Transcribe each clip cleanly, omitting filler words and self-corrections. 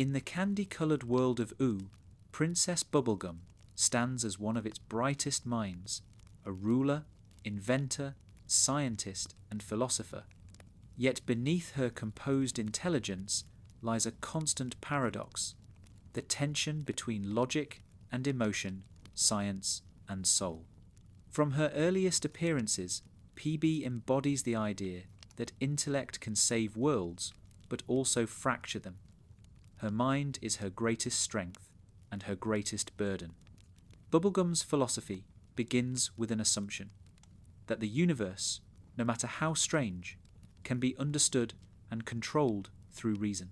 In the candy-coloured world of Oo, Princess Bubblegum stands as one of its brightest minds, a ruler, inventor, scientist, and philosopher. Yet beneath her composed intelligence lies a constant paradox, the tension between logic and emotion, science and soul. From her earliest appearances, PB embodies the idea that intellect can save worlds, but also fracture them. Her mind is her greatest strength and her greatest burden. Bubblegum's philosophy begins with an assumption that the universe, no matter how strange, can be understood and controlled through reason.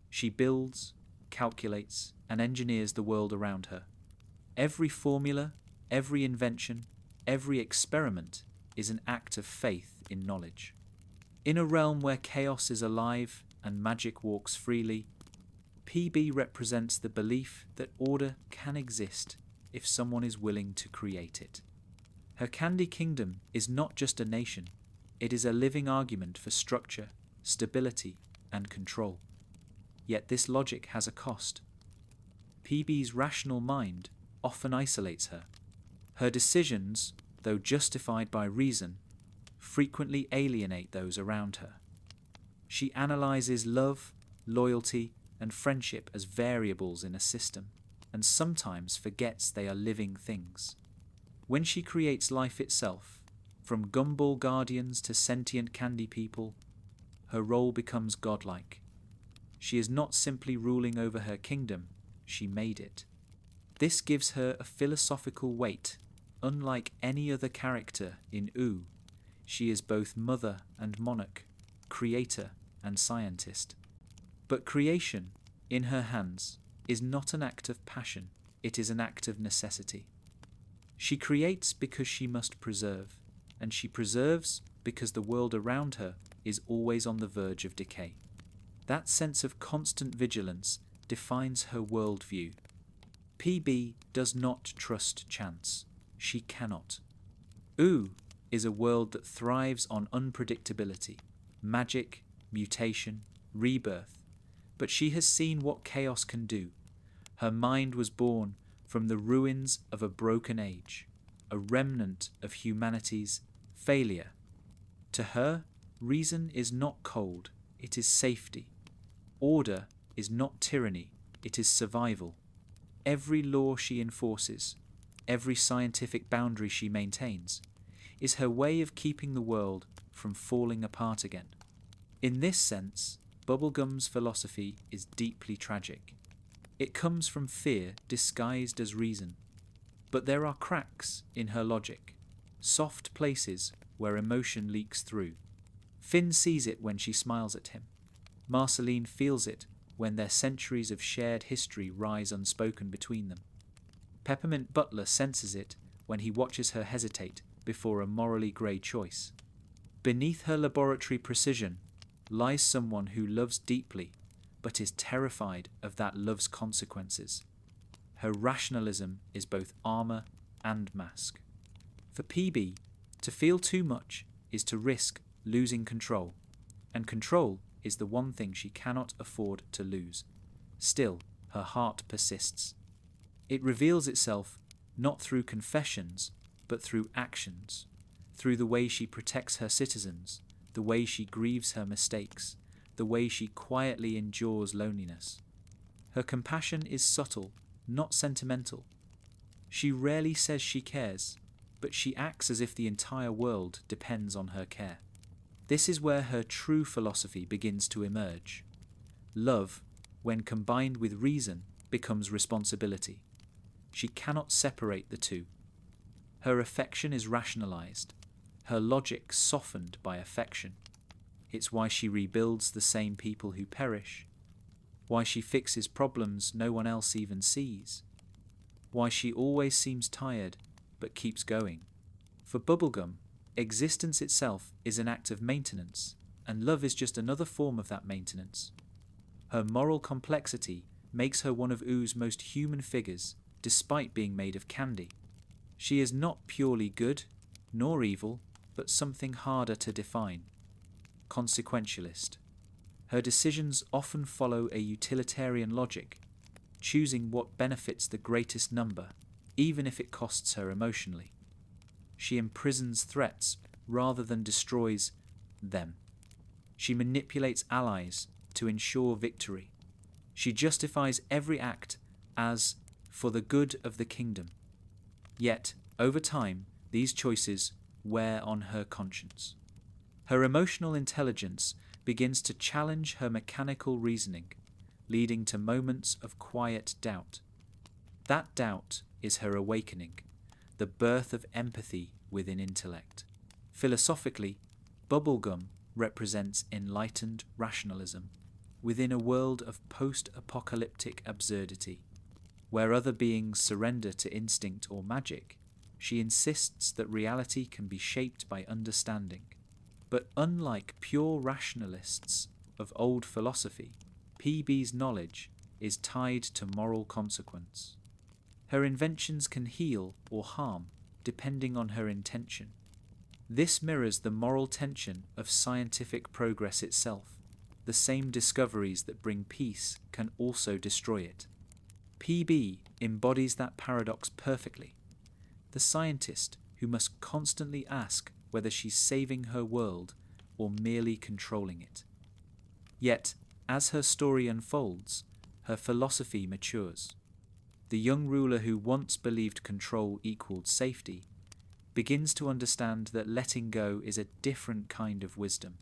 She builds, calculates, and engineers the world around her. Every formula, every invention, every experiment is an act of faith in knowledge. In a realm where chaos is alive and magic walks freely, PB represents the belief that order can exist if someone is willing to create it. Her Candy Kingdom is not just a nation, it is a living argument for structure, stability, and control. Yet this logic has a cost. PB's rational mind often isolates her. Her decisions, though justified by reason, frequently alienate those around her. She analyzes love, loyalty, and friendship as variables in a system, and sometimes forgets they are living things. When she creates life itself, from gumball guardians to sentient candy people, her role becomes godlike. She is not simply ruling over her kingdom, she made it. This gives her a philosophical weight. Unlike any other character in Oo, she is both mother and monarch, creator and scientist. But creation, in her hands, is not an act of passion, it is an act of necessity. She creates because she must preserve, and she preserves because the world around her is always on the verge of decay. That sense of constant vigilance defines her worldview. PB does not trust chance. She cannot. Oo is a world that thrives on unpredictability, magic, mutation, rebirth, but she has seen what chaos can do. Her mind was born from the ruins of a broken age, a remnant of humanity's failure. To her, reason is not cold, it is safety. Order is not tyranny, it is survival. Every law she enforces, every scientific boundary she maintains, is her way of keeping the world from falling apart again. In this sense, Bubblegum's philosophy is deeply tragic. It comes from fear disguised as reason. But there are cracks in her logic, soft places where emotion leaks through. Finn sees it when she smiles at him. Marceline feels it when their centuries of shared history rise unspoken between them. Peppermint Butler senses it when he watches her hesitate before a morally grey choice. Beneath her laboratory precision lies someone who loves deeply but is terrified of that love's consequences. Her rationalism is both armour and mask. For PB, to feel too much is to risk losing control, and control is the one thing she cannot afford to lose. Still, her heart persists. It reveals itself not through confessions, but through actions, through the way she protects her citizens, the way she grieves her mistakes, the way she quietly endures loneliness. Her compassion is subtle, not sentimental. She rarely says she cares, but she acts as if the entire world depends on her care. This is where her true philosophy begins to emerge. Love, when combined with reason, becomes responsibility. She cannot separate the two. Her affection is rationalized, her logic softened by affection. It's why she rebuilds the same people who perish, why she fixes problems no one else even sees, why she always seems tired but keeps going. For Bubblegum, existence itself is an act of maintenance, and love is just another form of that maintenance. Her moral complexity makes her one of Oo's most human figures, despite being made of candy. She is not purely good, nor evil, but something harder to define. Consequentialist. Her decisions often follow a utilitarian logic, choosing what benefits the greatest number, even if it costs her emotionally. She imprisons threats rather than destroys them. She manipulates allies to ensure victory. She justifies every act as for the good of the kingdom. Yet, over time, these choices wear on her conscience. Her emotional intelligence begins to challenge her mechanical reasoning, leading to moments of quiet doubt. That doubt is her awakening, the birth of empathy within intellect. Philosophically, Bubblegum represents enlightened rationalism within a world of post-apocalyptic absurdity. Where other beings surrender to instinct or magic, she insists that reality can be shaped by understanding. But unlike pure rationalists of old philosophy, PB's knowledge is tied to moral consequence. Her inventions can heal or harm depending on her intention. This mirrors the moral tension of scientific progress itself. The same discoveries that bring peace can also destroy it. PB embodies that paradox perfectly. The scientist who must constantly ask whether she's saving her world or merely controlling it. Yet, as her story unfolds, her philosophy matures. The young ruler who once believed control equaled safety begins to understand that letting go is a different kind of wisdom.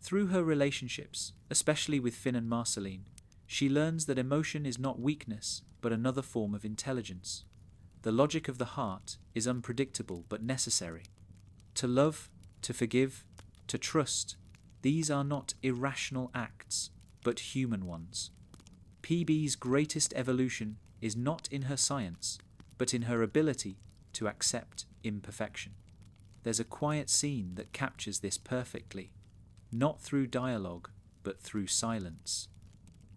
Through her relationships, especially with Finn and Marceline, she learns that emotion is not weakness, but another form of intelligence. The logic of the heart is unpredictable but necessary. To love, to forgive, to trust, these are not irrational acts, but human ones. PB's greatest evolution is not in her science, but in her ability to accept imperfection. There's a quiet scene that captures this perfectly, not through dialogue, but through silence.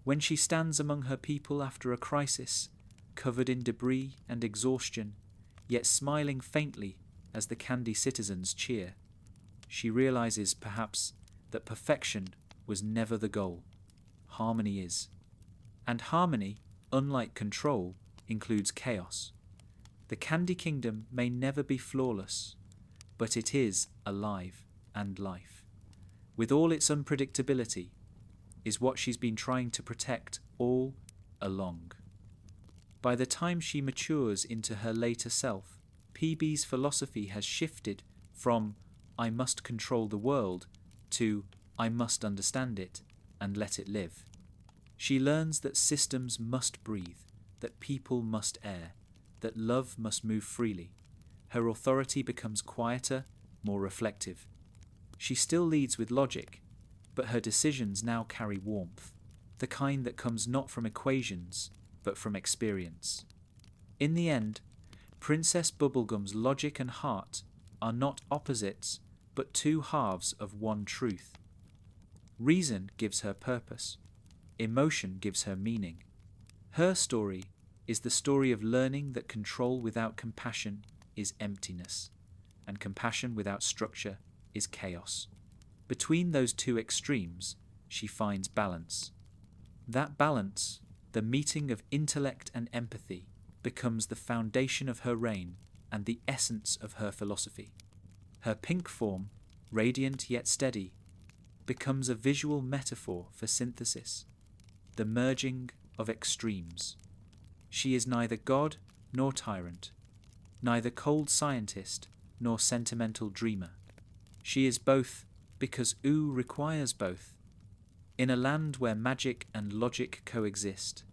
When she stands among her people after a crisis, covered in debris and exhaustion, yet smiling faintly as the Candy citizens cheer, she realizes perhaps that perfection was never the goal. Harmony is. And harmony, unlike control, includes chaos. The Candy Kingdom may never be flawless, but it is alive and life. With all its unpredictability, is what she's been trying to protect all along. By the time she matures into her later self, PB's philosophy has shifted from I must control the world to I must understand it and let it live. She learns that systems must breathe, that people must err, that love must move freely. Her authority becomes quieter, more reflective. She still leads with logic, but her decisions now carry warmth, the kind that comes not from equations, but from experience. In the end, Princess Bubblegum's logic and heart are not opposites, but two halves of one truth. Reason gives her purpose. Emotion gives her meaning. Her story is the story of learning that control without compassion is emptiness, and compassion without structure is chaos. Between those two extremes, she finds balance. That balance, the meeting of intellect and empathy, becomes the foundation of her reign and the essence of her philosophy. Her pink form, radiant yet steady, becomes a visual metaphor for synthesis, the merging of extremes. She is neither god nor tyrant, neither cold scientist nor sentimental dreamer. She is both because Oo requires both. In a land where magic and logic coexist,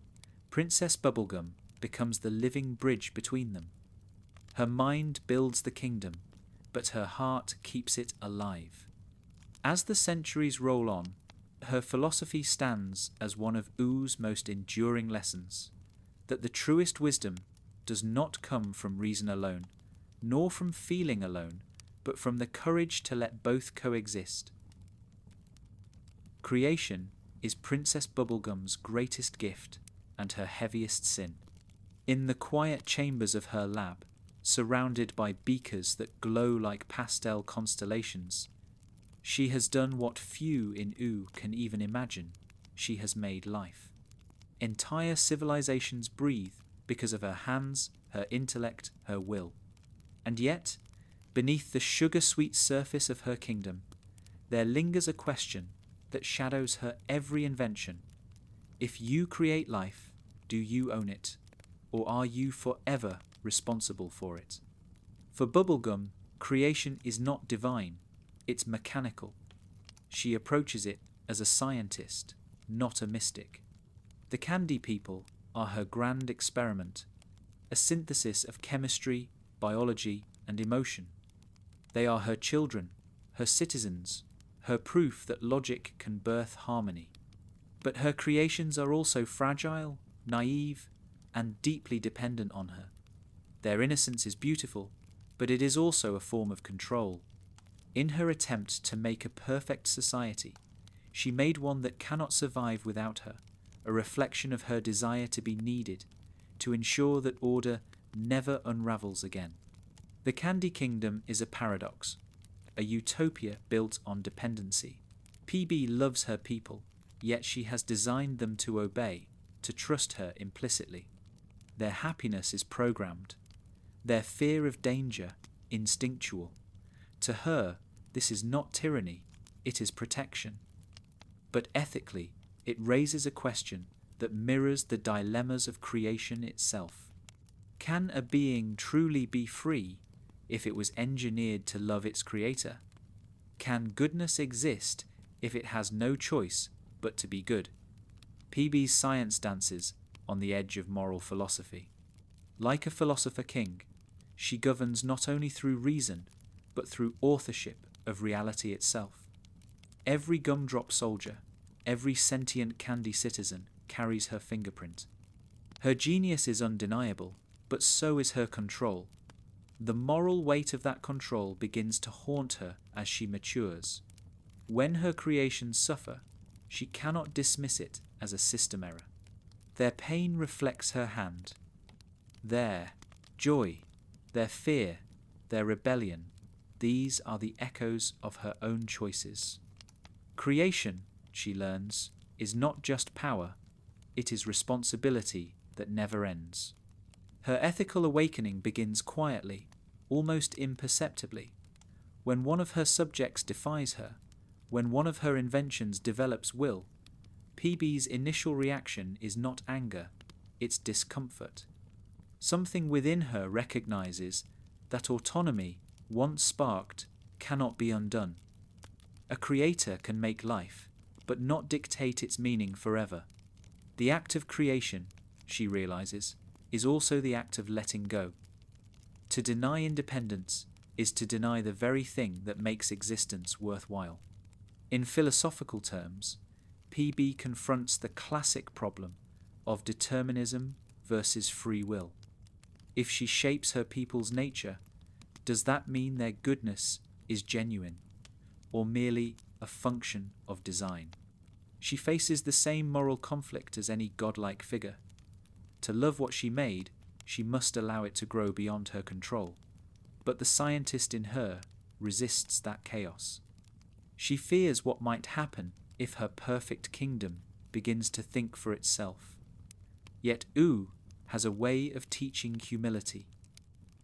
Princess Bubblegum becomes the living bridge between them. Her mind builds the kingdom, but her heart keeps it alive. As the centuries roll on, her philosophy stands as one of Oo's most enduring lessons, that the truest wisdom does not come from reason alone, nor from feeling alone, but from the courage to let both coexist. Creation is Princess Bubblegum's greatest gift and her heaviest sin. In the quiet chambers of her lab, surrounded by beakers that glow like pastel constellations, She has done what few in U can even imagine. She has made life. Entire civilizations breathe because of her hands, her intellect, her will. And yet, beneath the sugar-sweet surface of her kingdom, there lingers a question that shadows her every invention. If you create life, do you own it, or are you forever responsible for it? For Bubblegum, creation is not divine, it's mechanical. She approaches it as a scientist, not a mystic. The Candy People are her grand experiment, a synthesis of chemistry, biology, and emotion. They are her children, her citizens, her proof that logic can birth harmony. But her creations are also fragile, naive, and deeply dependent on her. Their innocence is beautiful, but it is also a form of control. In her attempt to make a perfect society, she made one that cannot survive without her, a reflection of her desire to be needed, to ensure that order never unravels again. The Candy Kingdom is a paradox, a utopia built on dependency. PB loves her people, yet she has designed them to obey, to trust her implicitly. Their happiness is programmed, their fear of danger instinctual. To her, this is not tyranny, it is protection. But ethically, it raises a question that mirrors the dilemmas of creation itself. Can a being truly be free if it was engineered to love its creator? Can goodness exist if it has no choice but to be good? PB's science dances on the edge of moral philosophy. Like a philosopher king, she governs not only through reason, but through authorship of reality itself. Every gumdrop soldier, every sentient candy citizen carries her fingerprint. Her genius is undeniable, but so is her control. The moral weight of that control begins to haunt her as she matures. When her creations suffer, she cannot dismiss it as a system error. Their pain reflects her hand. Their joy, their fear, their rebellion, these are the echoes of her own choices. Creation, she learns, is not just power, it is responsibility that never ends. Her ethical awakening begins quietly, almost imperceptibly. When one of her subjects defies her, when one of her inventions develops will, PB's initial reaction is not anger, it's discomfort. Something within her recognizes that autonomy, once sparked, cannot be undone. A creator can make life, but not dictate its meaning forever. The act of creation, she realizes, is also the act of letting go. To deny independence is to deny the very thing that makes existence worthwhile. In philosophical terms, PB confronts the classic problem of determinism versus free will. If she shapes her people's nature, does that mean their goodness is genuine, or merely a function of design? She faces the same moral conflict as any godlike figure. To love what she made, she must allow it to grow beyond her control. But the scientist in her resists that chaos. She fears what might happen if her perfect kingdom begins to think for itself. Yet U has a way of teaching humility.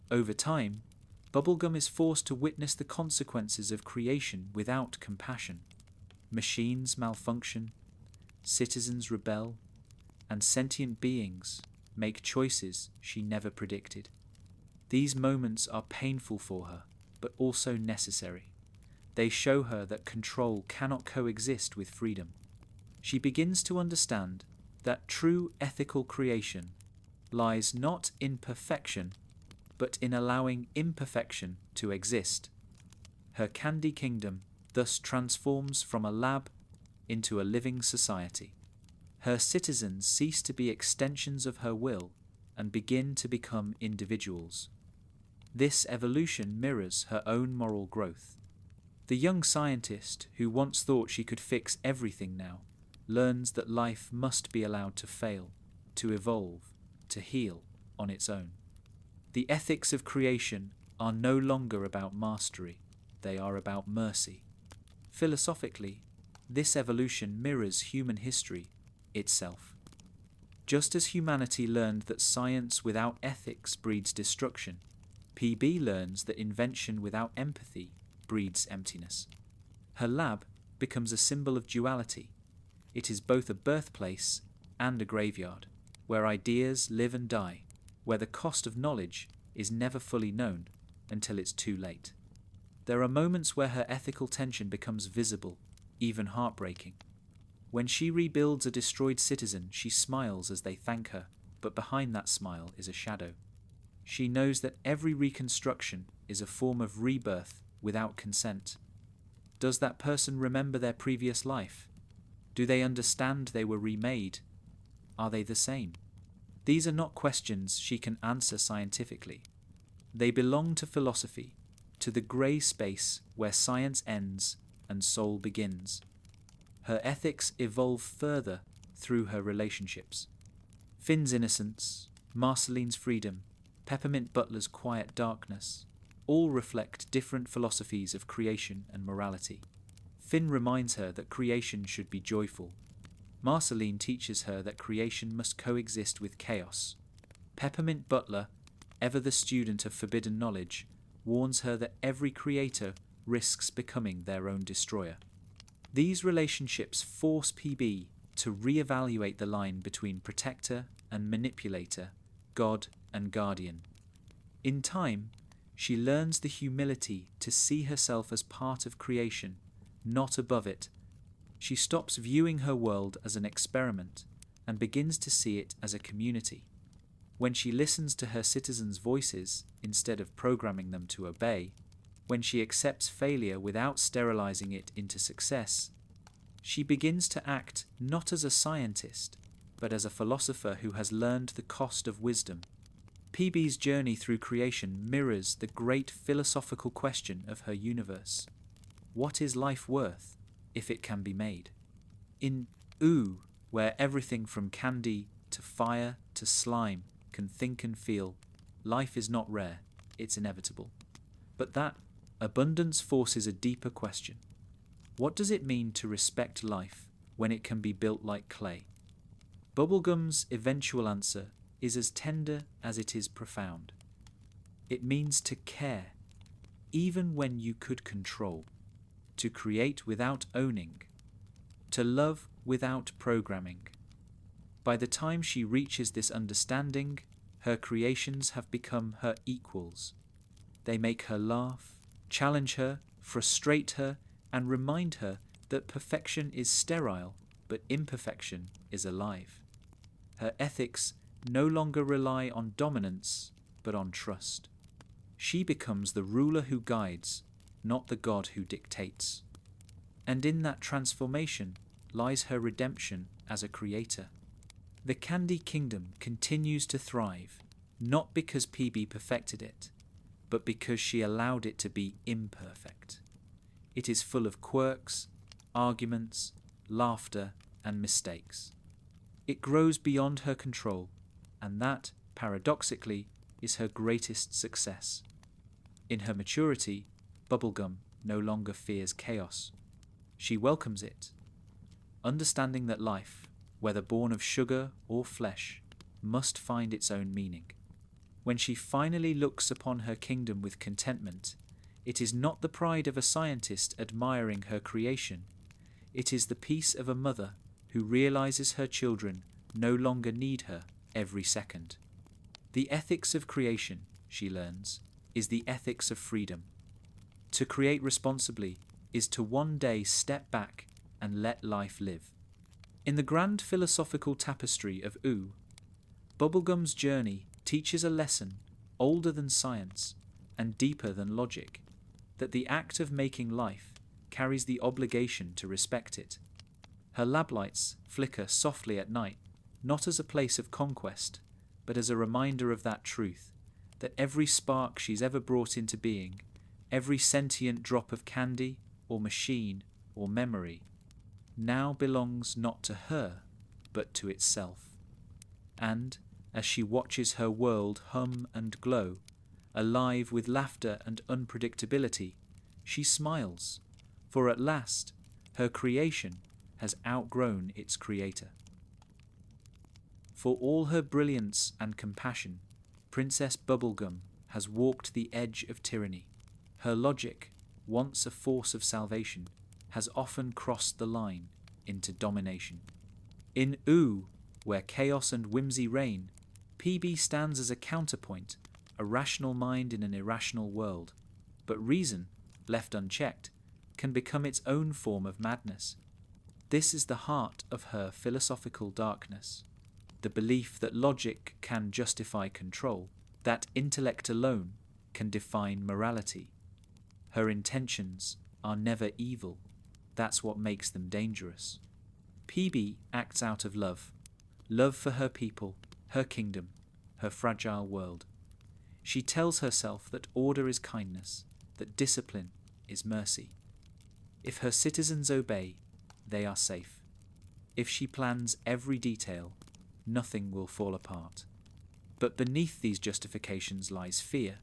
Over time, Bubblegum is forced to witness the consequences of creation without compassion. Machines malfunction, citizens rebel, and sentient beings make choices she never predicted. These moments are painful for her, but also necessary. They show her that control cannot coexist with freedom. She begins to understand that true ethical creation lies not in perfection, but in allowing imperfection to exist. Her Candy Kingdom thus transforms from a lab into a living society. Her citizens cease to be extensions of her will and begin to become individuals. This evolution mirrors her own moral growth. The young scientist, who once thought she could fix everything now, learns that life must be allowed to fail, to evolve, to heal on its own. The ethics of creation are no longer about mastery, they are about mercy. Philosophically, this evolution mirrors human history itself. Just as humanity learned that science without ethics breeds destruction, PB learns that invention without empathy breeds emptiness. Her lab becomes a symbol of duality. It is both a birthplace and a graveyard, where ideas live and die, where the cost of knowledge is never fully known until it's too late. There are moments where her ethical tension becomes visible, even heartbreaking. When she rebuilds a destroyed citizen, she smiles as they thank her, but behind that smile is a shadow. She knows that every reconstruction is a form of rebirth without consent. Does that person remember their previous life? Do they understand they were remade? Are they the same? These are not questions she can answer scientifically. They belong to philosophy, to the grey space where science ends and soul begins. Her ethics evolve further through her relationships. Finn's innocence, Marceline's freedom, Peppermint Butler's quiet darkness, all reflect different philosophies of creation and morality. Finn reminds her that creation should be joyful. Marceline teaches her that creation must coexist with chaos. Peppermint Butler, ever the student of forbidden knowledge, warns her that every creator risks becoming their own destroyer. These relationships force PB to re-evaluate the line between protector and manipulator, God and guardian. In time, she learns the humility to see herself as part of creation, not above it. She stops viewing her world as an experiment and begins to see it as a community. When she listens to her citizens' voices instead of programming them to obey, when she accepts failure without sterilizing it into success, she begins to act not as a scientist, but as a philosopher who has learned the cost of wisdom. PB's journey through creation mirrors the great philosophical question of her universe. What is life worth if it can be made? In Ooh, where everything from candy to fire to slime can think and feel, life is not rare, it's inevitable. But that abundance forces a deeper question. What does it mean to respect life when it can be built like clay? Bubblegum's eventual answer is as tender as it is profound. It means to care, even when you could control, to create without owning, to love without programming. By the time she reaches this understanding, her creations have become her equals. They make her laugh, challenge her, frustrate her, and remind her that perfection is sterile, but imperfection is alive. Her ethics no longer rely on dominance, but on trust. She becomes the ruler who guides, not the God who dictates. And in that transformation lies her redemption as a creator. The Candy Kingdom continues to thrive, not because PB perfected it, but because she allowed it to be imperfect. It is full of quirks, arguments, laughter, and mistakes. It grows beyond her control, and that, paradoxically, is her greatest success. In her maturity, Bubblegum no longer fears chaos. She welcomes it, understanding that life, whether born of sugar or flesh, must find its own meaning. When she finally looks upon her kingdom with contentment, it is not the pride of a scientist admiring her creation. It is the peace of a mother who realizes her children no longer need her every second. The ethics of creation, she learns, is the ethics of freedom. To create responsibly is to one day step back and let life live. In the grand philosophical tapestry of Ooh, Bubblegum's journey teaches a lesson older than science and deeper than logic, that the act of making life carries the obligation to respect it. Her lab lights flicker softly at night, not as a place of conquest, but as a reminder of that truth, that every spark she's ever brought into being, every sentient drop of candy or machine or memory, now belongs not to her, but to itself. And, as she watches her world hum and glow, alive with laughter and unpredictability, she smiles, for at last her creation has outgrown its creator. For all her brilliance and compassion, Princess Bubblegum has walked the edge of tyranny. Her logic, once a force of salvation, has often crossed the line into domination. In Ooh, where chaos and whimsy reign, PB stands as a counterpoint, a rational mind in an irrational world. But reason, left unchecked, can become its own form of madness. This is the heart of her philosophical darkness, the belief that logic can justify control, that intellect alone can define morality. Her intentions are never evil. That's what makes them dangerous. PB acts out of love for her people, her kingdom, her fragile world. She tells herself that order is kindness, that discipline is mercy. If her citizens obey, they are safe. If she plans every detail, nothing will fall apart. But beneath these justifications lies fear,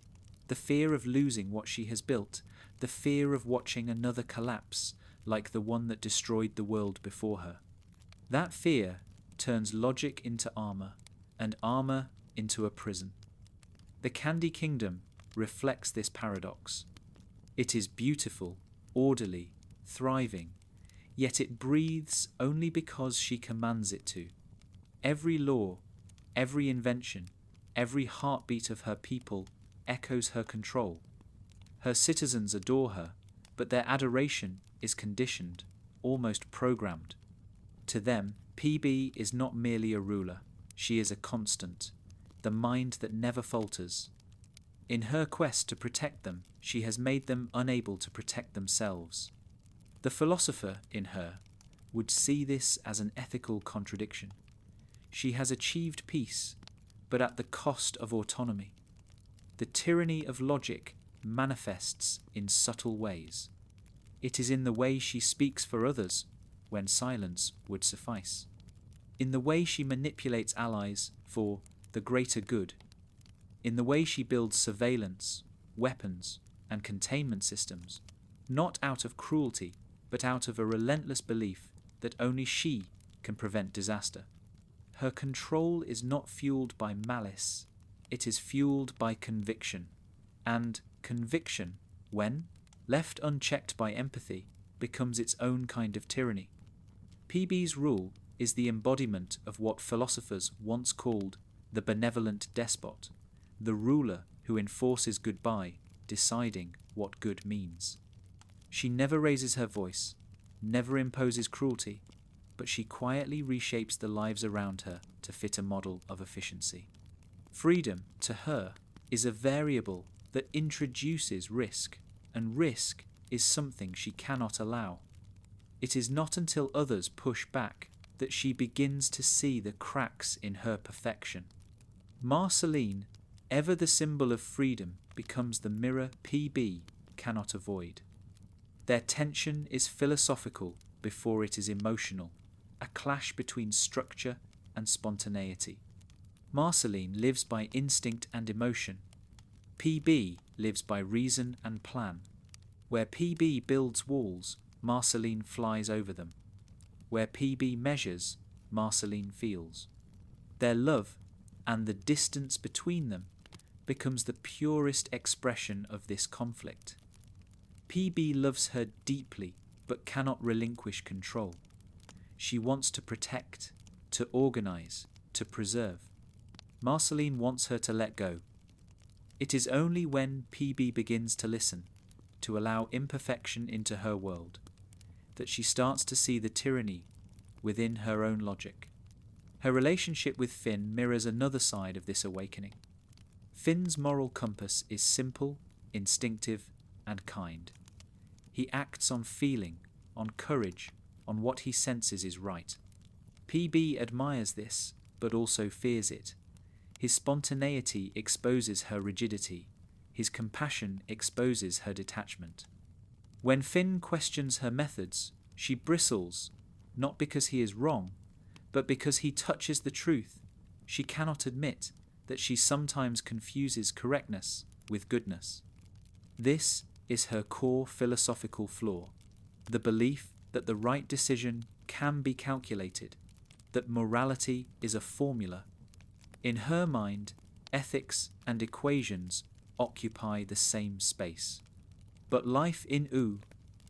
the fear of losing what she has built, the fear of watching another collapse like the one that destroyed the world before her. That fear turns logic into armor, and armor into a prison. The Candy Kingdom reflects this paradox. It is beautiful, orderly, thriving, yet it breathes only because she commands it to. Every law, every invention, every heartbeat of her people echoes her control. Her citizens adore her, but their adoration is conditioned, almost programmed. To them, PB is not merely a ruler, she is a constant, the mind that never falters. In her quest to protect them, she has made them unable to protect themselves. The philosopher in her would see this as an ethical contradiction. She has achieved peace, but at the cost of autonomy. The tyranny of logic manifests in subtle ways. It is in the way she speaks for others when silence would suffice, in the way she manipulates allies for the greater good, in the way she builds surveillance, weapons, and containment systems, not out of cruelty, but out of a relentless belief that only she can prevent disaster. Her control is not fueled by malice, it is fueled by conviction. And conviction, when left unchecked by empathy, becomes its own kind of tyranny. PB's rule is the embodiment of what philosophers once called the benevolent despot, the ruler who enforces goodbye, deciding what good means. She never raises her voice, never imposes cruelty, but she quietly reshapes the lives around her to fit a model of efficiency. Freedom, to her, is a variable that introduces risk, and risk is something she cannot allow. It is not until others push back that she begins to see the cracks in her perfection. Marceline, ever the symbol of freedom, becomes the mirror PB cannot avoid. Their tension is philosophical before it is emotional, a clash between structure and spontaneity. Marceline lives by instinct and emotion. PB lives by reason and plan. Where PB builds walls, Marceline flies over them. Where PB measures, Marceline feels. Their love, and the distance between them, becomes the purest expression of this conflict. PB loves her deeply, but cannot relinquish control. She wants to protect, to organize, to preserve. Marceline wants her to let go. It is only when PB begins to listen, to allow imperfection into her world, that she starts to see the tyranny within her own logic. Her relationship with Finn mirrors another side of this awakening. Finn's moral compass is simple, instinctive, and kind. He acts on feeling, on courage, on what he senses is right. PB admires this, but also fears it. His spontaneity exposes her rigidity. His compassion exposes her detachment. When Finn questions her methods, she bristles, not because he is wrong, but because he touches the truth. She cannot admit that she sometimes confuses correctness with goodness. This is her core philosophical flaw. the belief that the right decision can be calculated, that morality is a formula. In her mind, ethics and equations occupy the same space. But life in U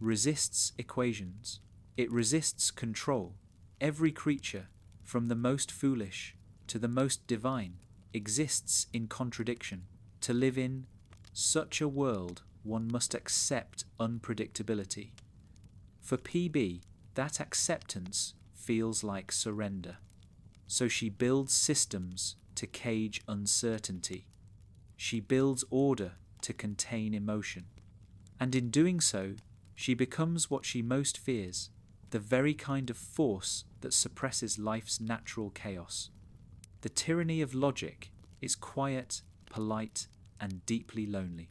resists equations. It resists control. Every creature, from the most foolish to the most divine, exists in contradiction. To live in such a world, one must accept unpredictability. For PB, that acceptance feels like surrender. So she builds systems to cage uncertainty. She builds order to contain emotion. And in doing so, she becomes what she most fears, the very kind of force that suppresses life's natural chaos. The tyranny of logic is quiet, polite, and deeply lonely.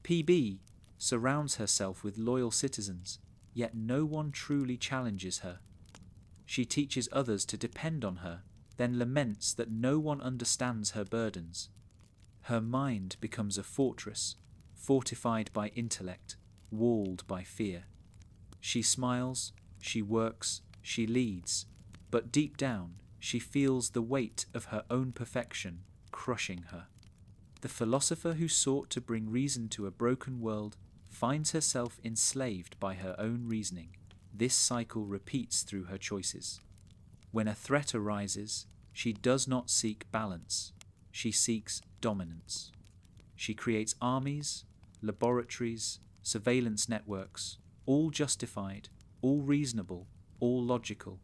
PB surrounds herself with loyal citizens, yet no one truly challenges her. She teaches others to depend on her, then laments that no one understands her burdens. Her mind becomes a fortress, fortified by intellect, walled by fear. She smiles, she works, she leads, but deep down she feels the weight of her own perfection crushing her. The philosopher who sought to bring reason to a broken world finds herself enslaved by her own reasoning. This cycle repeats through her choices. When a threat arises, she does not seek balance, she seeks dominance. She creates armies, laboratories, surveillance networks, all justified, all reasonable, all logical,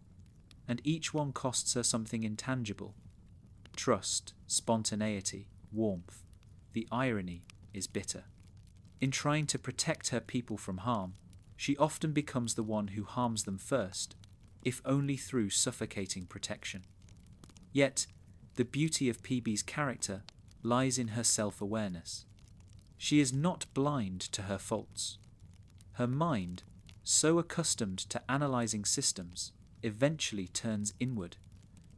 and each one costs her something intangible. Trust, spontaneity, warmth. The irony is bitter. In trying to protect her people from harm, she often becomes the one who harms them first, if only through suffocating protection. Yet, the beauty of PB's character lies in her self-awareness. She is not blind to her faults. Her mind, so accustomed to analysing systems, eventually turns inward.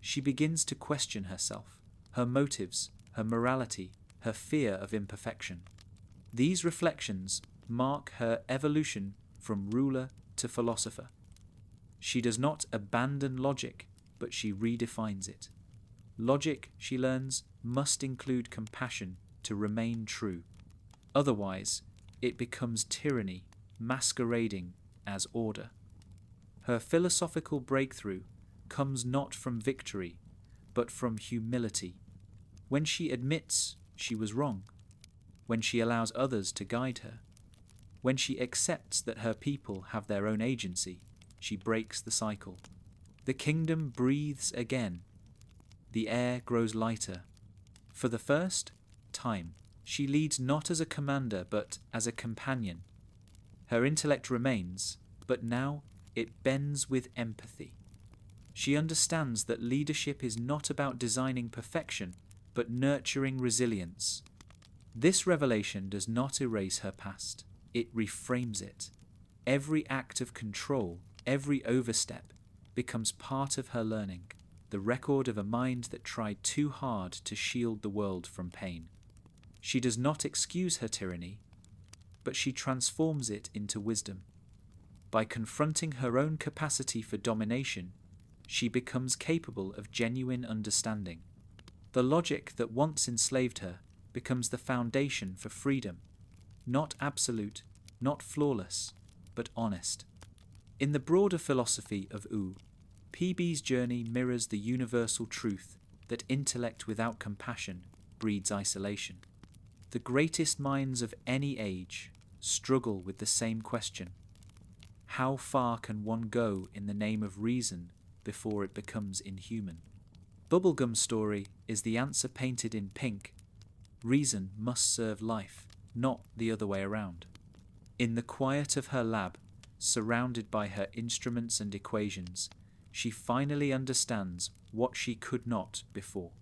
She begins to question herself, her motives, her morality, her fear of imperfection. These reflections mark her evolution from ruler to philosopher. She does not abandon logic, but she redefines it. Logic, she learns, must include compassion to remain true. Otherwise, it becomes tyranny, masquerading as order. Her philosophical breakthrough comes not from victory, but from humility. When she admits she was wrong, when she allows others to guide her, when she accepts that her people have their own agency, she breaks the cycle. The kingdom breathes again. The air grows lighter. For the first time, she leads not as a commander but as a companion. Her intellect remains, but now it bends with empathy. She understands that leadership is not about designing perfection, but nurturing resilience. This revelation does not erase her past, it reframes it. Every act of control, every overstep, becomes part of her learning, the record of a mind that tried too hard to shield the world from pain. She does not excuse her tyranny, but she transforms it into wisdom. By confronting her own capacity for domination, she becomes capable of genuine understanding. The logic that once enslaved her becomes the foundation for freedom, not absolute, not flawless, but honest. In the broader philosophy of U, PB's journey mirrors the universal truth that intellect without compassion breeds isolation. The greatest minds of any age struggle with the same question. How far can one go in the name of reason before it becomes inhuman? Bubblegum's story is the answer painted in pink. Reason must serve life, not the other way around. In the quiet of her lab, surrounded by her instruments and equations, she finally understands what she could not before.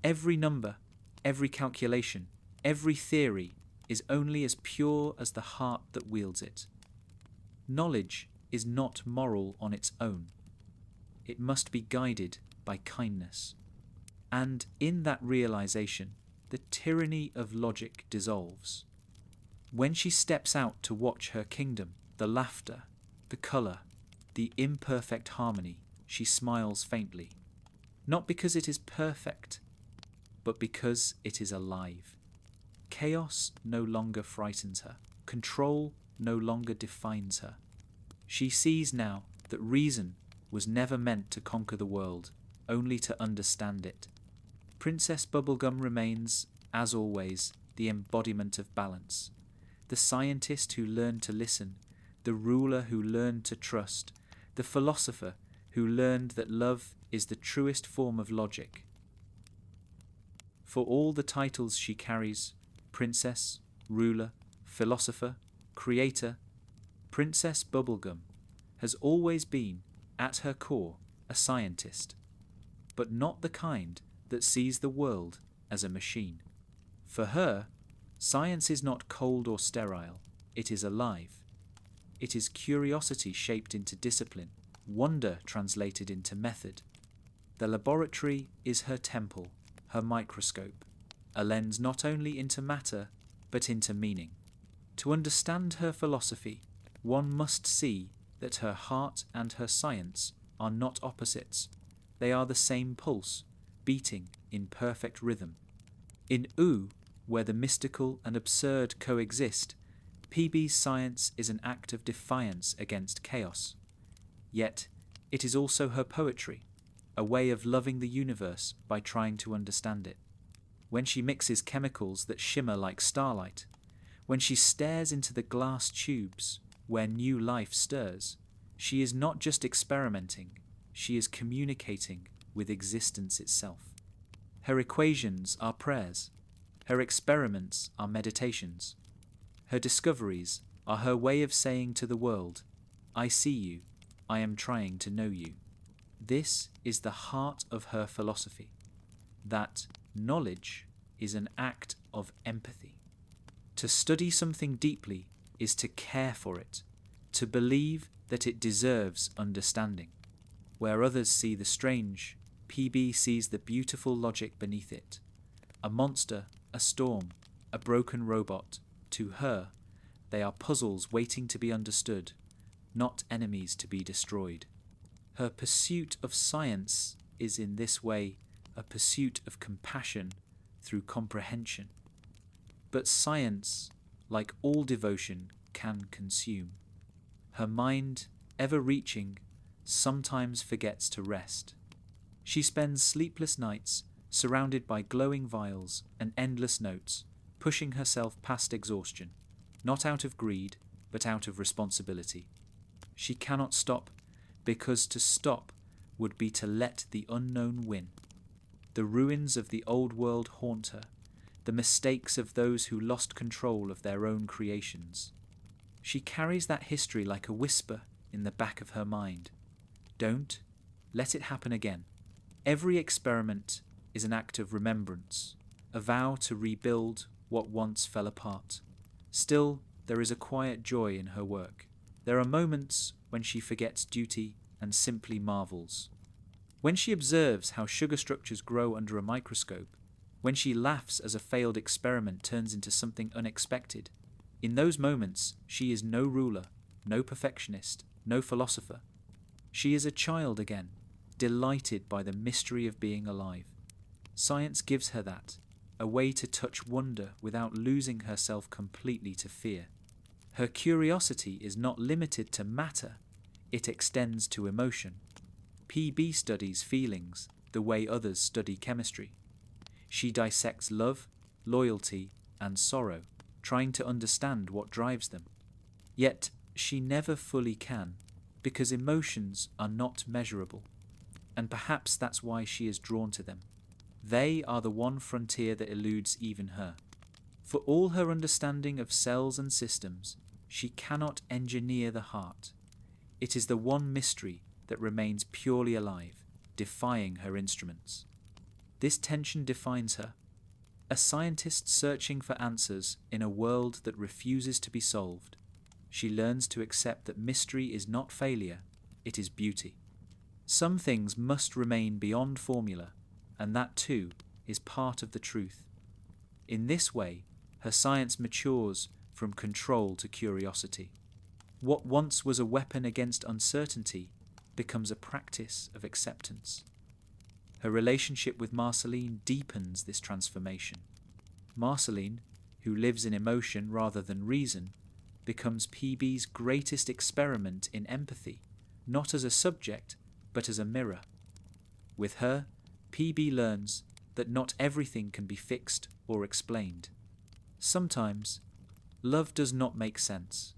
Every number, every calculation, every theory is only as pure as the heart that wields it. Knowledge is not moral on its own. It must be guided by kindness. And in that realization, the tyranny of logic dissolves. When she steps out to watch her kingdom, the laughter, the colour, the imperfect harmony, she smiles faintly. Not because it is perfect, but because it is alive. Chaos no longer frightens her. Control no longer defines her. She sees now that reason was never meant to conquer the world, only to understand it. Princess Bubblegum remains, as always, the embodiment of balance. The scientist who learned to listen, the ruler who learned to trust, the philosopher who learned that love is the truest form of logic. For all the titles she carries, princess, ruler, philosopher, creator, Princess Bubblegum has always been, at her core, a scientist, but not the kind that sees the world as a machine. For her, science is not cold or sterile, it is alive. It is curiosity shaped into discipline, wonder translated into method. The laboratory is her temple, her microscope, a lens not only into matter, but into meaning. To understand her philosophy, one must see that her heart and her science are not opposites. They are the same pulse, beating in perfect rhythm. In Oo, where the mystical and absurd coexist, PB's science is an act of defiance against chaos. Yet, it is also her poetry, a way of loving the universe by trying to understand it. When she mixes chemicals that shimmer like starlight, when she stares into the glass tubes where new life stirs, she is not just experimenting, she is communicating with existence itself. Her equations are prayers. Her experiments are meditations. Her discoveries are her way of saying to the world, I see you, I am trying to know you. This is the heart of her philosophy, that knowledge is an act of empathy. To study something deeply is to care for it, to believe that it deserves understanding. Where others see the strange, PB sees the beautiful logic beneath it. A monster, a storm, a broken robot, to her, they are puzzles waiting to be understood, not enemies to be destroyed. Her pursuit of science is in this way a pursuit of compassion through comprehension. But science, like all devotion, can consume. Her mind, ever reaching, sometimes forgets to rest. She spends sleepless nights surrounded by glowing vials and endless notes, pushing herself past exhaustion, not out of greed, but out of responsibility. She cannot stop, because to stop would be to let the unknown win. The ruins of the old world haunt her, the mistakes of those who lost control of their own creations. She carries that history like a whisper in the back of her mind. Don't let it happen again. Every experiment is an act of remembrance, a vow to rebuild what once fell apart. Still, there is a quiet joy in her work. There are moments when she forgets duty and simply marvels. When she observes how sugar structures grow under a microscope, when she laughs as a failed experiment turns into something unexpected, in those moments she is no ruler, no perfectionist, no philosopher. She is a child again, delighted by the mystery of being alive. Science gives her that, a way to touch wonder without losing herself completely to fear. Her curiosity is not limited to matter, it extends to emotion. PB studies feelings the way others study chemistry. She dissects love, loyalty, and sorrow, trying to understand what drives them. Yet she never fully can, because emotions are not measurable, and perhaps that's why she is drawn to them. They are the one frontier that eludes even her. For all her understanding of cells and systems, she cannot engineer the heart. It is the one mystery that remains purely alive, defying her instruments. This tension defines her, a scientist searching for answers in a world that refuses to be solved. She learns to accept that mystery is not failure, it is beauty. Some things must remain beyond formula, and that too is part of the truth. In this way, her science matures from control to curiosity. What once was a weapon against uncertainty becomes a practice of acceptance. Her relationship with Marceline deepens this transformation. Marceline, who lives in emotion rather than reason, becomes PB's greatest experiment in empathy, not as a subject, but as a mirror. With her, PB learns that not everything can be fixed or explained. Sometimes, love does not make sense.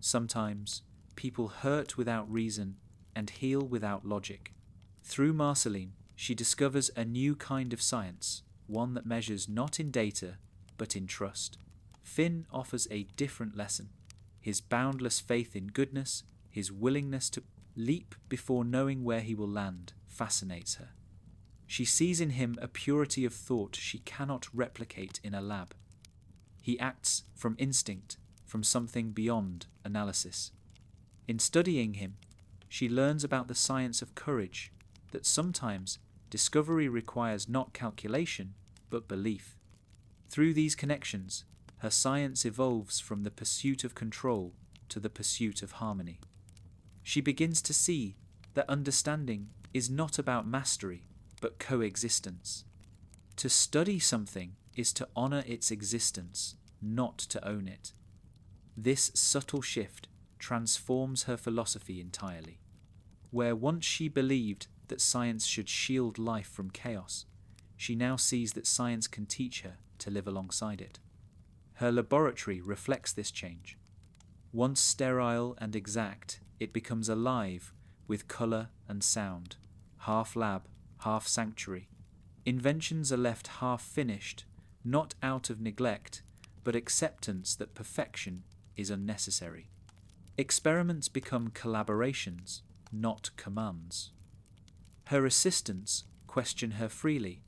Sometimes, people hurt without reason and heal without logic. Through Marceline, she discovers a new kind of science, one that measures not in data, but in trust. Finn offers a different lesson. His boundless faith in goodness, his willingness to leap before knowing where he will land, fascinates her. She sees in him a purity of thought she cannot replicate in a lab. He acts from instinct, from something beyond analysis. In studying him, she learns about the science of courage, that sometimes discovery requires not calculation, but belief. Through these connections, her science evolves from the pursuit of control to the pursuit of harmony. She begins to see that understanding is not about mastery, but coexistence. To study something is to honor its existence, not to own it. This subtle shift transforms her philosophy entirely. Where once she believed that science should shield life from chaos, she now sees that science can teach her to live alongside it. Her laboratory reflects this change. Once sterile and exact, it becomes alive with colour and sound, half lab, half sanctuary. Inventions are left half finished, not out of neglect, but acceptance that perfection is unnecessary. Experiments become collaborations, not commands. Her assistants question her freely.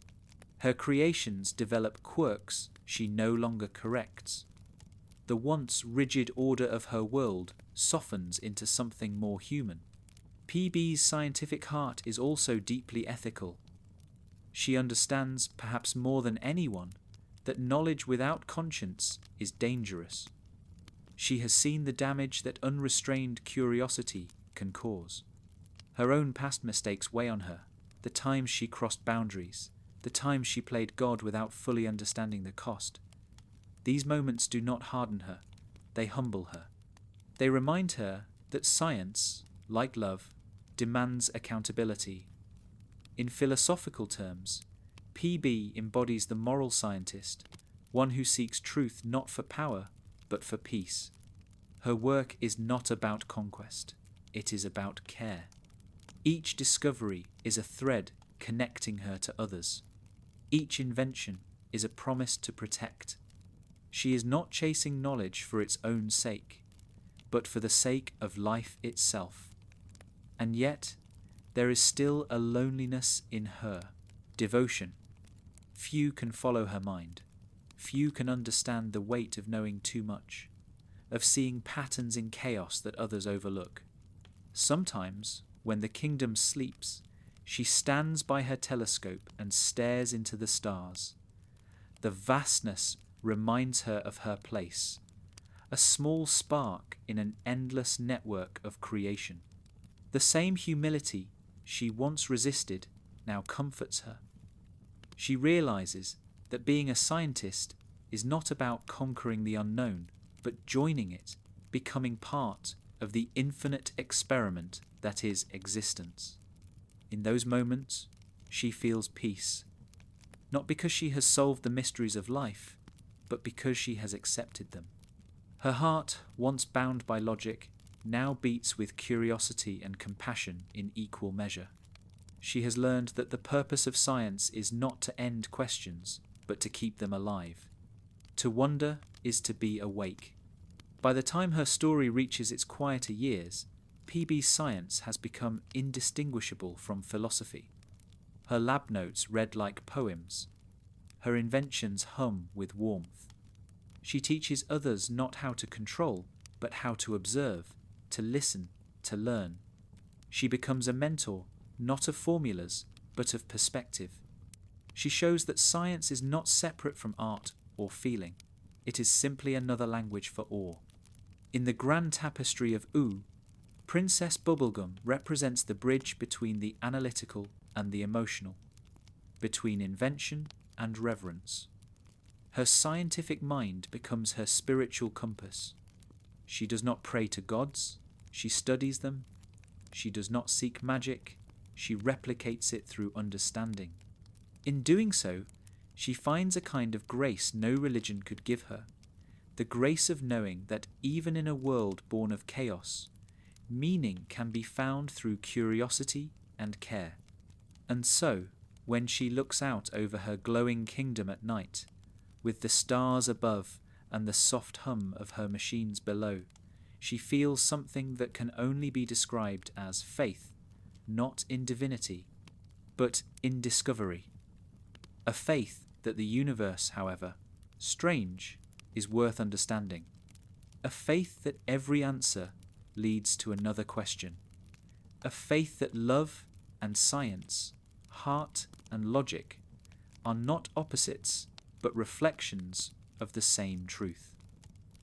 Her creations develop quirks she no longer corrects. The once rigid order of her world softens into something more human. PB's scientific heart is also deeply ethical. She understands, perhaps more than anyone, that knowledge without conscience is dangerous. She has seen the damage that unrestrained curiosity can cause. Her own past mistakes weigh on her, the times she crossed boundaries, the times she played God without fully understanding the cost. These moments do not harden her, they humble her. They remind her that science, like love, demands accountability. In philosophical terms, PB embodies the moral scientist, one who seeks truth not for power, but for peace. Her work is not about conquest, it is about care. Each discovery is a thread connecting her to others. Each invention is a promise to protect. She is not chasing knowledge for its own sake, but for the sake of life itself. And yet, there is still a loneliness in her, devotion. Few can follow her mind. Few can understand the weight of knowing too much, of seeing patterns in chaos that others overlook. Sometimes, when the kingdom sleeps, she stands by her telescope and stares into the stars. The vastness reminds her of her place, a small spark in an endless network of creation. The same humility she once resisted now comforts her. She realizes that being a scientist is not about conquering the unknown, but joining it, becoming part of the infinite experiment that is existence. In those moments, she feels peace, not because she has solved the mysteries of life, but because she has accepted them. Her heart, once bound by logic, now beats with curiosity and compassion in equal measure. She has learned that the purpose of science is not to end questions, but to keep them alive. To wonder is to be awake. By the time her story reaches its quieter years, PB's science has become indistinguishable from philosophy. Her lab notes read like poems. Her inventions hum with warmth. She teaches others not how to control, but how to observe, to listen, to learn. She becomes a mentor, not of formulas, but of perspective. She shows that science is not separate from art or feeling. It is simply another language for awe. In the grand tapestry of Oo, Princess Bubblegum represents the bridge between the analytical and the emotional, between invention and reverence. Her scientific mind becomes her spiritual compass. She does not pray to gods, she studies them. She does not seek magic, she replicates it through understanding. In doing so, she finds a kind of grace no religion could give her, the grace of knowing that even in a world born of chaos, meaning can be found through curiosity and care. And so, when she looks out over her glowing kingdom at night, with the stars above and the soft hum of her machines below, she feels something that can only be described as faith, not in divinity, but in discovery. A faith that the universe, however, strange, is worth understanding. A faith that every answer leads to another question. A faith that love and science, heart and logic, are not opposites, but reflections of the same truth.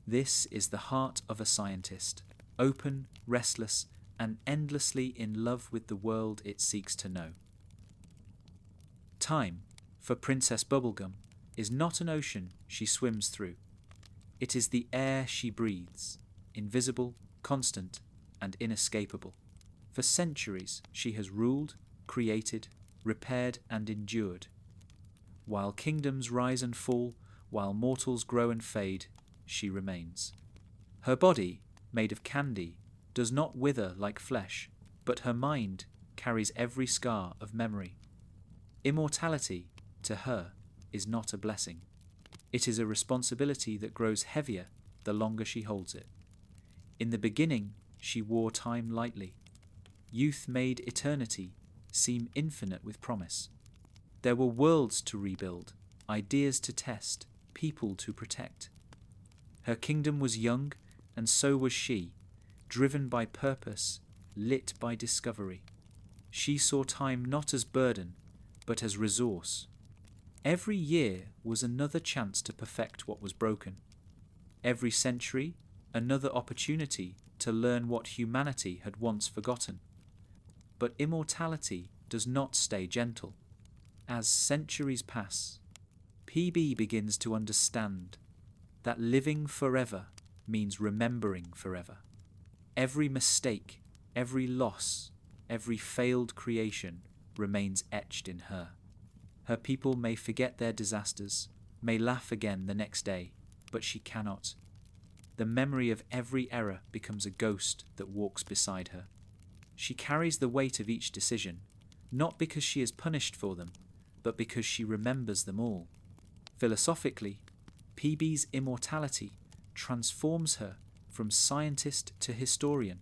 This is the heart of a scientist, open, restless, and endlessly in love with the world it seeks to know. Time, for Princess Bubblegum, is not an ocean she swims through. It is the air she breathes, invisible, constant, and inescapable. For centuries she has ruled, created, repaired, and endured. While kingdoms rise and fall, while mortals grow and fade, she remains. Her body, made of candy, does not wither like flesh, but her mind carries every scar of memory. Immortality, to her, is not a blessing. It is a responsibility that grows heavier the longer she holds it. In the beginning, she wore time lightly. Youth made eternity seem infinite with promise. There were worlds to rebuild, ideas to test, people to protect. Her kingdom was young, and so was she, driven by purpose, lit by discovery. She saw time not as burden, but as resource. Every year was another chance to perfect what was broken. Every century, another opportunity to learn what humanity had once forgotten. But immortality does not stay gentle. As centuries pass, PB begins to understand that living forever means remembering forever. Every mistake, every loss, every failed creation remains etched in her. Her people may forget their disasters, may laugh again the next day, but she cannot. The memory of every error becomes a ghost that walks beside her. She carries the weight of each decision, not because she is punished for them, but because she remembers them all. Philosophically, PB's immortality transforms her from scientist to historian,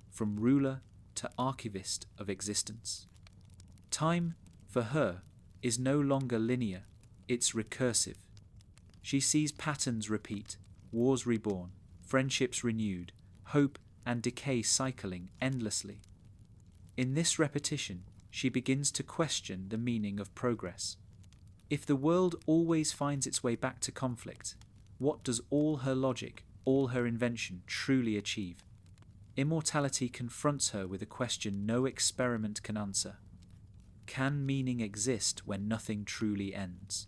from ruler to archivist of existence. Time, for her, is no longer linear, it's recursive. She sees patterns repeat, wars reborn, friendships renewed, hope and decay cycling endlessly. In this repetition, she begins to question the meaning of progress. If the world always finds its way back to conflict, what does all her logic, all her invention truly achieve? Immortality confronts her with a question no experiment can answer. Can meaning exist when nothing truly ends?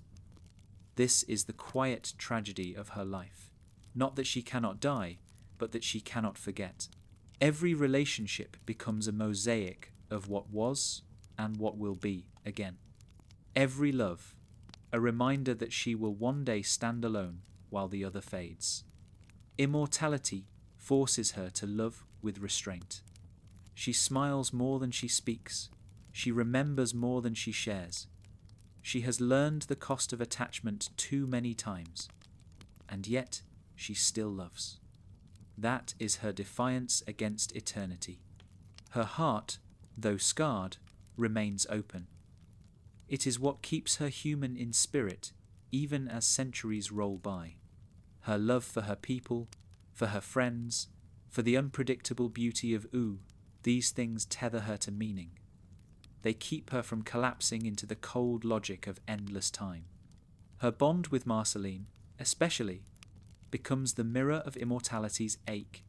This is the quiet tragedy of her life. Not that she cannot die, but that she cannot forget. Every relationship becomes a mosaic of what was and what will be again. Every love, a reminder that she will one day stand alone while the other fades. Immortality forces her to love with restraint. She smiles more than she speaks. She remembers more than she shares. She has learned the cost of attachment too many times, and yet she still loves. That is her defiance against eternity. Her heart, though scarred, remains open. It is what keeps her human in spirit, even as centuries roll by. Her love for her people, for her friends, for the unpredictable beauty of Oo, these things tether her to meaning. They keep her from collapsing into the cold logic of endless time. Her bond with Marceline, especially, becomes the mirror of immortality's ache.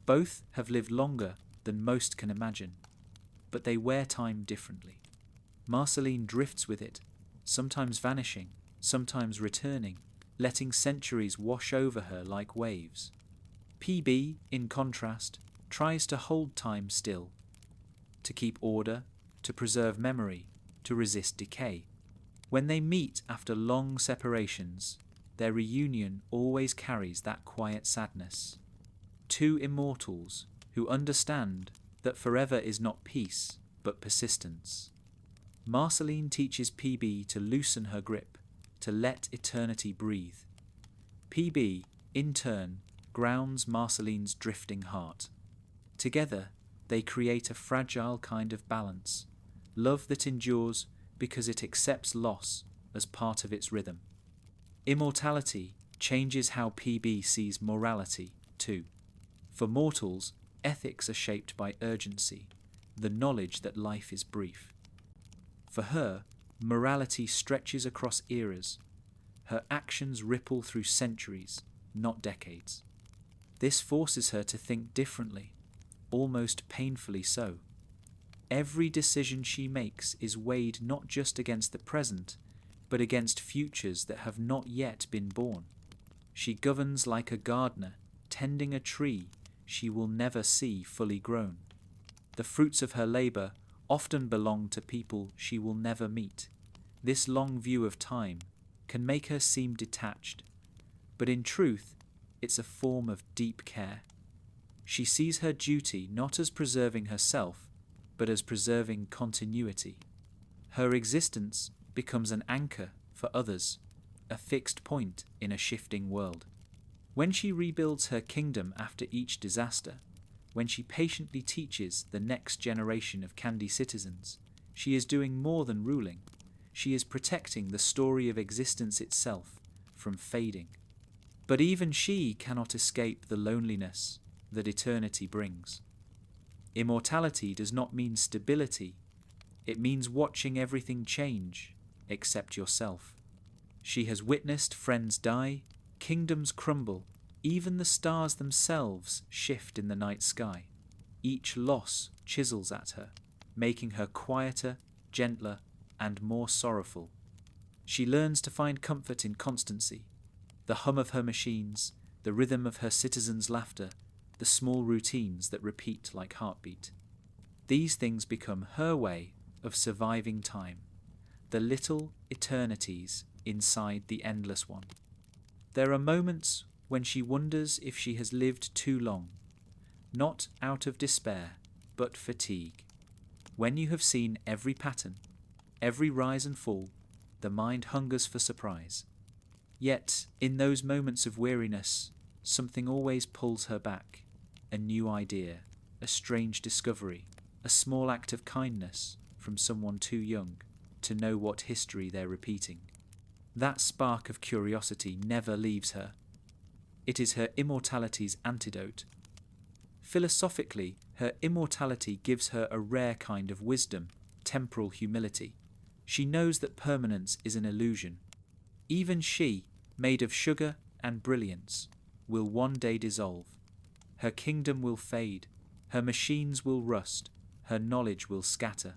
Both have lived longer than most can imagine, but they wear time differently. Marceline drifts with it, sometimes vanishing, sometimes returning, letting centuries wash over her like waves. PB, in contrast, tries to hold time still, to keep order, to preserve memory, to resist decay. When they meet after long separations, their reunion always carries that quiet sadness. Two immortals who understand that forever is not peace, but persistence. Marceline teaches PB to loosen her grip, to let eternity breathe. PB, in turn, grounds Marceline's drifting heart. Together, they create a fragile kind of balance, love that endures because it accepts loss as part of its rhythm. Immortality changes how PB sees morality, too. For mortals, ethics are shaped by urgency, the knowledge that life is brief. For her, morality stretches across eras. Her actions ripple through centuries, not decades. This forces her to think differently, almost painfully so. Every decision she makes is weighed not just against the present, but against futures that have not yet been born. She governs like a gardener, tending a tree she will never see fully grown. The fruits of her labour often belong to people she will never meet. This long view of time can make her seem detached, but in truth, it's a form of deep care. She sees her duty not as preserving herself, but as preserving continuity. Her existence becomes an anchor for others, a fixed point in a shifting world. When she rebuilds her kingdom after each disaster, when she patiently teaches the next generation of Candy citizens, she is doing more than ruling. She is protecting the story of existence itself from fading. But even she cannot escape the loneliness that eternity brings. Immortality does not mean stability. It means watching everything change, except yourself. She has witnessed friends die, kingdoms crumble, even the stars themselves shift in the night sky. Each loss chisels at her, making her quieter, gentler, and more sorrowful. She learns to find comfort in constancy, the hum of her machines, the rhythm of her citizens' laughter, the small routines that repeat like heartbeat. These things become her way of surviving time, the little eternities inside the endless one. There are moments when she wonders if she has lived too long, not out of despair, but fatigue. When you have seen every pattern, every rise and fall, the mind hungers for surprise. Yet, in those moments of weariness, something always pulls her back. A new idea, a strange discovery, a small act of kindness from someone too young to know what history they're repeating. That spark of curiosity never leaves her. It is her immortality's antidote. Philosophically, her immortality gives her a rare kind of wisdom, temporal humility. She knows that permanence is an illusion. Even she, made of sugar and brilliance, will one day dissolve. Her kingdom will fade, her machines will rust, her knowledge will scatter.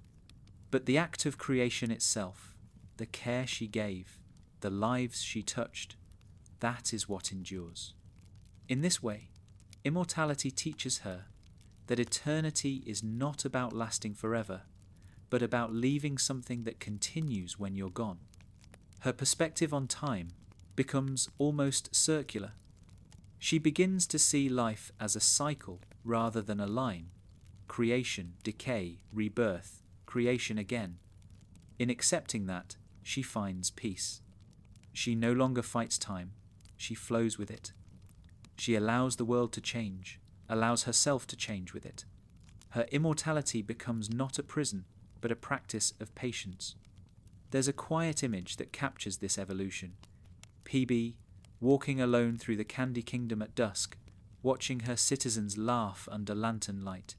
But the act of creation itself, the care she gave, the lives she touched, that is what endures. In this way, immortality teaches her that eternity is not about lasting forever, but about leaving something that continues when you're gone. Her perspective on time becomes almost circular. She begins to see life as a cycle rather than a line. Creation, decay, rebirth, creation again. In accepting that, she finds peace. She no longer fights time, she flows with it. She allows the world to change, allows herself to change with it. Her immortality becomes not a prison, but a practice of patience. There's a quiet image that captures this evolution. PB, walking alone through the Candy Kingdom at dusk, watching her citizens laugh under lantern light.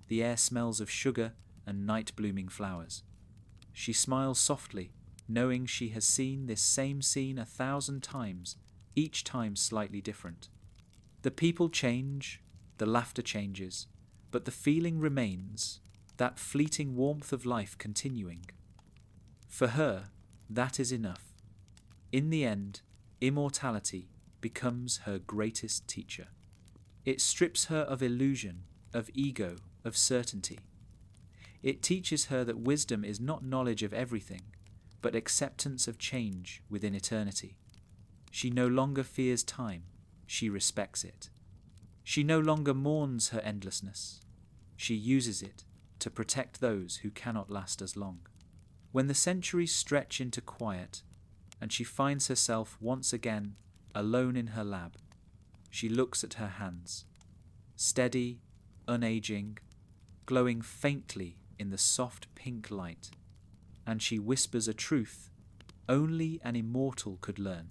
The air smells of sugar and night-blooming flowers. She smiles softly, knowing she has seen this same scene 1,000 times each time slightly different. The people change, the laughter changes, but the feeling remains, that fleeting warmth of life continuing. For her, that is enough. In the end, immortality becomes her greatest teacher. It strips her of illusion, of ego, of certainty. It teaches her that wisdom is not knowledge of everything, but acceptance of change within eternity. She no longer fears time, she respects it. She no longer mourns her endlessness. She uses it to protect those who cannot last as long. When the centuries stretch into quiet, and she finds herself once again alone in her lab, she looks at her hands, steady, unaging, glowing faintly in the soft pink light, and she whispers a truth only an immortal could learn.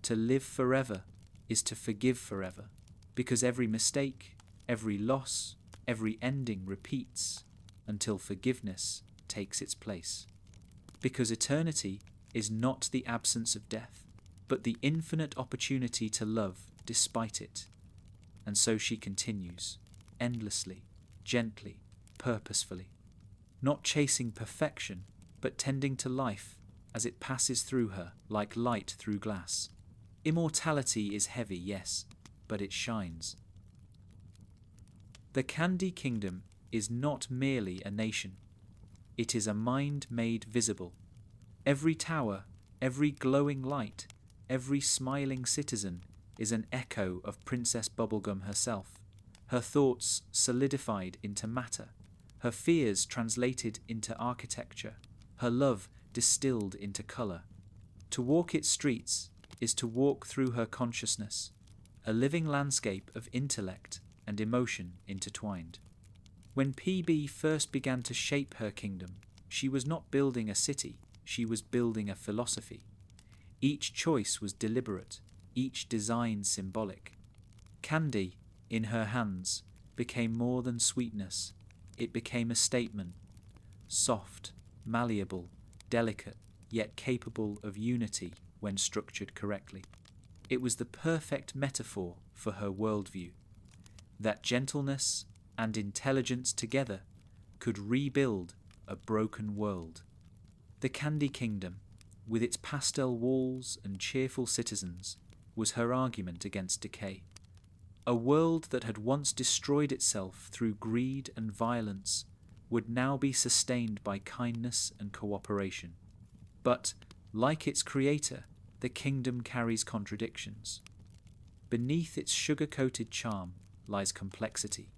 To live forever is to forgive forever, because every mistake, every loss, every ending repeats until forgiveness takes its place. Because eternity is not the absence of death, but the infinite opportunity to love despite it. And so she continues, endlessly, gently, purposefully, not chasing perfection, but tending to life as it passes through her like light through glass. Immortality is heavy, yes, but it shines. The Candy Kingdom is not merely a nation. It is a mind made visible. Every tower, every glowing light, every smiling citizen is an echo of Princess Bubblegum herself, her thoughts solidified into matter, her fears translated into architecture, her love distilled into colour. To walk its streets is to walk through her consciousness, a living landscape of intellect and emotion intertwined. When PB first began to shape her kingdom, she was not building a city, she was building a philosophy. Each choice was deliberate, each design symbolic. Candy, in her hands, became more than sweetness. It became a statement, soft, malleable, delicate, yet capable of unity when structured correctly. It was the perfect metaphor for her worldview, that gentleness and intelligence together could rebuild a broken world. The Candy Kingdom, with its pastel walls and cheerful citizens, was her argument against decay. A world that had once destroyed itself through greed and violence would now be sustained by kindness and cooperation. But, like its creator, the kingdom carries contradictions. Beneath its sugar-coated charm lies complexity,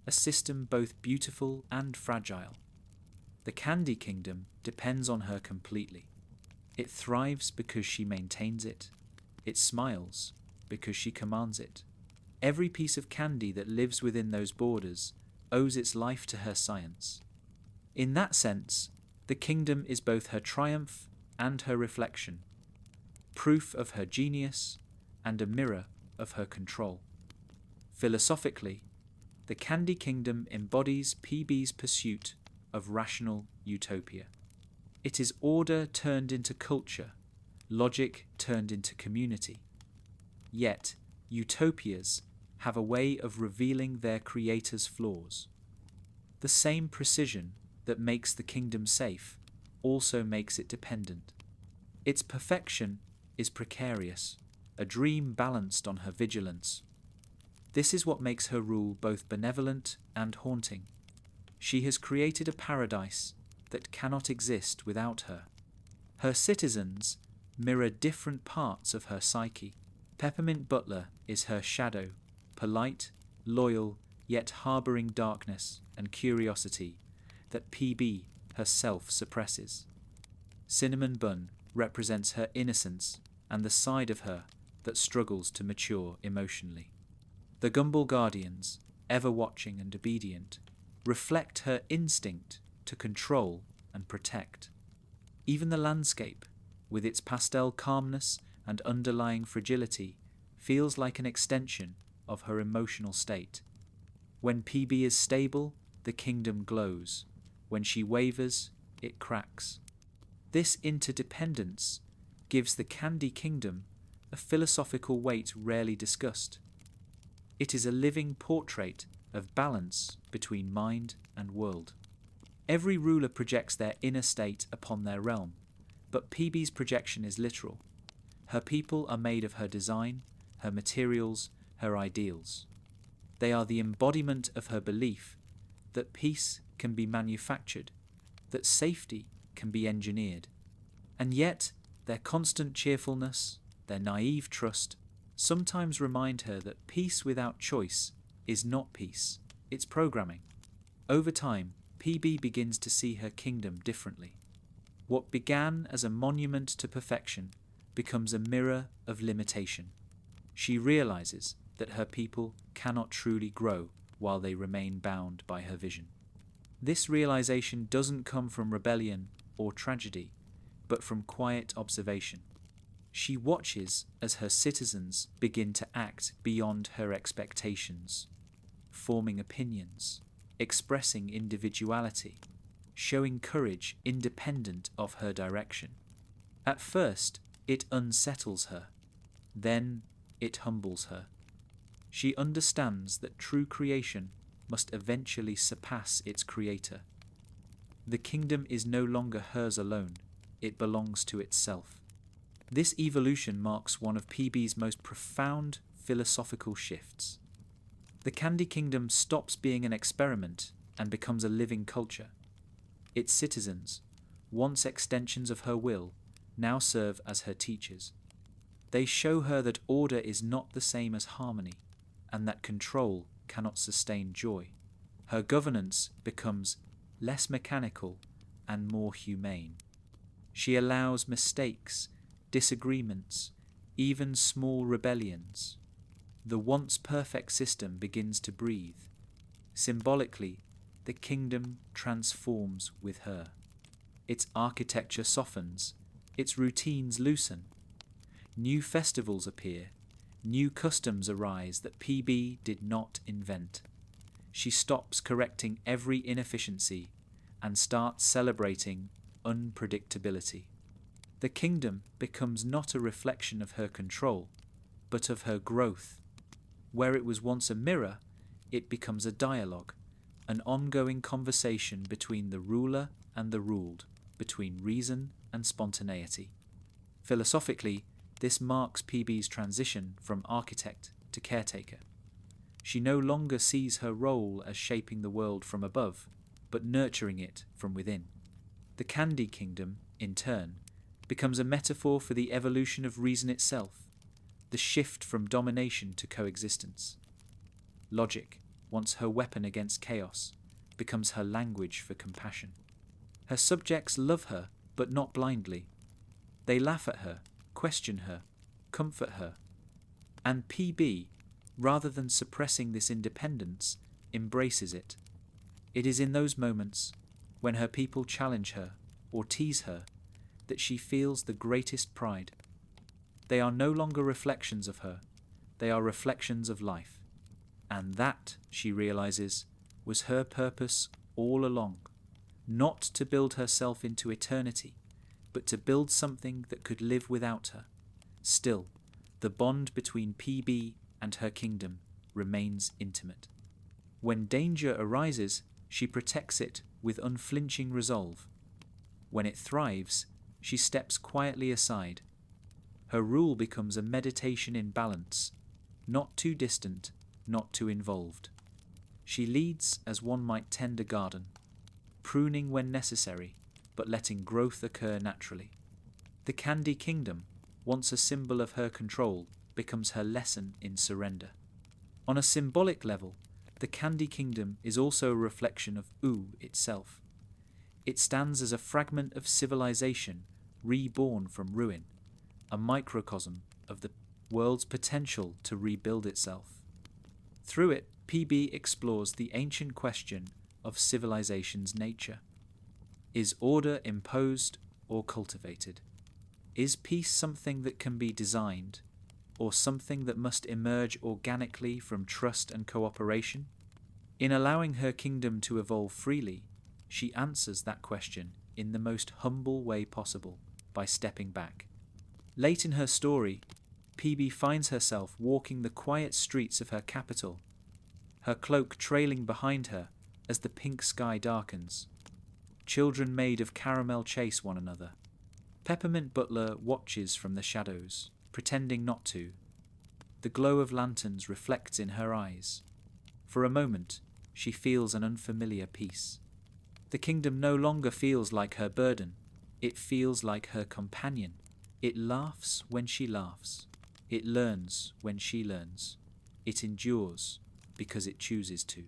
a system both beautiful and fragile. The Candy Kingdom depends on her completely. It thrives because she maintains it. It smiles because she commands it. Every piece of candy that lives within those borders owes its life to her science. In that sense, the kingdom is both her triumph and her reflection, proof of her genius and a mirror of her control. Philosophically, the Candy Kingdom embodies PB's pursuit of rational utopia. It is order turned into culture, logic turned into community. Yet, utopias have a way of revealing their creator's flaws. The same precision that makes the kingdom safe also makes it dependent. Its perfection is precarious, a dream balanced on her vigilance. This is what makes her rule both benevolent and haunting. She has created a paradise that cannot exist without her. Her citizens mirror different parts of her psyche. Peppermint Butler is her shadow, polite, loyal, yet harbouring darkness and curiosity that PB herself suppresses. Cinnamon Bun represents her innocence and the side of her that struggles to mature emotionally. The Gumball Guardians, ever watching and obedient, reflect her instinct to control and protect. Even the landscape, with its pastel calmness and underlying fragility, feels like an extension of her emotional state. When PB is stable, the kingdom glows. When she wavers, it cracks. This interdependence gives the Candy Kingdom a philosophical weight rarely discussed. It is a living portrait of balance between mind and world. Every ruler projects their inner state upon their realm, but PB's projection is literal. Her people are made of her design, her materials, her ideals. They are the embodiment of her belief that peace can be manufactured, that safety can be engineered. And yet, their constant cheerfulness, their naive trust, sometimes remind her that peace without choice is not peace, it's programming. Over time, PB begins to see her kingdom differently. What began as a monument to perfection becomes a mirror of limitation. She realizes that her people cannot truly grow while they remain bound by her vision. This realization doesn't come from rebellion or tragedy, but from quiet observation. She watches as her citizens begin to act beyond her expectations, forming opinions, expressing individuality, showing courage independent of her direction. At first, it unsettles her. Then it humbles her. She understands that true creation must eventually surpass its creator. The kingdom is no longer hers alone, it belongs to itself. This evolution marks one of PB's most profound philosophical shifts. The Candy Kingdom stops being an experiment and becomes a living culture. Its citizens, once extensions of her will, now serve as her teachers. They show her that order is not the same as harmony, and that control cannot sustain joy. Her governance becomes less mechanical and more humane. She allows mistakes, disagreements, even small rebellions. The once perfect system begins to breathe. Symbolically, the kingdom transforms with her. Its architecture softens, its routines loosen. New festivals appear, new customs arise that PB did not invent. She stops correcting every inefficiency and starts celebrating unpredictability. The kingdom becomes not a reflection of her control, but of her growth. Where it was once a mirror, it becomes a dialogue, an ongoing conversation between the ruler and the ruled, between reason and spontaneity. Philosophically, this marks PB's transition from architect to caretaker. She no longer sees her role as shaping the world from above, but nurturing it from within. The Candy Kingdom, in turn, becomes a metaphor for the evolution of reason itself, the shift from domination to coexistence. Logic, once her weapon against chaos, becomes her language for compassion. Her subjects love her, but not blindly. They laugh at her, question her, comfort her. And PB, rather than suppressing this independence, embraces it. It is in those moments, when her people challenge her or tease her, that she feels the greatest pride. They are no longer reflections of her, they are reflections of life. And that, she realizes, was her purpose all along, not to build herself into eternity, but to build something that could live without her. Still, the bond between PB and her kingdom remains intimate. When danger arises, she protects it with unflinching resolve. When it thrives, she steps quietly aside. Her rule becomes a meditation in balance, not too distant, not too involved. She leads as one might tend a garden, pruning when necessary, but letting growth occur naturally. The Candy Kingdom, once a symbol of her control, becomes her lesson in surrender. On a symbolic level, the Candy Kingdom is also a reflection of U itself. It stands as a fragment of civilization reborn from ruin, a microcosm of the world's potential to rebuild itself. Through it, PB explores the ancient question of civilization's nature. Is order imposed or cultivated? Is peace something that can be designed, or something that must emerge organically from trust and cooperation? In allowing her kingdom to evolve freely, she answers that question in the most humble way possible, by stepping back. Late in her story, PB finds herself walking the quiet streets of her capital, her cloak trailing behind her as the pink sky darkens. Children made of caramel chase one another. Peppermint Butler watches from the shadows, pretending not to. The glow of lanterns reflects in her eyes. For a moment, she feels an unfamiliar peace. The kingdom no longer feels like her burden. It feels like her companion. It laughs when she laughs. It learns when she learns. It endures because it chooses to.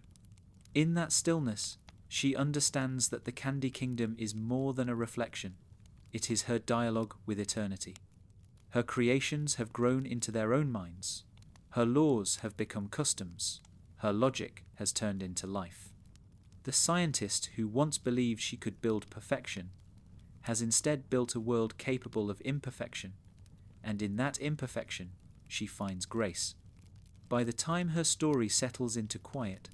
In that stillness, she understands that the Candy Kingdom is more than a reflection. It is her dialogue with eternity. Her creations have grown into their own minds. Her laws have become customs. Her logic has turned into life. The scientist who once believed she could build perfection has instead built a world capable of imperfection, and in that imperfection she finds grace. By the time her story settles into quiet,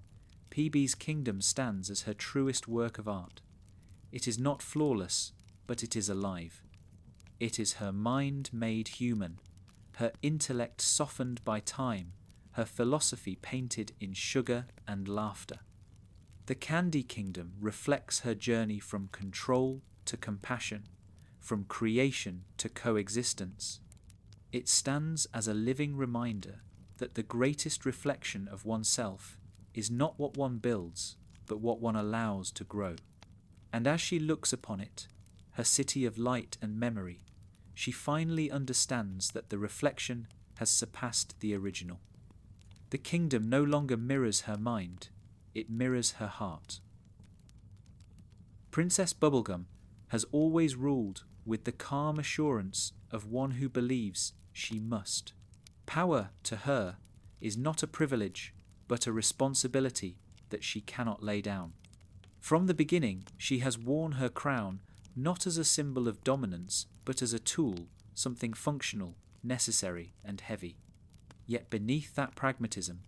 PB's kingdom stands as her truest work of art. It is not flawless, but it is alive. It is her mind made human, her intellect softened by time, her philosophy painted in sugar and laughter. The Candy Kingdom reflects her journey from control to compassion, from creation to coexistence. It stands as a living reminder that the greatest reflection of oneself is not what one builds, but what one allows to grow. And as she looks upon it, her city of light and memory, she finally understands that the reflection has surpassed the original. The kingdom no longer mirrors her mind, it mirrors her heart. Princess Bubblegum has always ruled with the calm assurance of one who believes she must. Power, to her, is not a privilege, but a responsibility that she cannot lay down. From the beginning, she has worn her crown not as a symbol of dominance, but as a tool, something functional, necessary, and heavy. Yet beneath that pragmatism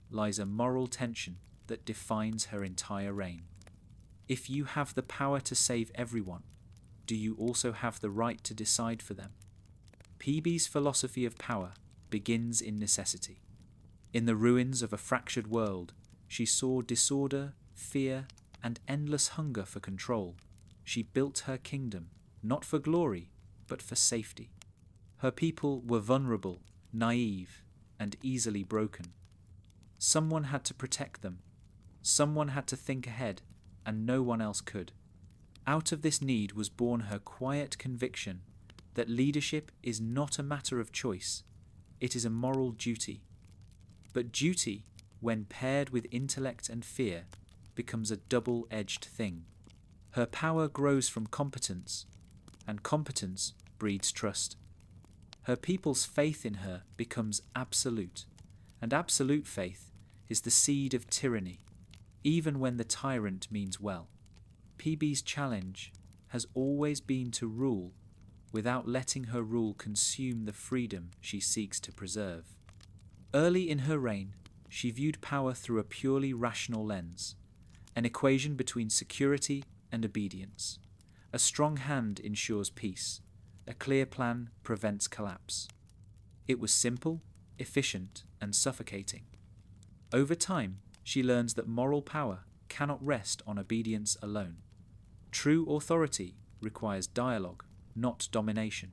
lies a moral tension that defines her entire reign. If you have the power to save everyone, do you also have the right to decide for them? PB's philosophy of power begins in necessity. In the ruins of a fractured world, she saw disorder, fear, and endless hunger for control. She built her kingdom, not for glory, but for safety. Her people were vulnerable, naive, and easily broken. Someone had to protect them. Someone had to think ahead, and no one else could. Out of this need was born her quiet conviction that leadership is not a matter of choice, it is a moral duty. But duty, when paired with intellect and fear, becomes a double-edged thing. Her power grows from competence, and competence breeds trust. Her people's faith in her becomes absolute, and absolute faith is the seed of tyranny, even when the tyrant means well. PB's challenge has always been to rule without letting her rule consume the freedom she seeks to preserve. Early in her reign, she viewed power through a purely rational lens, an equation between security and obedience. A strong hand ensures peace. A clear plan prevents collapse. It was simple, efficient, and suffocating. Over time, she learns that moral power cannot rest on obedience alone. True authority requires dialogue, not domination.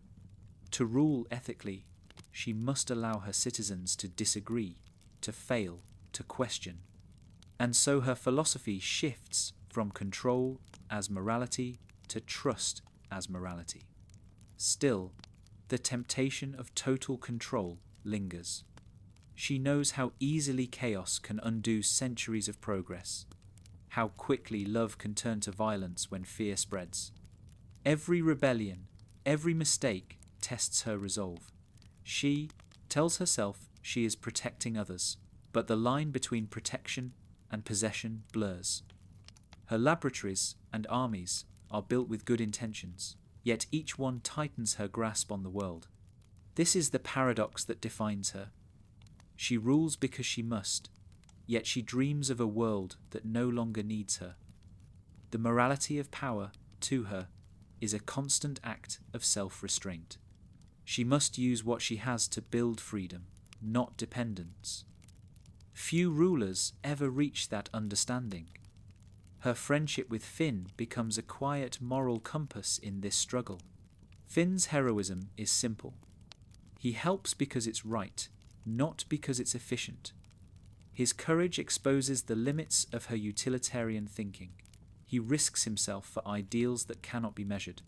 To rule ethically, she must allow her citizens to disagree, to fail, to question. And so her philosophy shifts from control as morality to trust as morality. Still, the temptation of total control lingers. She knows how easily chaos can undo centuries of progress, how quickly love can turn to violence when fear spreads. Every rebellion, every mistake tests her resolve. She tells herself she is protecting others, but the line between protection and possession blurs. Her laboratories and armies are built with good intentions, yet each one tightens her grasp on the world. This is the paradox that defines her. She rules because she must, yet she dreams of a world that no longer needs her. The morality of power, to her, is a constant act of self-restraint. She must use what she has to build freedom, not dependence. Few rulers ever reach that understanding. Her friendship with Finn becomes a quiet moral compass in this struggle. Finn's heroism is simple. He helps because it's right, not because it's efficient. His courage exposes the limits of her utilitarian thinking. He risks himself for ideals that cannot be measured.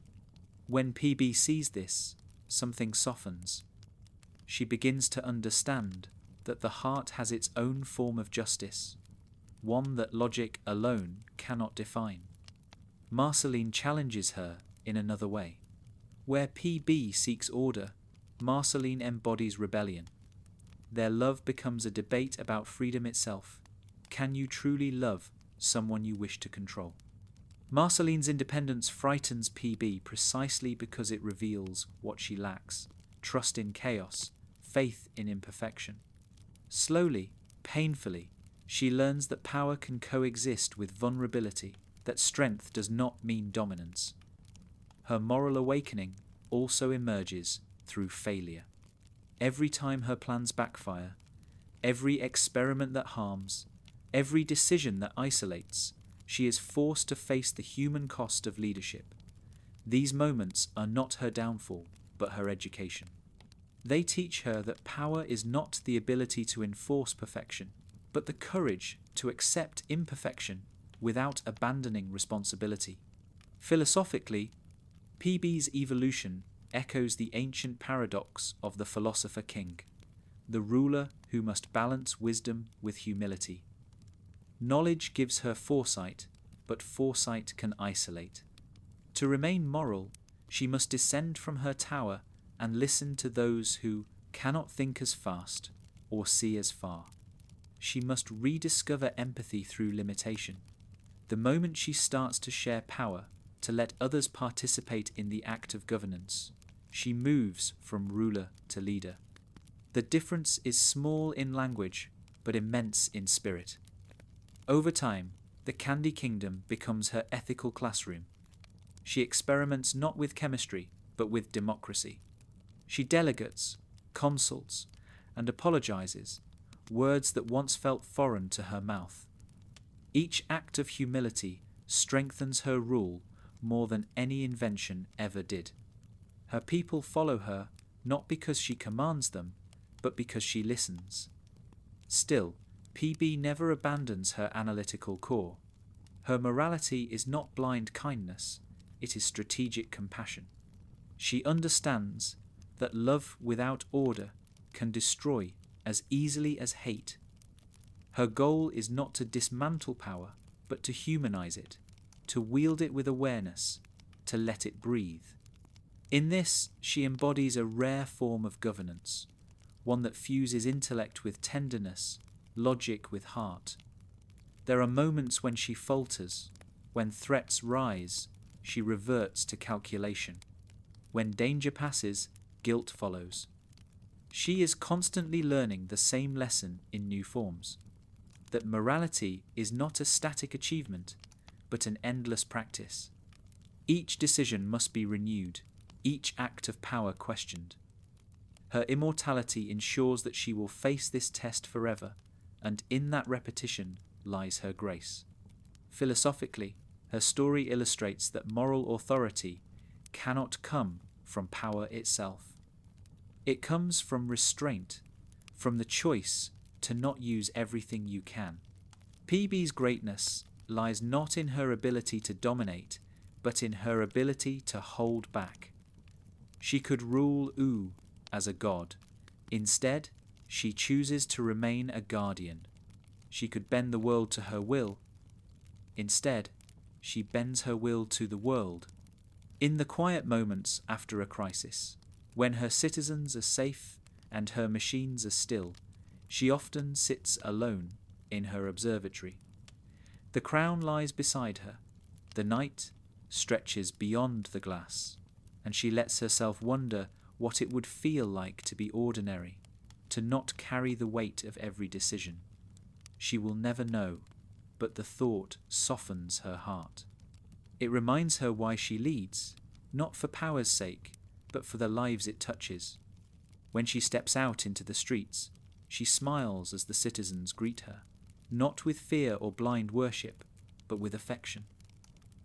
When PB sees this, something softens. She begins to understand that the heart has its own form of justice, one that logic alone cannot define. Marceline challenges her in another way. Where PB seeks order, Marceline embodies rebellion. Their love becomes a debate about freedom itself. Can you truly love someone you wish to control? Marceline's independence frightens PB precisely because it reveals what she lacks: trust in chaos, faith in imperfection. Slowly, painfully, she learns that power can coexist with vulnerability, that strength does not mean dominance. Her moral awakening also emerges through failure. Every time her plans backfire, every experiment that harms, every decision that isolates, she is forced to face the human cost of leadership. These moments are not her downfall, but her education. They teach her that power is not the ability to enforce perfection, but the courage to accept imperfection without abandoning responsibility. Philosophically, PB's evolution echoes the ancient paradox of the philosopher king, the ruler who must balance wisdom with humility. Knowledge gives her foresight, but foresight can isolate. To remain moral, she must descend from her tower and listen to those who cannot think as fast or see as far. She must rediscover empathy through limitation. The moment she starts to share power, to let others participate in the act of governance, she moves from ruler to leader. The difference is small in language, but immense in spirit. Over time, the Candy Kingdom becomes her ethical classroom. She experiments not with chemistry, but with democracy. She delegates, consults, and apologizes, words that once felt foreign to her mouth. Each act of humility strengthens her rule more than any invention ever did. Her people follow her not because she commands them, but because she listens. Still, PB never abandons her analytical core. Her morality is not blind kindness, it is strategic compassion. She understands that love without order can destroy as easily as hate. Her goal is not to dismantle power, but to humanize it, to wield it with awareness, to let it breathe. In this, she embodies a rare form of governance, one that fuses intellect with tenderness, logic with heart. There are moments when she falters. When threats rise, she reverts to calculation. When danger passes, guilt follows. She is constantly learning the same lesson in new forms, that morality is not a static achievement, but an endless practice. Each decision must be renewed, each act of power questioned. Her immortality ensures that she will face this test forever, and in that repetition lies her grace. Philosophically, her story illustrates that moral authority cannot come from power itself. It comes from restraint, from the choice to not use everything you can. PB's greatness lies not in her ability to dominate, but in her ability to hold back. She could rule U as a god. Instead, she chooses to remain a guardian. She could bend the world to her will. Instead, she bends her will to the world. In the quiet moments after a crisis, when her citizens are safe and her machines are still, she often sits alone in her observatory. The crown lies beside her. The night stretches beyond the glass, and she lets herself wonder what it would feel like to be ordinary, to not carry the weight of every decision. She will never know, but the thought softens her heart. It reminds her why she leads, not for power's sake, but for the lives it touches. When she steps out into the streets, she smiles as the citizens greet her, not with fear or blind worship, but with affection.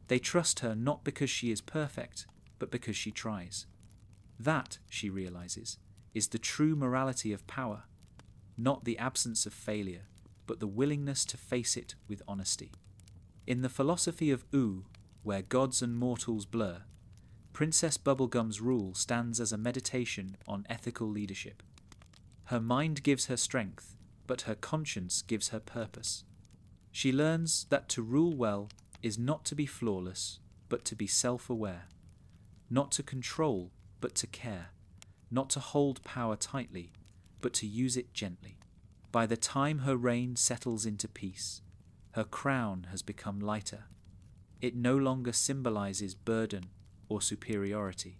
They trust her not because she is perfect, but because she tries. That, she realizes, is the true morality of power, not the absence of failure, but the willingness to face it with honesty. In the philosophy of Oo, where gods and mortals blur, Princess Bubblegum's rule stands as a meditation on ethical leadership. Her mind gives her strength, but her conscience gives her purpose. She learns that to rule well is not to be flawless, but to be self-aware, not to control, but to care, not to hold power tightly, but to use it gently. By the time her reign settles into peace, her crown has become lighter. It no longer symbolizes burden or superiority.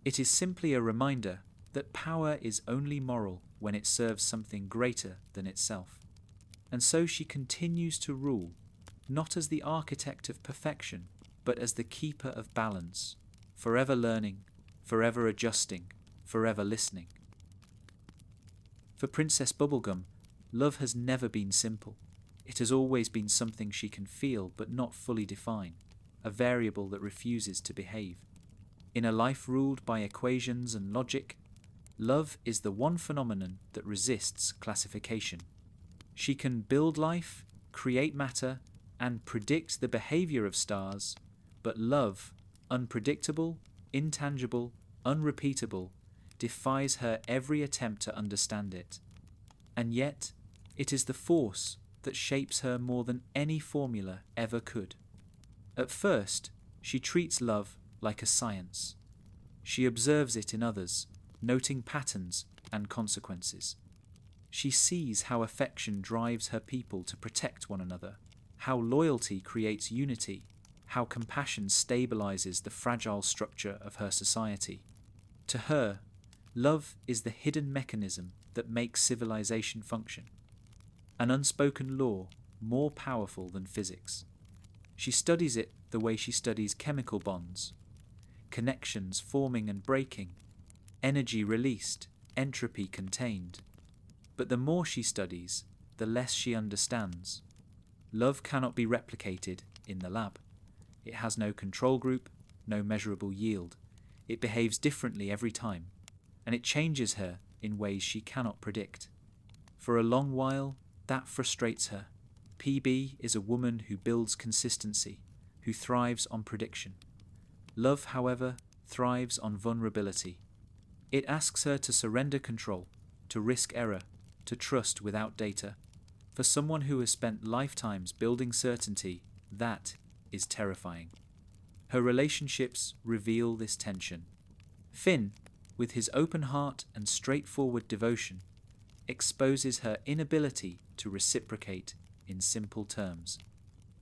It is simply a reminder that power is only moral when it serves something greater than itself. And so she continues to rule, not as the architect of perfection, but as the keeper of balance, forever learning, forever adjusting, forever listening. For Princess Bubblegum, love has never been simple. It has always been something she can feel but not fully define, a variable that refuses to behave. In a life ruled by equations and logic, love is the one phenomenon that resists classification. She can build life, create matter, and predict the behavior of stars, but love, unpredictable, intangible, unrepeatable, defies her every attempt to understand it. And yet, it is the force that shapes her more than any formula ever could. At first, she treats love like a science. She observes it in others, noting patterns and consequences. She sees how affection drives her people to protect one another, how loyalty creates unity, how compassion stabilizes the fragile structure of her society. To her, love is the hidden mechanism that makes civilization function, an unspoken law more powerful than physics. She studies it the way she studies chemical bonds, connections forming and breaking, energy released, entropy contained. But the more she studies, the less she understands. Love cannot be replicated in the lab. It has no control group, no measurable yield. It behaves differently every time, and it changes her in ways she cannot predict. For a long while, that frustrates her. PB is a woman who builds consistency, who thrives on prediction. Love, however, thrives on vulnerability. It asks her to surrender control, to risk error, to trust without data. For someone who has spent lifetimes building certainty, that is terrifying. Her relationships reveal this tension. Finn, with his open heart and straightforward devotion, exposes her inability to reciprocate in simple terms.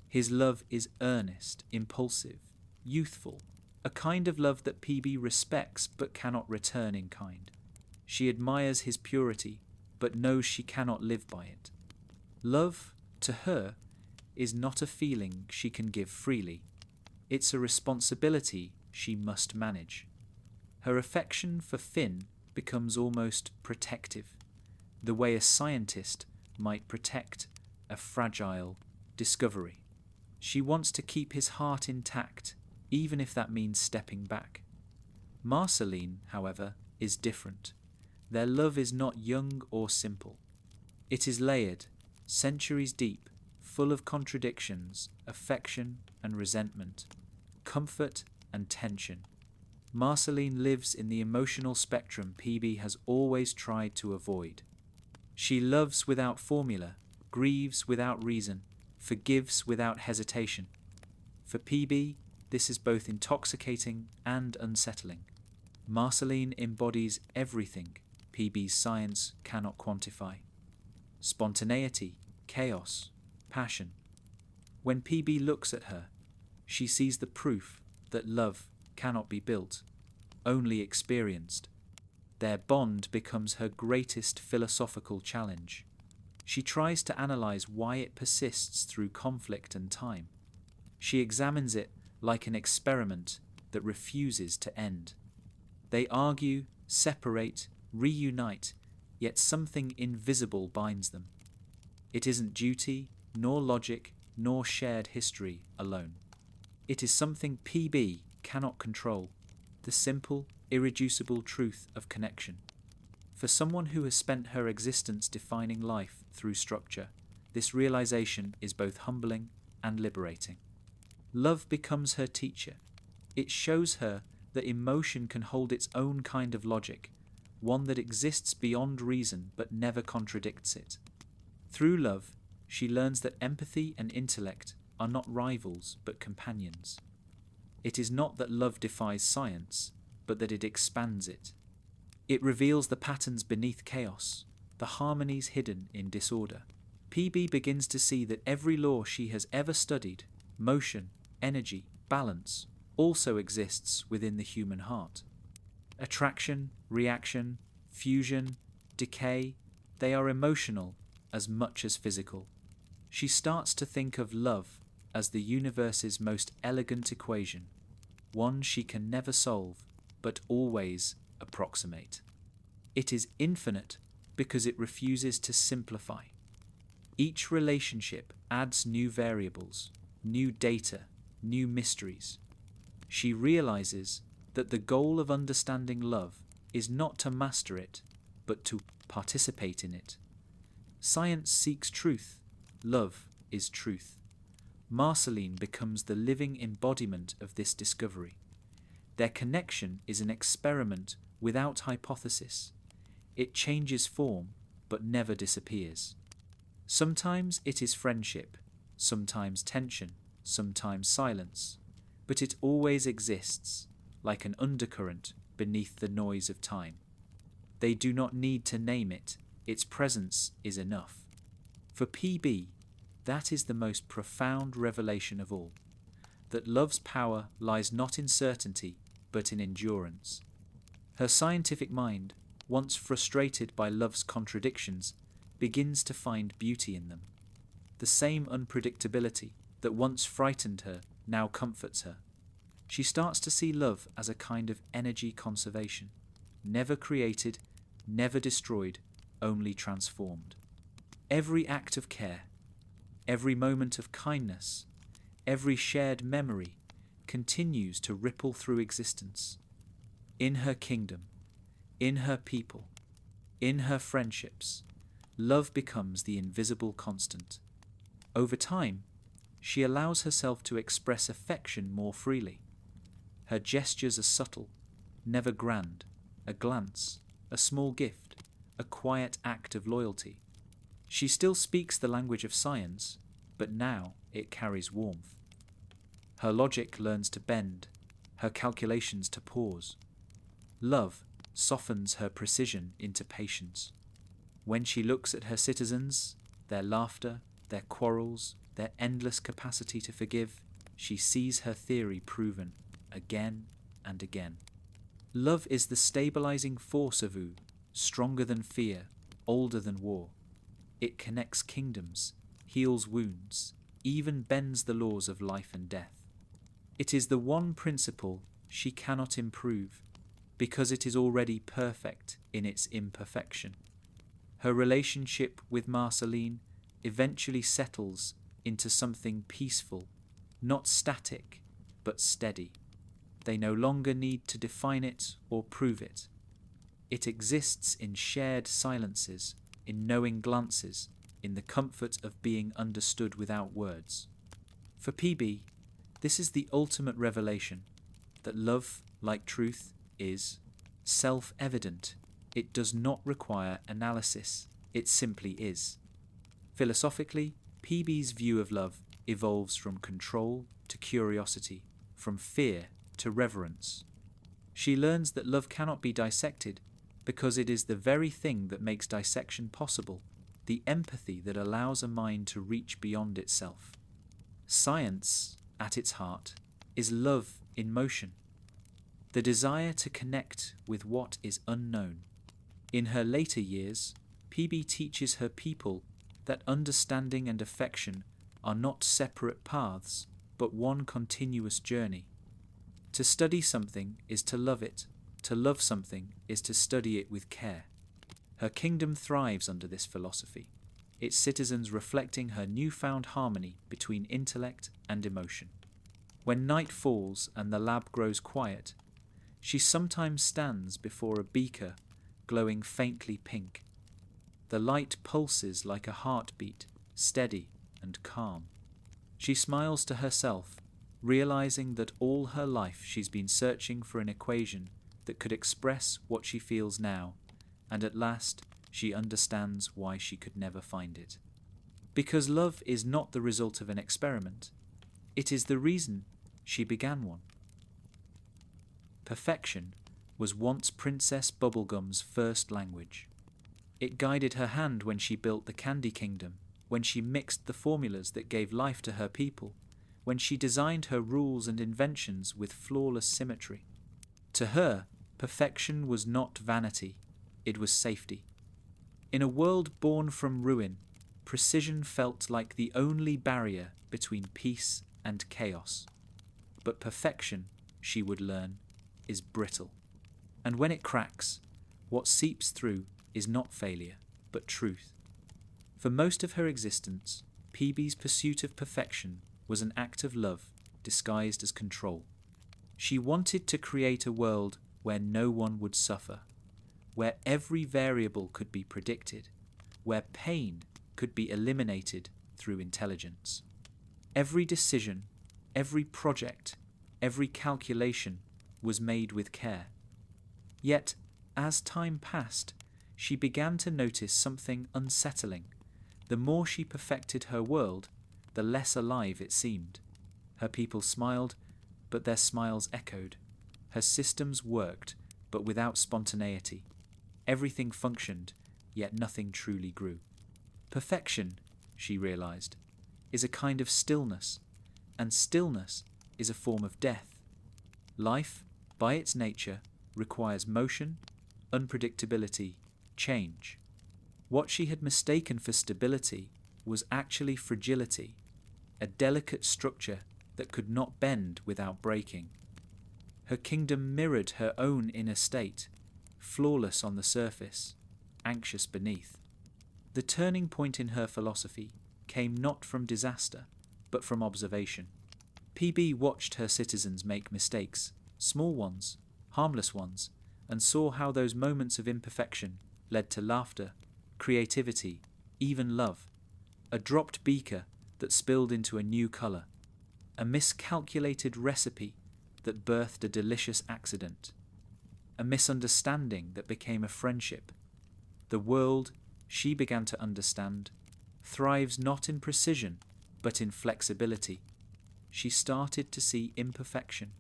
His love is earnest, impulsive, youthful, a kind of love that PB respects but cannot return in kind. She admires his purity, but knows she cannot live by it. Love, to her, is not a feeling she can give freely. It's a responsibility she must manage. Her affection for Finn becomes almost protective, the way a scientist might protect a fragile discovery. She wants to keep his heart intact, even if that means stepping back. Marceline, however, is different. Their love is not young or simple. It is layered, centuries deep, full of contradictions, affection and resentment, comfort and tension. Marceline lives in the emotional spectrum PB has always tried to avoid. She loves without formula, grieves without reason, forgives without hesitation. For PB, this is both intoxicating and unsettling. Marceline embodies everything PB's science cannot quantify. Spontaneity, chaos, passion. When PB looks at her, she sees the proof that love cannot be built, only experienced. Their bond becomes her greatest philosophical challenge. She tries to analyze why it persists through conflict and time. She examines it like an experiment that refuses to end. They argue, separate, reunite, yet something invisible binds them. It isn't duty, nor logic, nor shared history alone. It is something PB cannot control, the simple, irreducible truth of connection. For someone who has spent her existence defining life through structure, this realization is both humbling and liberating. Love becomes her teacher. It shows her that emotion can hold its own kind of logic, one that exists beyond reason but never contradicts it. Through love, she learns that empathy and intellect are not rivals but companions. It is not that love defies science, but that it expands it. It reveals the patterns beneath chaos, the harmonies hidden in disorder. PB begins to see that every law she has ever studied, motion, energy, balance, also exists within the human heart. Attraction, reaction, fusion, decay, they are emotional as much as physical. She starts to think of love as the universe's most elegant equation, one she can never solve, but always approximate. It is infinite because it refuses to simplify. Each relationship adds new variables, new data, new mysteries. She realizes that the goal of understanding love is not to master it, but to participate in it. Science seeks truth. Love is truth. Marceline becomes the living embodiment of this discovery. Their connection is an experiment without hypothesis. It changes form, but never disappears. Sometimes it is friendship, sometimes tension, sometimes silence, but it always exists, like an undercurrent beneath the noise of time. They do not need to name it, its presence is enough. For PB, that is the most profound revelation of all, that love's power lies not in certainty, but in endurance. Her scientific mind, once frustrated by love's contradictions, begins to find beauty in them. The same unpredictability that once frightened her now comforts her. She starts to see love as a kind of energy conservation, never created, never destroyed, only transformed. Every act of care, every moment of kindness, every shared memory continues to ripple through existence. In her kingdom, in her people, in her friendships, love becomes the invisible constant. Over time, she allows herself to express affection more freely. Her gestures are subtle, never grand, a glance, a small gift, a quiet act of loyalty. She still speaks the language of science, but now it carries warmth. Her logic learns to bend, her calculations to pause. Love softens her precision into patience. When she looks at her citizens, their laughter, their quarrels, their endless capacity to forgive, she sees her theory proven again and again. Love is the stabilizing force of U, stronger than fear, older than war. It connects kingdoms, heals wounds, even bends the laws of life and death. It is the one principle she cannot improve, because it is already perfect in its imperfection. Her relationship with Marceline eventually settles into something peaceful, not static, but steady. They no longer need to define it or prove it. It exists in shared silences, in knowing glances, in the comfort of being understood without words. For PB, this is the ultimate revelation, that love, like truth, is self-evident. It does not require analysis, it simply is. Philosophically, PB's view of love evolves from control to curiosity, from fear to reverence. She learns that love cannot be dissected because it is the very thing that makes dissection possible, the empathy that allows a mind to reach beyond itself. Science, at its heart, is love in motion, the desire to connect with what is unknown. In her later years, PB teaches her people that understanding and affection are not separate paths, but one continuous journey. To study something is to love it, to love something is to study it with care. Her kingdom thrives under this philosophy, its citizens reflecting her newfound harmony between intellect and emotion. When night falls and the lab grows quiet, she sometimes stands before a beaker glowing faintly pink. The light pulses like a heartbeat, steady and calm. She smiles to herself, realizing that all her life she's been searching for an equation that could express what she feels now, and at last she understands why she could never find it. Because love is not the result of an experiment, it is the reason she began one. Perfection was once Princess Bubblegum's first language. It guided her hand when she built the Candy Kingdom, when she mixed the formulas that gave life to her people, when she designed her rules and inventions with flawless symmetry. To her, perfection was not vanity, it was safety. In a world born from ruin, precision felt like the only barrier between peace and chaos. But perfection, she would learn, is brittle. And when it cracks, what seeps through is not failure, but truth. For most of her existence, PB's pursuit of perfection was an act of love disguised as control. She wanted to create a world where no one would suffer, where every variable could be predicted, where pain could be eliminated through intelligence. Every decision, every project, every calculation was made with care. Yet, as time passed, she began to notice something unsettling. The more she perfected her world, the less alive it seemed. Her people smiled, but their smiles echoed. Her systems worked, but without spontaneity. Everything functioned, yet nothing truly grew. Perfection, she realized, is a kind of stillness, and stillness is a form of death. Life, by its nature, requires motion, unpredictability, change. What she had mistaken for stability was actually fragility, a delicate structure that could not bend without breaking. Her kingdom mirrored her own inner state, flawless on the surface, anxious beneath. The turning point in her philosophy came not from disaster, but from observation. PB watched her citizens make mistakes, small ones, harmless ones, and saw how those moments of imperfection led to laughter, creativity, even love. A dropped beaker that spilled into a new colour. A miscalculated recipe that birthed a delicious accident. A misunderstanding that became a friendship. The world, she began to understand, thrives not in precision, but in flexibility. She started to see imperfection,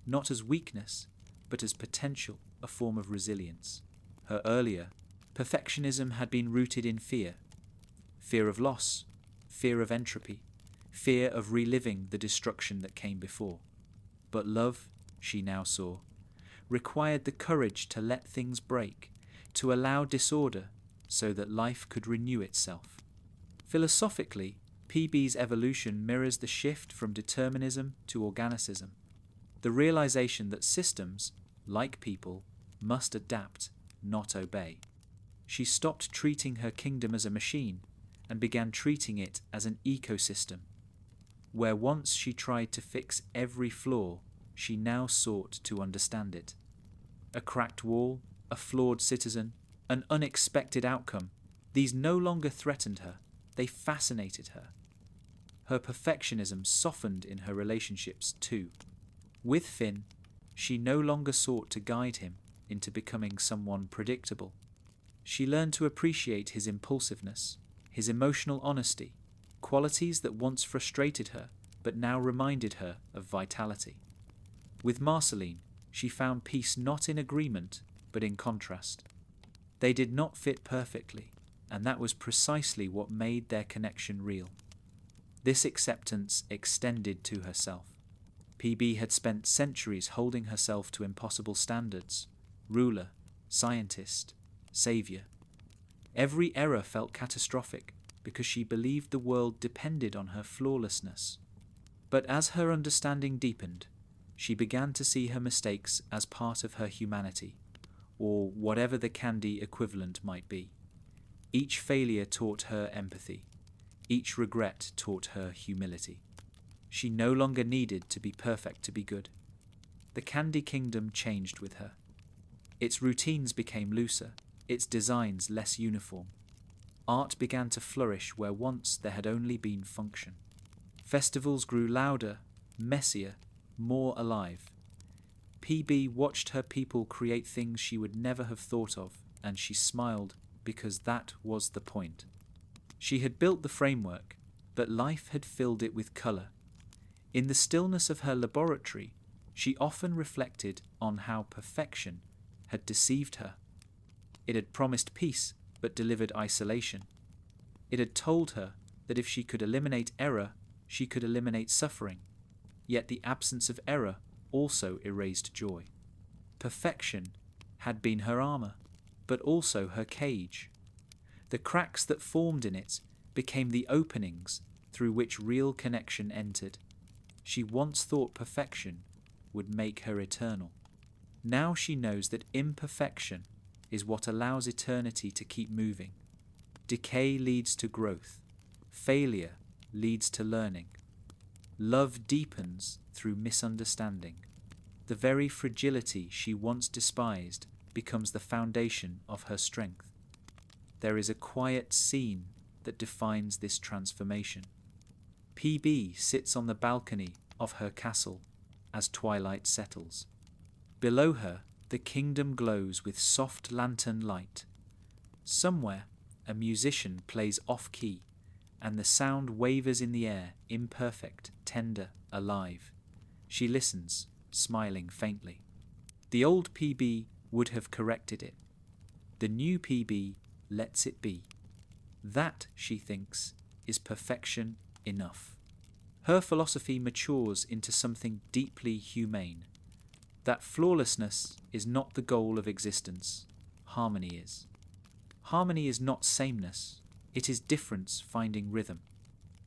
not as weakness, but as potential, a form of resilience. Her earlier, perfectionism had been rooted in fear. Fear of loss, fear of entropy, fear of reliving the destruction that came before. But love, she now saw, required the courage to let things break, to allow disorder so that life could renew itself. Philosophically, PB's evolution mirrors the shift from determinism to organicism, the realization that systems, like people, must adapt, not obey. She stopped treating her kingdom as a machine and began treating it as an ecosystem. Where once she tried to fix every flaw, she now sought to understand it. A cracked wall, a flawed citizen, an unexpected outcome, these no longer threatened her, they fascinated her. Her perfectionism softened in her relationships too. With Finn, she no longer sought to guide him into becoming someone predictable. She learned to appreciate his impulsiveness, his emotional honesty, qualities that once frustrated her but now reminded her of vitality. With Marceline, she found peace not in agreement but in contrast. They did not fit perfectly, and that was precisely what made their connection real. This acceptance extended to herself. PB had spent centuries holding herself to impossible standards: ruler, scientist, saviour. Every error felt catastrophic because she believed the world depended on her flawlessness. But as her understanding deepened, she began to see her mistakes as part of her humanity, or whatever the candy equivalent might be. Each failure taught her empathy. Each regret taught her humility. She no longer needed to be perfect to be good. The Candy Kingdom changed with her. Its routines became looser, its designs less uniform. Art began to flourish where once there had only been function. Festivals grew louder, messier, more alive. PB watched her people create things she would never have thought of, and she smiled because that was the point. She had built the framework, but life had filled it with colour. In the stillness of her laboratory, she often reflected on how perfection had deceived her. It had promised peace but delivered isolation. It had told her that if she could eliminate error, she could eliminate suffering. Yet the absence of error also erased joy. Perfection had been her armour, but also her cage. The cracks that formed in it became the openings through which real connection entered. She once thought perfection would make her eternal. Now she knows that imperfection is what allows eternity to keep moving. Decay leads to growth. Failure leads to learning. Love deepens through misunderstanding. The very fragility she once despised becomes the foundation of her strength. There is a quiet scene that defines this transformation. PB sits on the balcony of her castle as twilight settles. Below her, the kingdom glows with soft lantern light. Somewhere, a musician plays off-key, and the sound wavers in the air, imperfect, tender, alive. She listens, smiling faintly. The old PB would have corrected it. The new PB lets it be. That, she thinks, is perfection enough. Her philosophy matures into something deeply humane. That flawlessness is not the goal of existence. Harmony is. Harmony is not sameness. It is difference finding rhythm.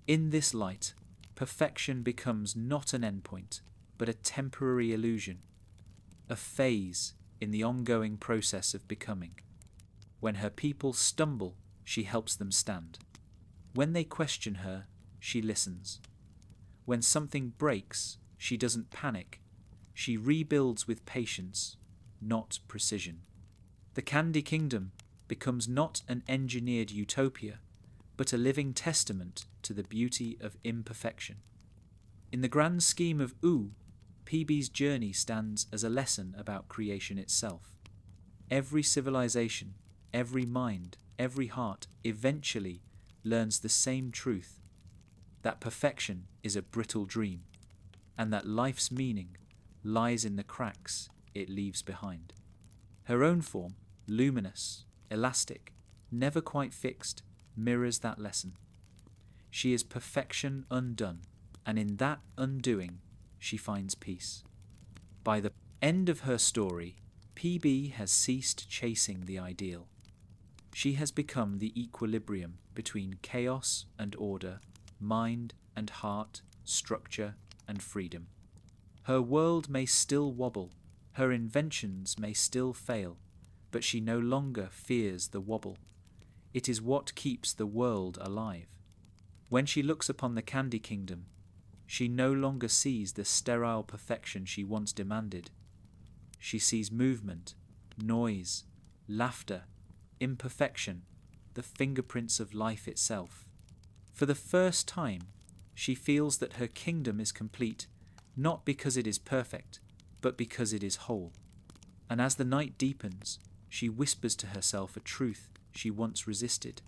In this light, perfection becomes not an endpoint, but a temporary illusion, a phase in the ongoing process of becoming. When her people stumble, she helps them stand. When they question her, she listens. When something breaks, she doesn't panic. She rebuilds with patience, not precision. The Candy Kingdom becomes not an engineered utopia, but a living testament to the beauty of imperfection. In the grand scheme of OO, PB's journey stands as a lesson about creation itself. Every civilization, every mind, every heart eventually learns the same truth, that perfection is a brittle dream, and that life's meaning lies in the cracks it leaves behind. Her own form, luminous, elastic, never quite fixed, mirrors that lesson. She is perfection undone, and in that undoing, she finds peace. By the end of her story, PB has ceased chasing the ideal. She has become the equilibrium between chaos and order, mind and heart, structure and freedom. Her world may still wobble, her inventions may still fail, but she no longer fears the wobble. It is what keeps the world alive. When she looks upon the Candy Kingdom, she no longer sees the sterile perfection she once demanded. She sees movement, noise, laughter, imperfection, the fingerprints of life itself. For the first time, she feels that her kingdom is complete, not because it is perfect, but because it is whole. And as the night deepens, she whispers to herself a truth she once resisted.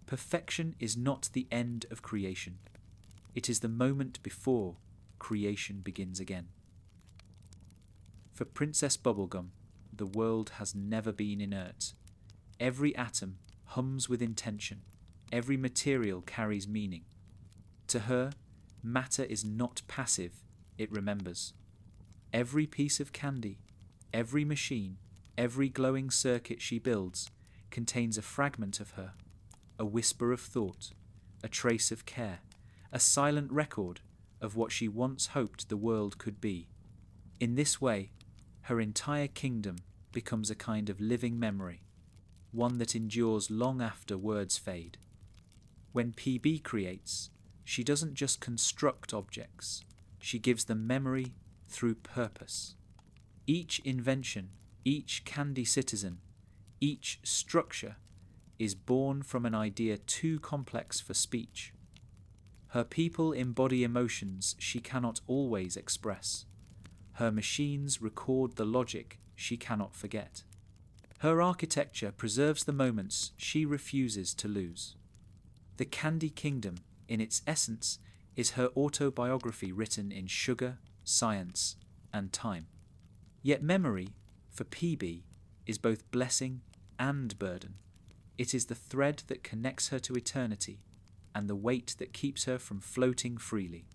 Perfection is not the end of creation. It is the moment before creation begins again. For Princess Bubblegum, the world has never been inert. Every atom hums with intention. Every material carries meaning. To her, matter is not passive, it remembers. Every piece of candy, every machine, every glowing circuit she builds contains a fragment of her, a whisper of thought, a trace of care, a silent record of what she once hoped the world could be. In this way, her entire kingdom becomes a kind of living memory, one that endures long after words fade. When PB creates, she doesn't just construct objects, she gives them memory through purpose. Each invention, each candy citizen, each structure is born from an idea too complex for speech. Her people embody emotions she cannot always express. Her machines record the logic she cannot forget. Her architecture preserves the moments she refuses to lose. The Candy Kingdom, in its essence, is her autobiography written in sugar, science, and time. Yet memory, for PB, is both blessing and burden. It is the thread that connects her to eternity and the weight that keeps her from floating freely.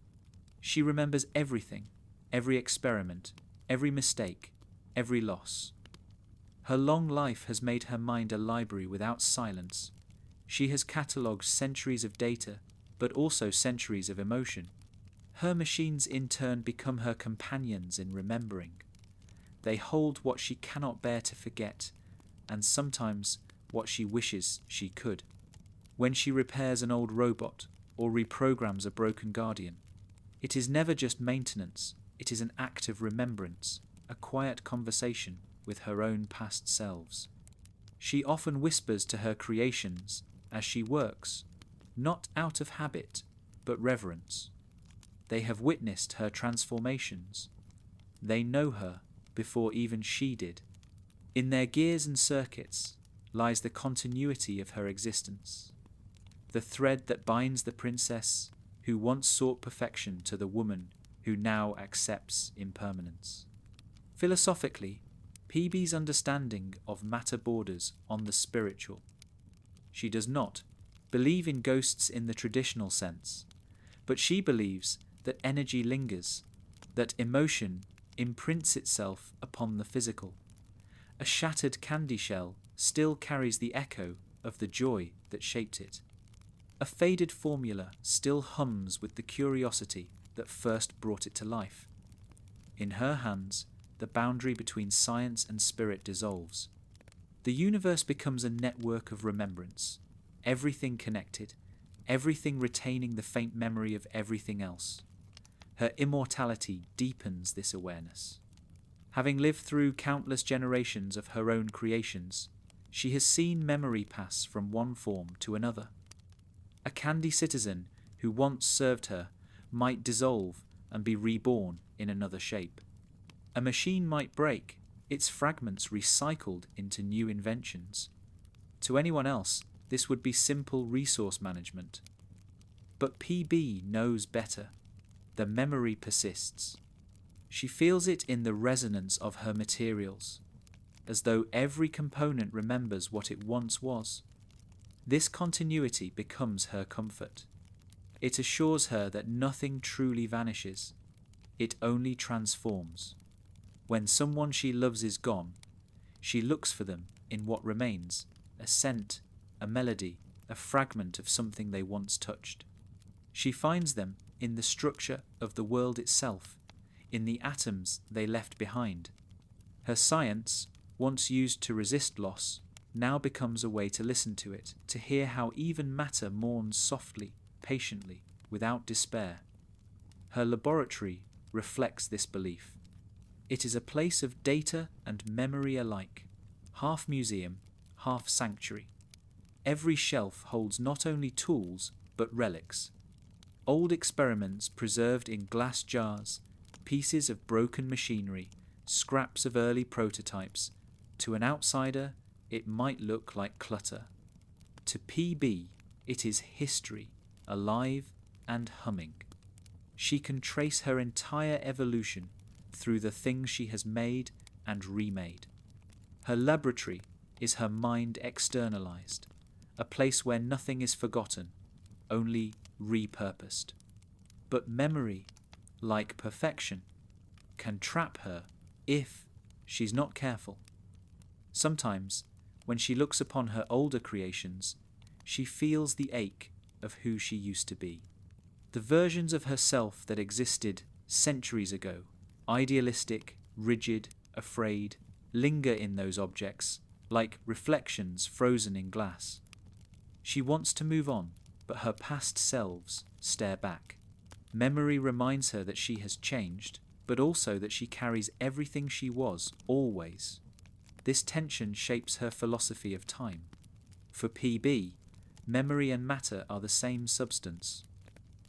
She remembers everything, every experiment, every mistake, every loss. Her long life has made her mind a library without silence. She has catalogued centuries of data, but also centuries of emotion. Her machines in turn become her companions in remembering. They hold what she cannot bear to forget, and sometimes what she wishes she could. When she repairs an old robot or reprograms a broken guardian, it is never just maintenance, it is an act of remembrance, a quiet conversation with her own past selves. She often whispers to her creations as she works, not out of habit, but reverence. They have witnessed her transformations. They know her before even she did. In their gears and circuits lies the continuity of her existence, the thread that binds the princess who once sought perfection to the woman who now accepts impermanence. Philosophically, PB's understanding of matter borders on the spiritual. She does not believe in ghosts in the traditional sense, but she believes that energy lingers, that emotion imprints itself upon the physical. A shattered candy shell still carries the echo of the joy that shaped it. A faded formula still hums with the curiosity that first brought it to life. In her hands, the boundary between science and spirit dissolves. The universe becomes a network of remembrance, everything connected, everything retaining the faint memory of everything else. Her immortality deepens this awareness. Having lived through countless generations of her own creations, she has seen memory pass from one form to another. A candy citizen who once served her might dissolve and be reborn in another shape. A machine might break, its fragments recycled into new inventions. To anyone else, this would be simple resource management. But PB knows better. The memory persists. She feels it in the resonance of her materials, as though every component remembers what it once was. This continuity becomes her comfort. It assures her that nothing truly vanishes. It only transforms. When someone she loves is gone, she looks for them in what remains, a scent, a melody, a fragment of something they once touched. She finds them in the structure of the world itself, in the atoms they left behind. Her science, once used to resist loss, now becomes a way to listen to it, to hear how even matter mourns softly, patiently, without despair. Her laboratory reflects this belief. It is a place of data and memory alike, half museum, half sanctuary. Every shelf holds not only tools, but relics. Old experiments preserved in glass jars, pieces of broken machinery, scraps of early prototypes. To an outsider, it might look like clutter. To PB, it is history, alive and humming. She can trace her entire evolution through the things she has made and remade. Her laboratory is her mind externalized, a place where nothing is forgotten, only repurposed. But memory, like perfection, can trap her if she's not careful. Sometimes, when she looks upon her older creations, she feels the ache of who she used to be. The versions of herself that existed centuries ago idealistic, rigid, afraid, linger in those objects, like reflections frozen in glass. She wants to move on, but her past selves stare back. Memory reminds her that she has changed, but also that she carries everything she was, always. This tension shapes her philosophy of time. For PB, memory and matter are the same substance.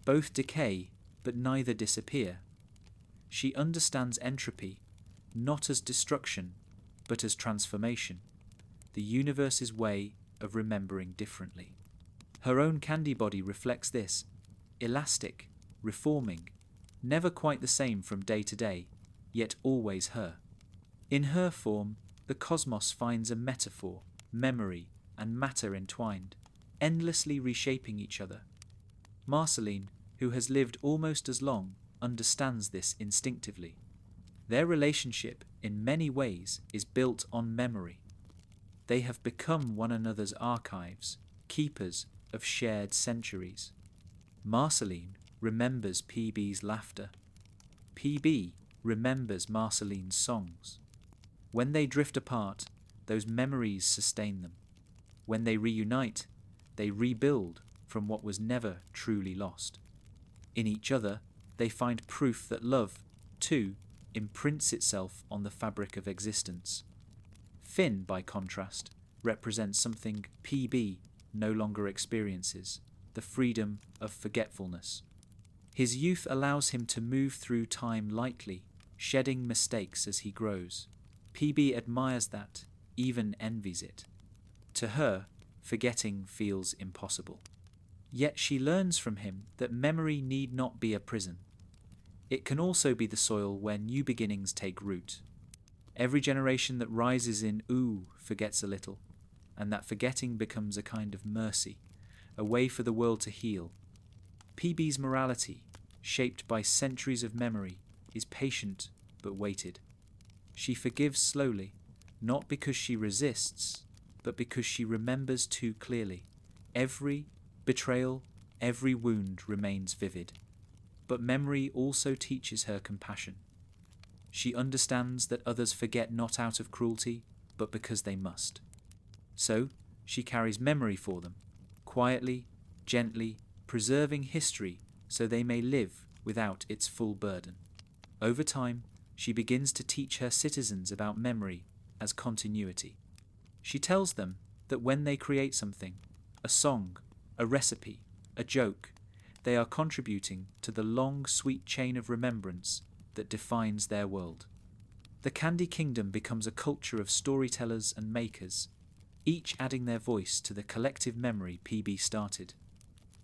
Both decay, but neither disappear. She understands entropy, not as destruction, but as transformation, the universe's way of remembering differently. Her own candy body reflects this, elastic, reforming, never quite the same from day to day, yet always her. In her form, the cosmos finds a metaphor, memory, and matter entwined, endlessly reshaping each other. Marceline, who has lived almost as long, understands this instinctively. Their relationship, in many ways, is built on memory. They have become one another's archives, keepers of shared centuries. Marceline remembers PB's laughter. PB remembers Marceline's songs. When they drift apart, those memories sustain them. When they reunite, they rebuild from what was never truly lost. In each other, they find proof that love, too, imprints itself on the fabric of existence. Finn, by contrast, represents something PB no longer experiences, the freedom of forgetfulness. His youth allows him to move through time lightly, shedding mistakes as he grows. PB admires that, even envies it. To her, forgetting feels impossible. Yet she learns from him that memory need not be a prison. It can also be the soil where new beginnings take root. Every generation that rises in ooh forgets a little, and that forgetting becomes a kind of mercy, a way for the world to heal. PB's morality, shaped by centuries of memory, is patient but weighted. She forgives slowly, not because she resists, but because she remembers too clearly. Every betrayal, every wound remains vivid. But memory also teaches her compassion. She understands that others forget not out of cruelty, but because they must. So, she carries memory for them, quietly, gently, preserving history so they may live without its full burden. Over time, she begins to teach her citizens about memory as continuity. She tells them that when they create something, a song, a recipe, a joke, they are contributing to the long, sweet chain of remembrance that defines their world. The Candy Kingdom becomes a culture of storytellers and makers, each adding their voice to the collective memory PB started.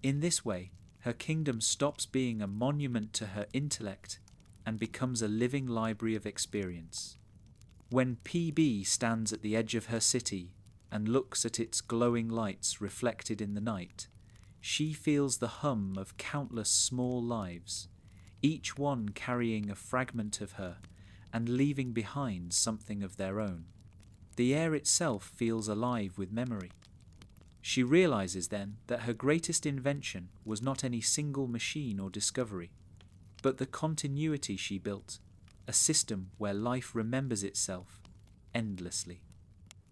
In this way, her kingdom stops being a monument to her intellect and becomes a living library of experience. When PB stands at the edge of her city and looks at its glowing lights reflected in the night, she feels the hum of countless small lives, each one carrying a fragment of her and leaving behind something of their own. The air itself feels alive with memory. She realizes then that her greatest invention was not any single machine or discovery, but the continuity she built, a system where life remembers itself endlessly.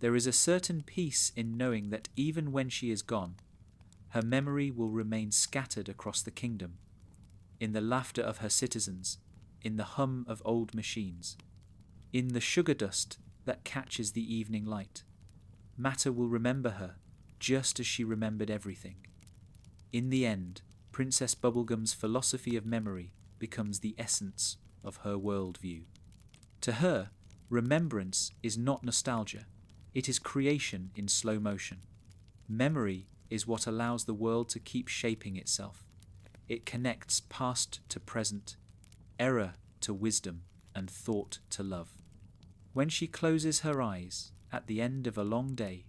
There is a certain peace in knowing that even when she is gone, her memory will remain scattered across the kingdom, in the laughter of her citizens, in the hum of old machines, in the sugar dust that catches the evening light. Matter will remember her, just as she remembered everything. In the end, Princess Bubblegum's philosophy of memory becomes the essence of her worldview. To her, remembrance is not nostalgia, it is creation in slow motion. Memory is what allows the world to keep shaping itself. It connects past to present, error to wisdom, and thought to love. When she closes her eyes at the end of a long day,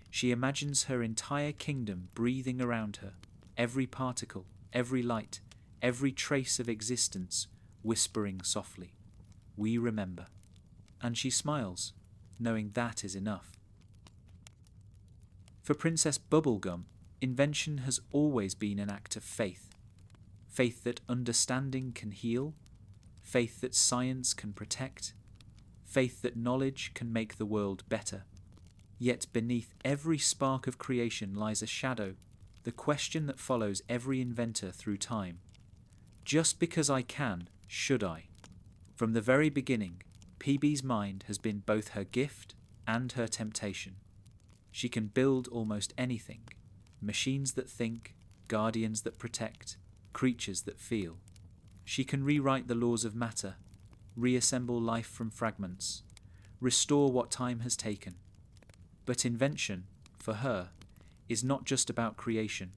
she imagines her entire kingdom breathing around her, every particle, every light, every trace of existence whispering softly, "We remember." And she smiles, knowing that is enough. For Princess Bubblegum, invention has always been an act of faith. Faith that understanding can heal, faith that science can protect, faith that knowledge can make the world better. Yet beneath every spark of creation lies a shadow, the question that follows every inventor through time. Just because I can, should I? From the very beginning, PB's mind has been both her gift and her temptation. She can build almost anything: machines that think, guardians that protect, creatures that feel. She can rewrite the laws of matter, reassemble life from fragments, restore what time has taken. But invention, for her, is not just about creation,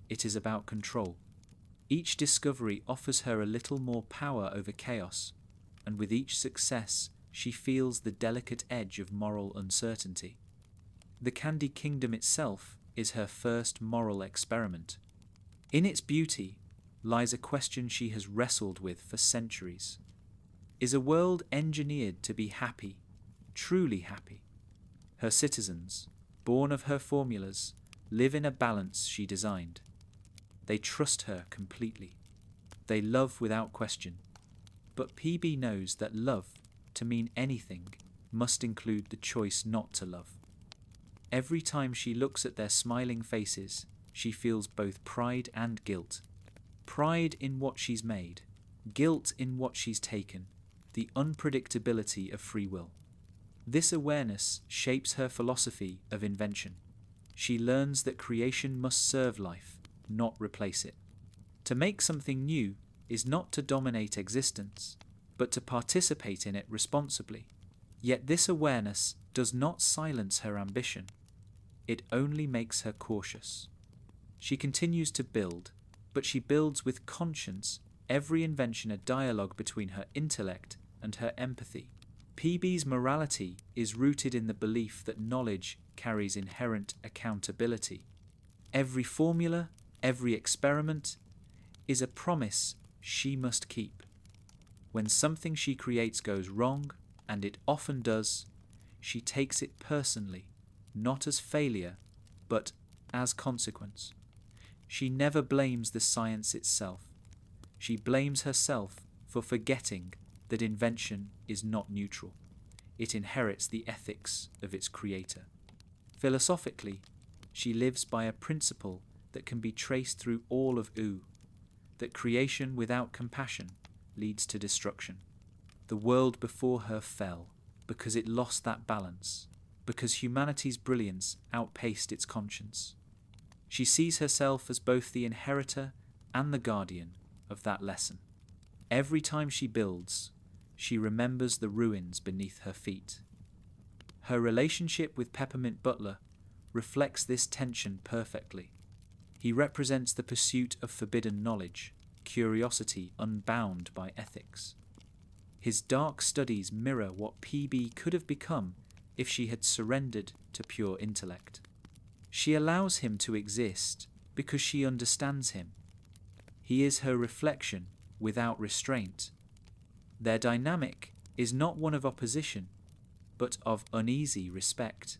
it is about control. Each discovery offers her a little more power over chaos, and with each success she feels the delicate edge of moral uncertainty. The Candy Kingdom itself is her first moral experiment. In its beauty lies a question she has wrestled with for centuries. Is a world engineered to be happy, truly happy? Her citizens, born of her formulas, live in a balance she designed. They trust her completely. They love without question. But PB knows that love, to mean anything, must include the choice not to love. Every time she looks at their smiling faces, she feels both pride and guilt. Pride in what she's made, guilt in what she's taken, the unpredictability of free will. This awareness shapes her philosophy of invention. She learns that creation must serve life, not replace it. To make something new is not to dominate existence, but to participate in it responsibly. Yet this awareness does not silence her ambition. It only makes her cautious. She continues to build, but she builds with conscience, every invention a dialogue between her intellect and her empathy. PB's morality is rooted in the belief that knowledge carries inherent accountability. Every formula, every experiment, is a promise she must keep. When something she creates goes wrong, and it often does, she takes it personally, not as failure, but as consequence. She never blames the science itself. She blames herself for forgetting that invention is not neutral. It inherits the ethics of its creator. Philosophically, she lives by a principle that can be traced through all of OO, that creation without compassion leads to destruction. The world before her fell because it lost that balance, because humanity's brilliance outpaced its conscience. She sees herself as both the inheritor and the guardian of that lesson. Every time she builds, she remembers the ruins beneath her feet. Her relationship with Peppermint Butler reflects this tension perfectly. He represents the pursuit of forbidden knowledge, curiosity unbound by ethics. His dark studies mirror what PB could have become if she had surrendered to pure intellect. She allows him to exist because she understands him. He is her reflection without restraint. Their dynamic is not one of opposition, but of uneasy respect.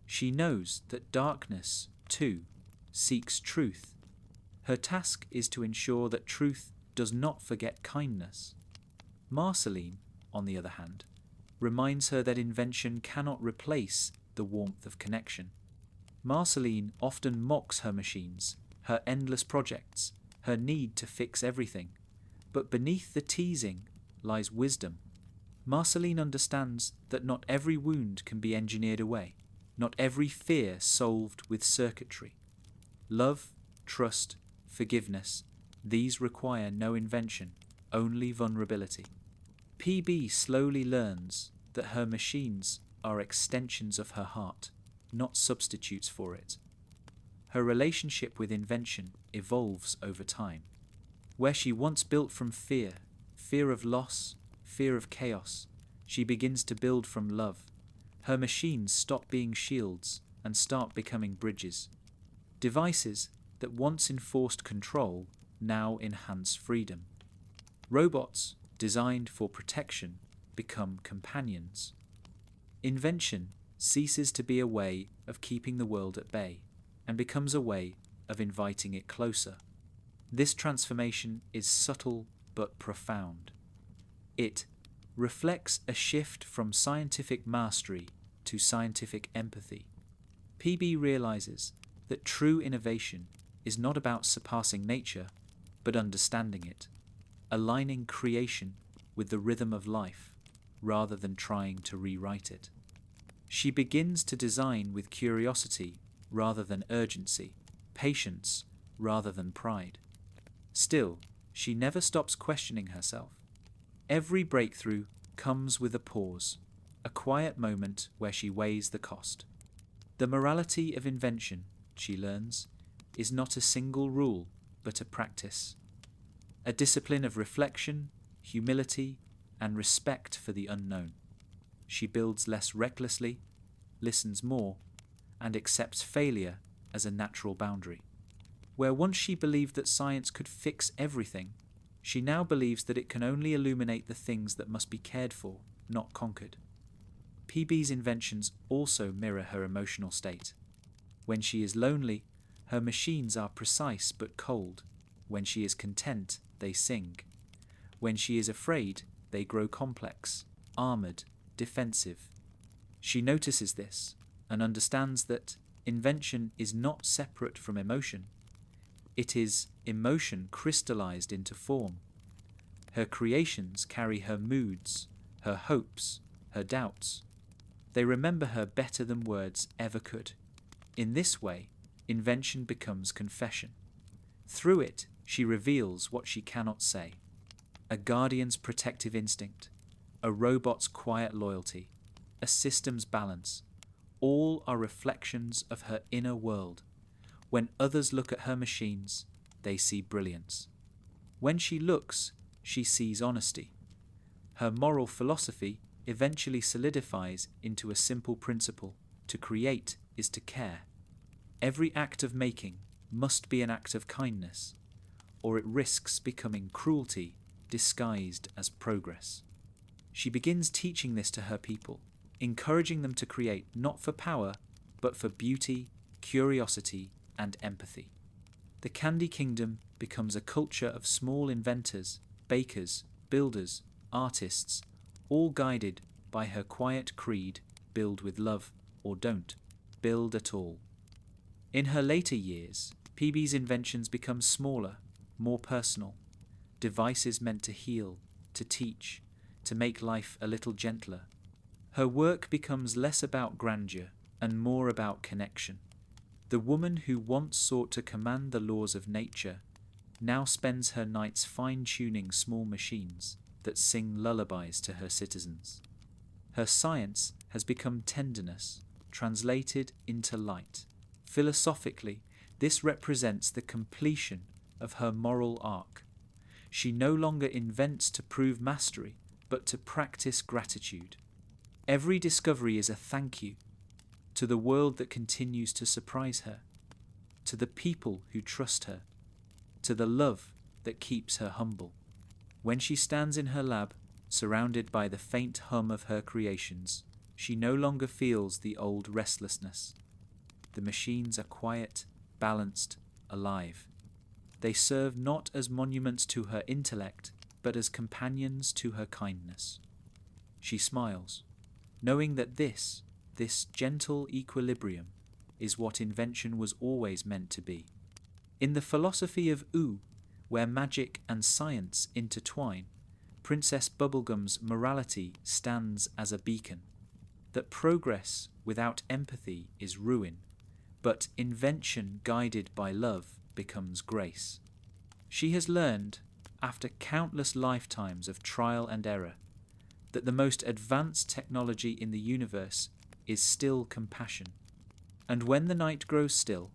She knows that darkness, too, seeks truth. Her task is to ensure that truth does not forget kindness. Marceline, on the other hand, reminds her that invention cannot replace the warmth of connection. Marceline often mocks her machines, her endless projects, her need to fix everything. But beneath the teasing lies wisdom. Marceline understands that not every wound can be engineered away, not every fear solved with circuitry. Love, trust, forgiveness, these require no invention, only vulnerability. PB slowly learns that her machines are extensions of her heart, not substitutes for it. Her relationship with invention evolves over time. Where she once built from fear, fear of loss, fear of chaos, she begins to build from love. Her machines stop being shields and start becoming bridges. Devices that once enforced control now enhance freedom. Robots designed for protection become companions. Invention ceases to be a way of keeping the world at bay and becomes a way of inviting it closer. This transformation is subtle but profound. It reflects a shift from scientific mastery to scientific empathy. PB realizes that true innovation is not about surpassing nature, but understanding it, aligning creation with the rhythm of life rather than trying to rewrite it. She begins to design with curiosity rather than urgency, patience rather than pride. Still, she never stops questioning herself. Every breakthrough comes with a pause, a quiet moment where she weighs the cost. The morality of invention, she learns, is not a single rule, but a practice. A discipline of reflection, humility, and respect for the unknown. She builds less recklessly, listens more, and accepts failure as a natural boundary. Where once she believed that science could fix everything, she now believes that it can only illuminate the things that must be cared for, not conquered. PB's inventions also mirror her emotional state. When she is lonely, her machines are precise but cold. When she is content, they sing. When she is afraid, they grow complex, armored, defensive. She notices this and understands that invention is not separate from emotion. It is emotion crystallized into form. Her creations carry her moods, her hopes, her doubts. They remember her better than words ever could. In this way, invention becomes confession. Through it, she reveals what she cannot say. A guardian's protective instinct, a robot's quiet loyalty, a system's balance, all are reflections of her inner world. When others look at her machines, they see brilliance. When she looks, she sees honesty. Her moral philosophy eventually solidifies into a simple principle: to create is to care. Every act of making must be an act of kindness, or it risks becoming cruelty disguised as progress. She begins teaching this to her people, encouraging them to create not for power, but for beauty, curiosity, and empathy. The Candy Kingdom becomes a culture of small inventors, bakers, builders, artists, all guided by her quiet creed: build with love, or don't build at all. In her later years, PB's inventions become smaller, more personal, devices meant to heal, to teach, to make life a little gentler. Her work becomes less about grandeur and more about connection. The woman who once sought to command the laws of nature now spends her nights fine-tuning small machines that sing lullabies to her citizens. Her science has become tenderness, translated into light. Philosophically, this represents the completion of her moral arc. She no longer invents to prove mastery, but to practice gratitude. Every discovery is a thank you to the world that continues to surprise her, to the people who trust her, to the love that keeps her humble. When she stands in her lab, surrounded by the faint hum of her creations, she no longer feels the old restlessness. The machines are quiet, balanced, alive. They serve not as monuments to her intellect, but as companions to her kindness. She smiles, knowing that this gentle equilibrium, is what invention was always meant to be. In the philosophy of Oo, where magic and science intertwine, Princess Bubblegum's morality stands as a beacon. That progress without empathy is ruin, but invention guided by love becomes grace. She has learned, after countless lifetimes of trial and error, that the most advanced technology in the universe is still compassion. And when the night grows still,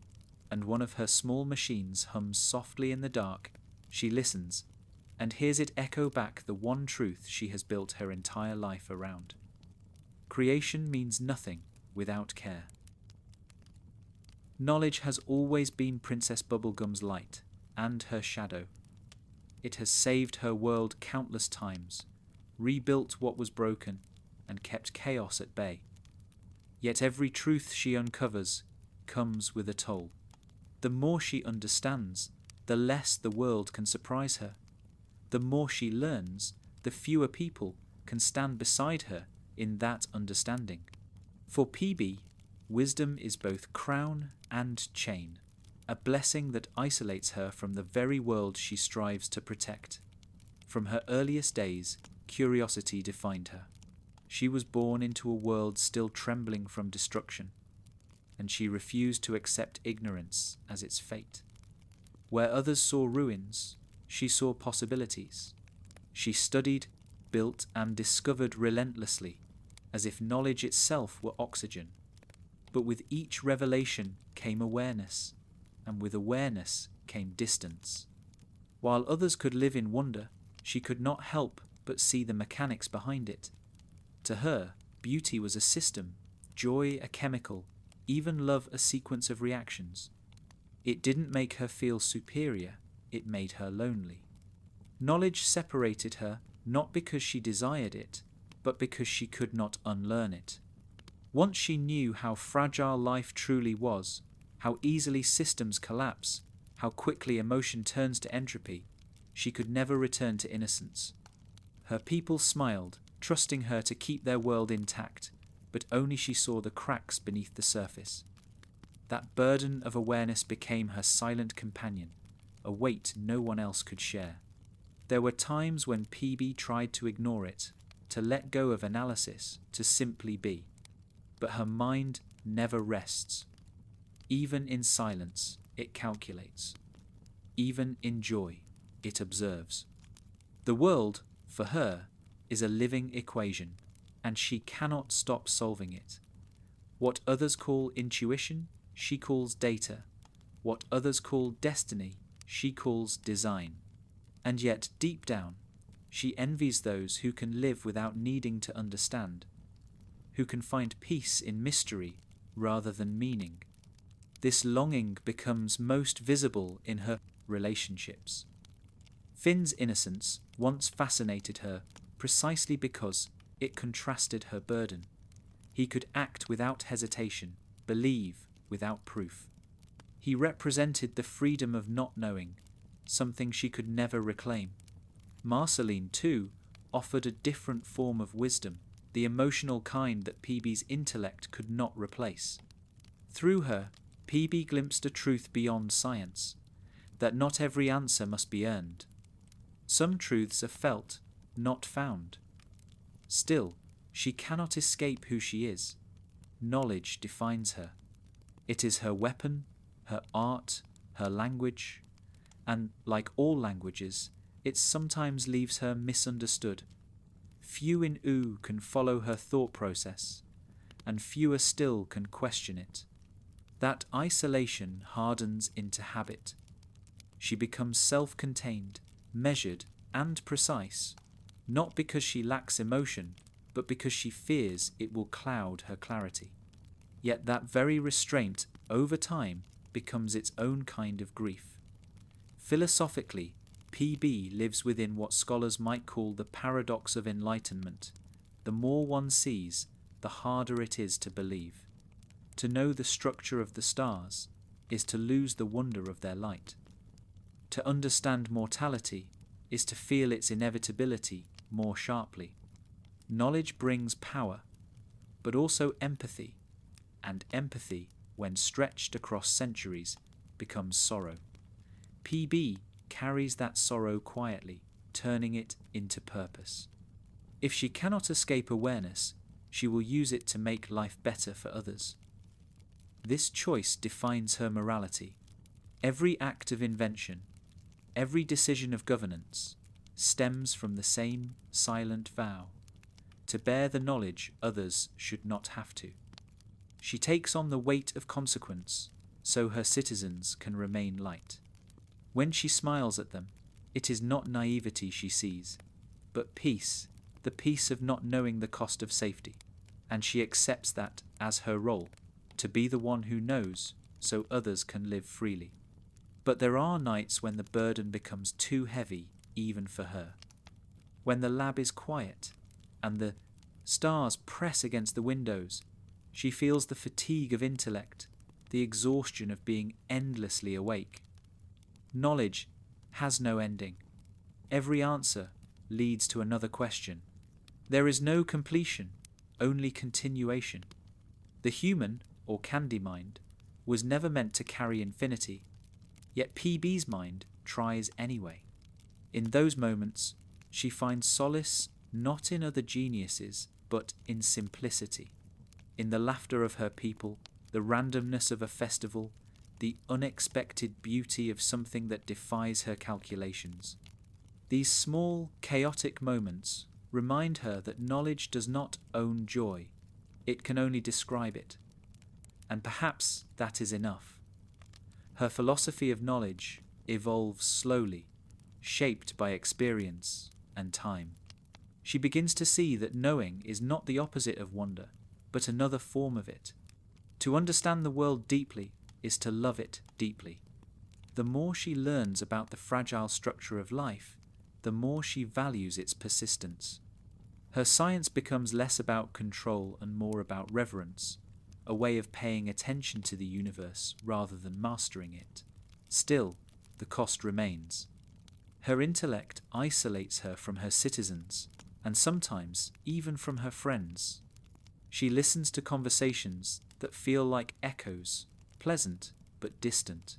and one of her small machines hums softly in the dark, she listens and hears it echo back the one truth she has built her entire life around. Creation means nothing without care. Knowledge has always been Princess Bubblegum's light and her shadow. It has saved her world countless times, rebuilt what was broken, and kept chaos at bay. Yet every truth she uncovers comes with a toll. The more she understands, the less the world can surprise her. The more she learns, the fewer people can stand beside her in that understanding. For PB, wisdom is both crown and chain, a blessing that isolates her from the very world she strives to protect. From her earliest days, curiosity defined her. She was born into a world still trembling from destruction, and she refused to accept ignorance as its fate. Where others saw ruins, she saw possibilities. She studied, built, and discovered relentlessly, as if knowledge itself were oxygen. But with each revelation came awareness, and with awareness came distance. While others could live in wonder, she could not help but see the mechanics behind it. To her, beauty was a system, joy a chemical, even love a sequence of reactions. It didn't make her feel superior, it made her lonely. Knowledge separated her not because she desired it, but because she could not unlearn it. Once she knew how fragile life truly was, how easily systems collapse, how quickly emotion turns to entropy, she could never return to innocence. Her people smiled, trusting her to keep their world intact, but only she saw the cracks beneath the surface. That burden of awareness became her silent companion, a weight no one else could share. There were times when PB tried to ignore it, to let go of analysis, to simply be. But her mind never rests. Even in silence, it calculates. Even in joy, it observes. The world, for her, is a living equation, and she cannot stop solving it. What others call intuition, she calls data. What others call destiny, she calls design. And yet, deep down, she envies those who can live without needing to understand, who can find peace in mystery rather than meaning. This longing becomes most visible in her relationships. Finn's innocence once fascinated her precisely because it contrasted her burden. He could act without hesitation, believe without proof. He represented the freedom of not knowing, something she could never reclaim. Marceline, too, offered a different form of wisdom, the emotional kind that PB's intellect could not replace. Through her, PB glimpsed a truth beyond science, that not every answer must be earned. Some truths are felt, not found. Still, she cannot escape who she is. Knowledge defines her. It is her weapon, her art, her language, and, like all languages, it sometimes leaves her misunderstood. Few in U can follow her thought process, and fewer still can question it. That isolation hardens into habit. She becomes self-contained, measured, and precise, not because she lacks emotion, but because she fears it will cloud her clarity. Yet that very restraint, over time, becomes its own kind of grief. Philosophically, PB lives within what scholars might call the paradox of enlightenment. The more one sees, the harder it is to believe. To know the structure of the stars is to lose the wonder of their light. To understand mortality is to feel its inevitability more sharply. Knowledge brings power, but also empathy, and empathy, when stretched across centuries, becomes sorrow. PB carries that sorrow quietly, turning it into purpose. If she cannot escape awareness, she will use it to make life better for others. This choice defines her morality. Every act of invention, every decision of governance, stems from the same silent vow: to bear the knowledge others should not have to. She takes on the weight of consequence, so her citizens can remain light. When she smiles at them, it is not naivety she sees, but peace, the peace of not knowing the cost of safety, and she accepts that as her role, to be the one who knows, so others can live freely. But there are nights when the burden becomes too heavy even for her. When the lab is quiet, and the stars press against the windows, she feels the fatigue of intellect, the exhaustion of being endlessly awake. Knowledge has no ending. Every answer, leads to another question. There is no completion, only continuation. The human, or candy mind, was never meant to carry infinity, yet PB's mind tries anyway. In those moments, she finds solace not in other geniuses, but in simplicity, in the laughter of her people, the randomness of a festival, the unexpected beauty of something that defies her calculations. These small, chaotic moments remind her that knowledge does not own joy, it can only describe it. And perhaps that is enough. Her philosophy of knowledge evolves slowly, shaped by experience and time. She begins to see that knowing is not the opposite of wonder, but another form of it. To understand the world deeply is to love it deeply. The more she learns about the fragile structure of life, the more she values its persistence. Her science becomes less about control and more about reverence, a way of paying attention to the universe rather than mastering it. Still, the cost remains. Her intellect isolates her from her citizens, and sometimes even from her friends. She listens to conversations that feel like echoes, pleasant but distant.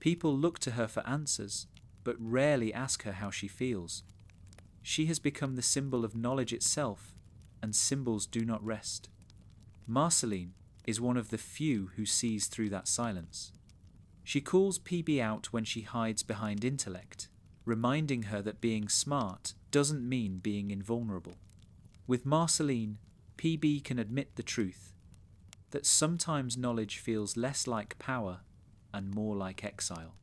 People look to her for answers, but rarely ask her how she feels. She has become the symbol of knowledge itself, and symbols do not rest. Marceline is one of the few who sees through that silence. She calls PB out when she hides behind intellect, reminding her that being smart doesn't mean being invulnerable. With Marceline, PB can admit the truth, that sometimes knowledge feels less like power and more like exile.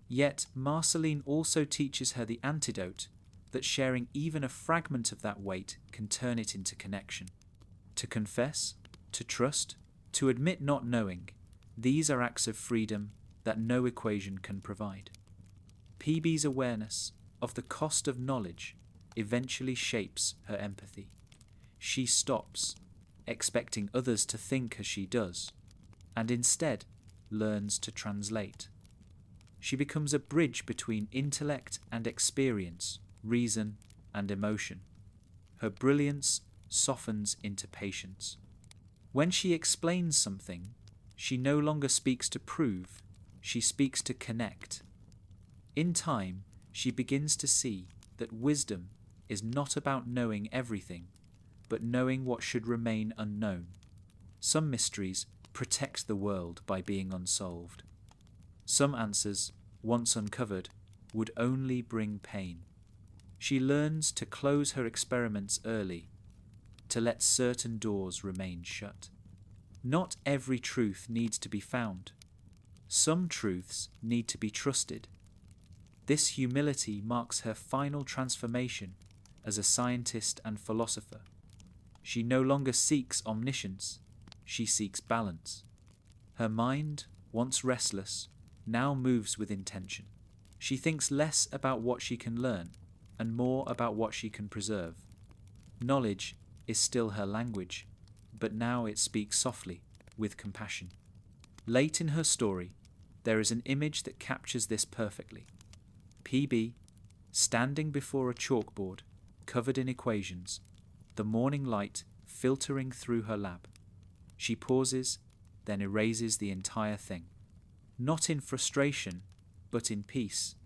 Yet Marceline also teaches her the antidote, that sharing even a fragment of that weight can turn it into connection. To confess, to trust, to admit not knowing, these are acts of freedom that no equation can provide. PB's awareness of the cost of knowledge eventually shapes her empathy. She stops expecting others to think as she does, and instead learns to translate. She becomes a bridge between intellect and experience, reason and emotion. Her brilliance softens into patience. When she explains something, she no longer speaks to prove, she speaks to connect. In time, she begins to see that wisdom is not about knowing everything, but knowing what should remain unknown. Some mysteries protect the world by being unsolved. Some answers, once uncovered, would only bring pain. She learns to close her experiments early, to let certain doors remain shut. Not every truth needs to be found. Some truths need to be trusted. This humility marks her final transformation as a scientist and philosopher. She no longer seeks omniscience, she seeks balance. Her mind, once restless, now moves with intention. She thinks less about what she can learn and more about what she can preserve. Knowledge is still her language, but now it speaks softly, with compassion. Late in her story, there is an image that captures this perfectly. PB, standing before a chalkboard, covered in equations, the morning light filtering through her lab. She pauses, then erases the entire thing. Not in frustration, but in peace.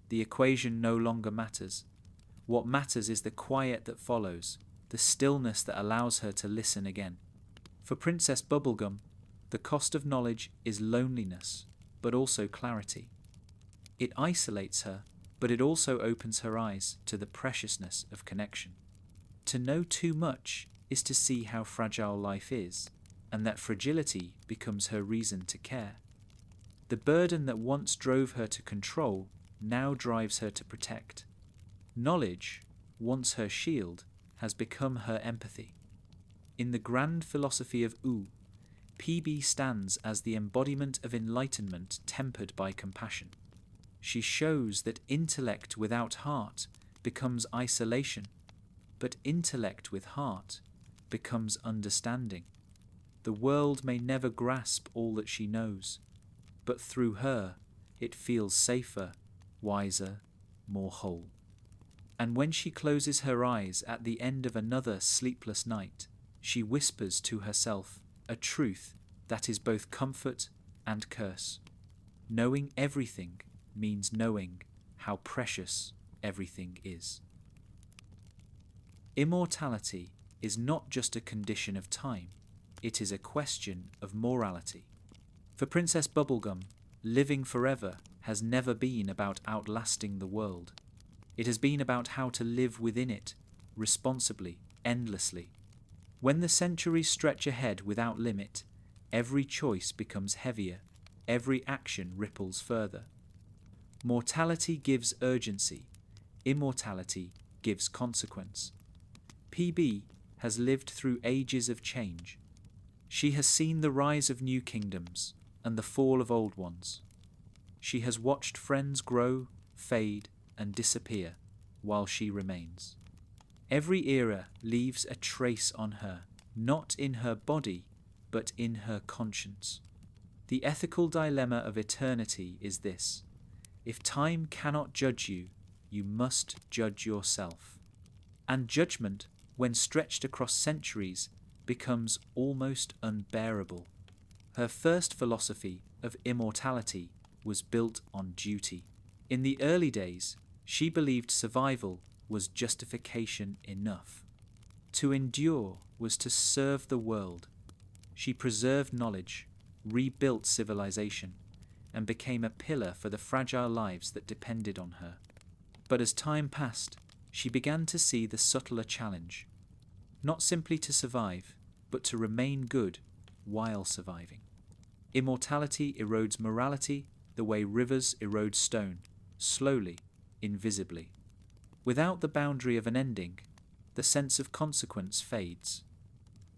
The equation no longer matters. What matters is the quiet that follows, the stillness that allows her to listen again. For Princess Bubblegum, the cost of knowledge is loneliness, but also clarity. It isolates her, but it also opens her eyes to the preciousness of connection. To know too much is to see how fragile life is, and that fragility becomes her reason to care. The burden that once drove her to control now drives her to protect. Knowledge, once her shield, has become her empathy. In the grand philosophy of U, PB stands as the embodiment of enlightenment tempered by compassion. She shows that intellect without heart becomes isolation, but intellect with heart becomes understanding. The world may never grasp all that she knows, but through her it feels safer, wiser, more whole. And when she closes her eyes at the end of another sleepless night, she whispers to herself a truth that is both comfort and curse. Knowing everything means knowing how precious everything is. Immortality is not just a condition of time, it is a question of morality. For Princess Bubblegum, living forever has never been about outlasting the world. It has been about how to live within it, responsibly, endlessly. When the centuries stretch ahead without limit, every choice becomes heavier, every action ripples further. Mortality gives urgency, immortality gives consequence. PB has lived through ages of change. She has seen the rise of new kingdoms and the fall of old ones. She has watched friends grow, fade, and disappear while she remains. Every era leaves a trace on her, not in her body, but in her conscience. The ethical dilemma of eternity is this: if time cannot judge you, you must judge yourself. And judgment, when stretched across centuries, becomes almost unbearable. Her first philosophy of immortality was built on duty. In the early days, she believed survival was justification enough. To endure was to serve the world. She preserved knowledge, rebuilt civilization, and became a pillar for the fragile lives that depended on her. But as time passed, she began to see the subtler challenge, not simply to survive, but to remain good while surviving. Immortality erodes morality the way rivers erode stone, slowly, invisibly. Without the boundary of an ending, the sense of consequence fades.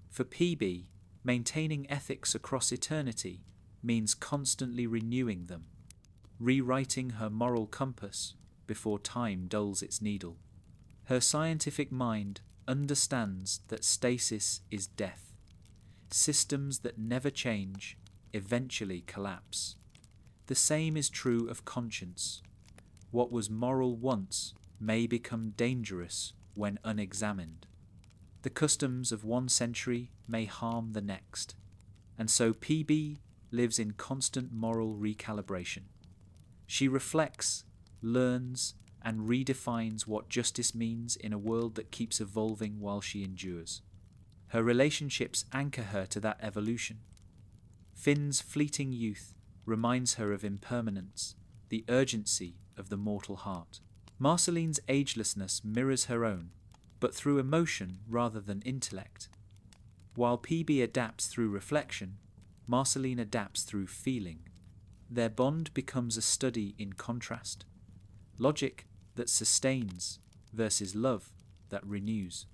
For PB, maintaining ethics across eternity means constantly renewing them, rewriting her moral compass before time dulls its needle. Her scientific mind understands that stasis is death. Systems that never change eventually collapse. The same is true of conscience. What was moral once may become dangerous when unexamined. The customs of one century may harm the next, and so PB lives in constant moral recalibration. She reflects, learns, and redefines what justice means in a world that keeps evolving while she endures. Her relationships anchor her to that evolution. Finn's fleeting youth reminds her of impermanence, the urgency of the mortal heart. Marceline's agelessness mirrors her own, but through emotion rather than intellect. While PB adapts through reflection, Marceline adapts through feeling. Their bond becomes a study in contrast. Logic that sustains versus love that renews.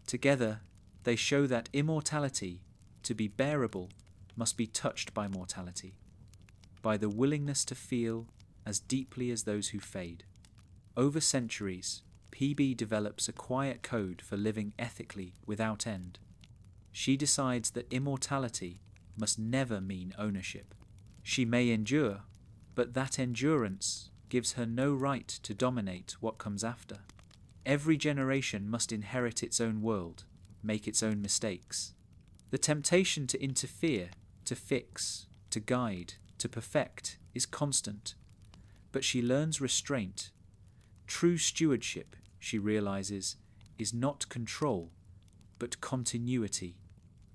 Together, they show that immortality, to be bearable, must be touched by mortality, by the willingness to feel as deeply as those who fade. Over centuries, PB develops a quiet code for living ethically without end. She decides that immortality must never mean ownership. She may endure, but that endurance gives her no right to dominate what comes after. Every generation must inherit its own world, make its own mistakes. The temptation to interfere, to fix, to guide, to perfect is constant, but she learns restraint. True stewardship, she realizes, is not control, but continuity.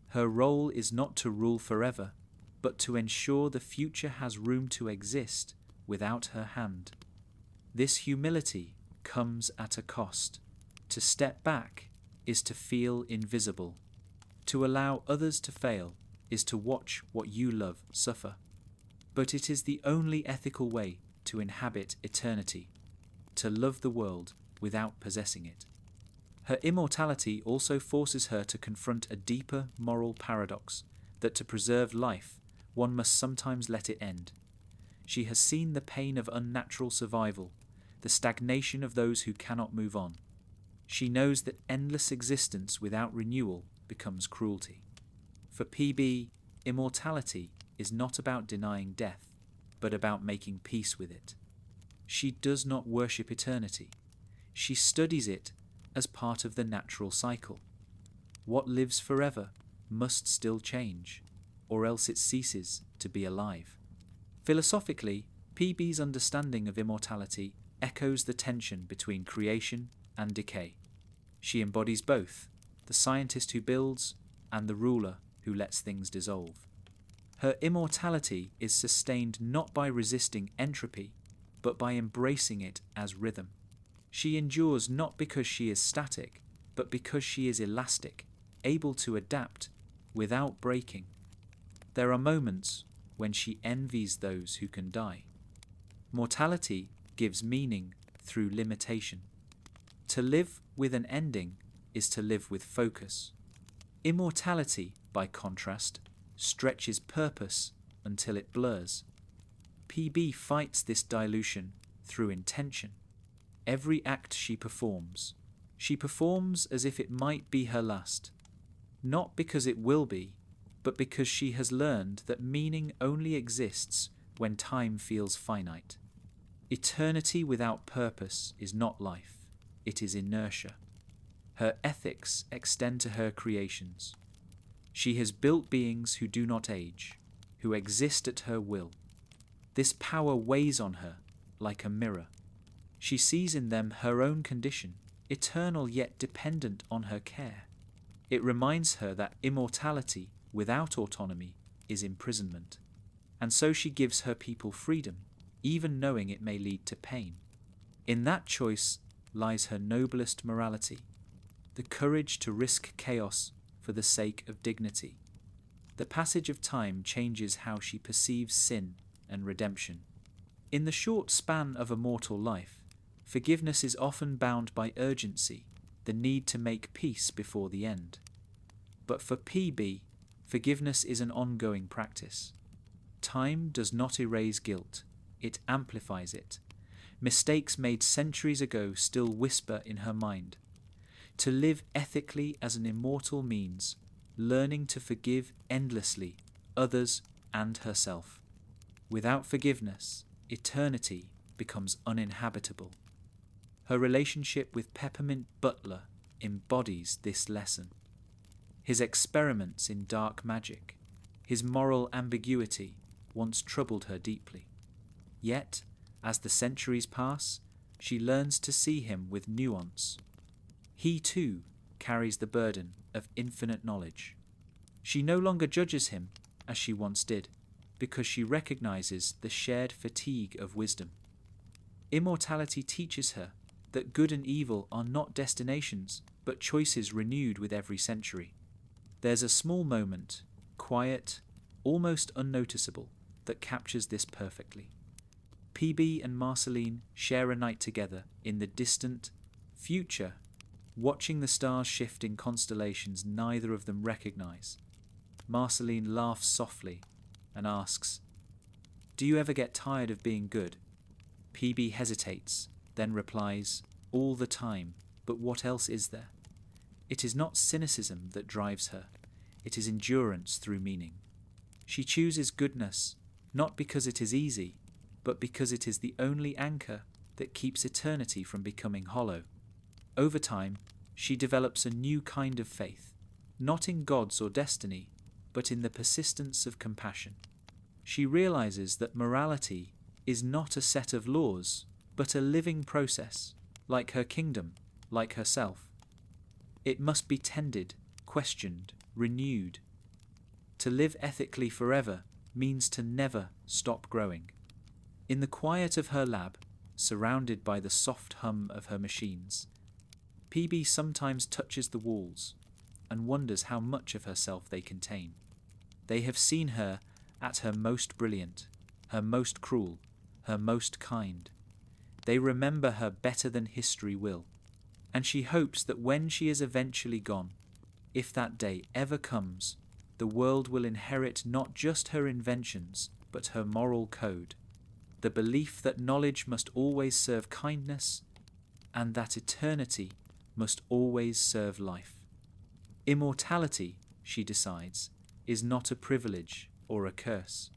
Her role is not to rule forever, but to ensure the future has room to exist without her hand. This humility comes at a cost. To step back is to feel invisible. To allow others to fail is to watch what you love suffer. But it is the only ethical way to inhabit eternity, to love the world without possessing it. Her immortality also forces her to confront a deeper moral paradox, that to preserve life, one must sometimes let it end. She has seen the pain of unnatural survival, the stagnation of those who cannot move on. She knows that endless existence without renewal becomes cruelty. For PB, immortality is not about denying death, but about making peace with it. She does not worship eternity. She studies it as part of the natural cycle. What lives forever must still change, or else it ceases to be alive. Philosophically, PB's understanding of immortality echoes the tension between creation and decay. She embodies both, the scientist who builds and the ruler who lets things dissolve. Her immortality is sustained not by resisting entropy, but by embracing it as rhythm. She endures not because she is static, but because she is elastic, able to adapt without breaking. There are moments when she envies those who can die. Mortality gives meaning through limitation. To live with an ending is to live with focus. Immortality, by contrast, stretches purpose until it blurs. PB fights this dilution through intention. Every act she performs as if it might be her last. Not because it will be, but because she has learned that meaning only exists when time feels finite. Eternity without purpose is not life, it is inertia. Her ethics extend to her creations. She has built beings who do not age, who exist at her will. This power weighs on her like a mirror. She sees in them her own condition, eternal yet dependent on her care. It reminds her that immortality without autonomy is imprisonment, and so she gives her people freedom, even knowing it may lead to pain. In that choice lies her noblest morality, the courage to risk chaos for the sake of dignity. The passage of time changes how she perceives sin and redemption. In the short span of a mortal life, forgiveness is often bound by urgency, the need to make peace before the end. But for PB, forgiveness is an ongoing practice. Time does not erase guilt, it amplifies it. Mistakes made centuries ago still whisper in her mind. To live ethically as an immortal means learning to forgive endlessly others and herself. Without forgiveness, eternity becomes uninhabitable. Her relationship with Peppermint Butler embodies this lesson. His experiments in dark magic, his moral ambiguity once troubled her deeply. Yet, as the centuries pass, she learns to see him with nuance. He too carries the burden of infinite knowledge. She no longer judges him as she once did, because she recognizes the shared fatigue of wisdom. Immortality teaches her that good and evil are not destinations, but choices renewed with every century. There's a small moment, quiet, almost unnoticeable, that captures this perfectly. PB and Marceline share a night together in the distant future, watching the stars shift in constellations neither of them recognize. Marceline laughs softly and asks, "Do you ever get tired of being good?" PB hesitates, then replies, "All the time, but what else is there?" It is not cynicism that drives her, it is endurance through meaning. She chooses goodness, not because it is easy, but because it is the only anchor that keeps eternity from becoming hollow. Over time, she develops a new kind of faith, not in gods or destiny, but in the persistence of compassion. She realizes that morality is not a set of laws, but a living process, like her kingdom, like herself. It must be tended, questioned, renewed. To live ethically forever means to never stop growing. In the quiet of her lab, surrounded by the soft hum of her machines, PB sometimes touches the walls and wonders how much of herself they contain. They have seen her at her most brilliant, her most cruel, her most kind. They remember her better than history will, and she hopes that when she is eventually gone, if that day ever comes, the world will inherit not just her inventions, but her moral code, the belief that knowledge must always serve kindness, and that eternity must always serve life. Immortality, she decides, is not a privilege or a curse.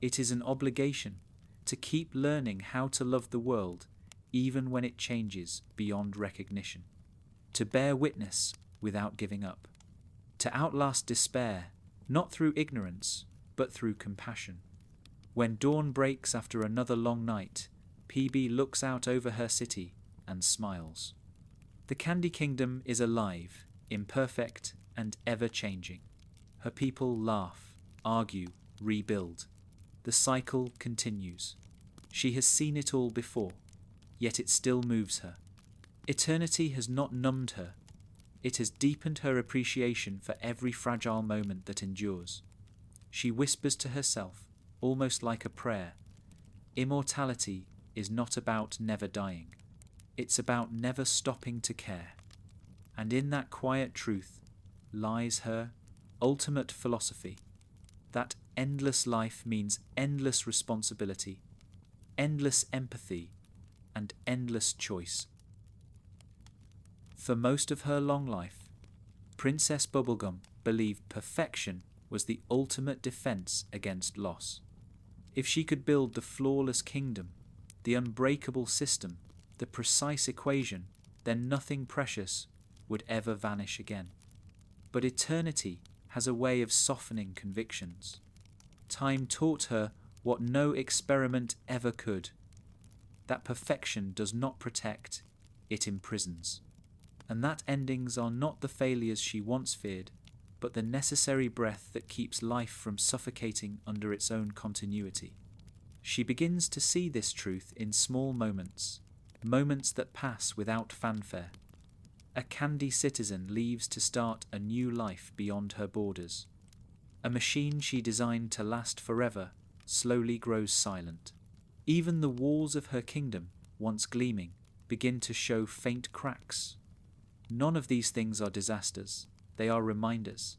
It is an obligation to keep learning how to love the world, even when it changes beyond recognition. To bear witness without giving up. To outlast despair, not through ignorance, but through compassion. When dawn breaks after another long night, PB looks out over her city and smiles. The Candy Kingdom is alive, imperfect, and ever-changing. Her people laugh, argue, rebuild. The cycle continues. She has seen it all before, yet it still moves her. Eternity has not numbed her. It has deepened her appreciation for every fragile moment that endures. She whispers to herself, almost like a prayer, immortality is not about never dying. It's about never stopping to care. And in that quiet truth lies her ultimate philosophy, that endless life means endless responsibility, endless empathy, and endless choice. For most of her long life, Princess Bubblegum believed perfection was the ultimate defense against loss. If she could build the flawless kingdom, the unbreakable system, the precise equation, then nothing precious would ever vanish again. But eternity has a way of softening convictions. Time taught her what no experiment ever could, that perfection does not protect, it imprisons, and that endings are not the failures she once feared, but the necessary breath that keeps life from suffocating under its own continuity. She begins to see this truth in small moments, moments that pass without fanfare. A candy citizen leaves to start a new life beyond her borders. A machine she designed to last forever slowly grows silent. Even the walls of her kingdom, once gleaming, begin to show faint cracks. None of these things are disasters. They are reminders.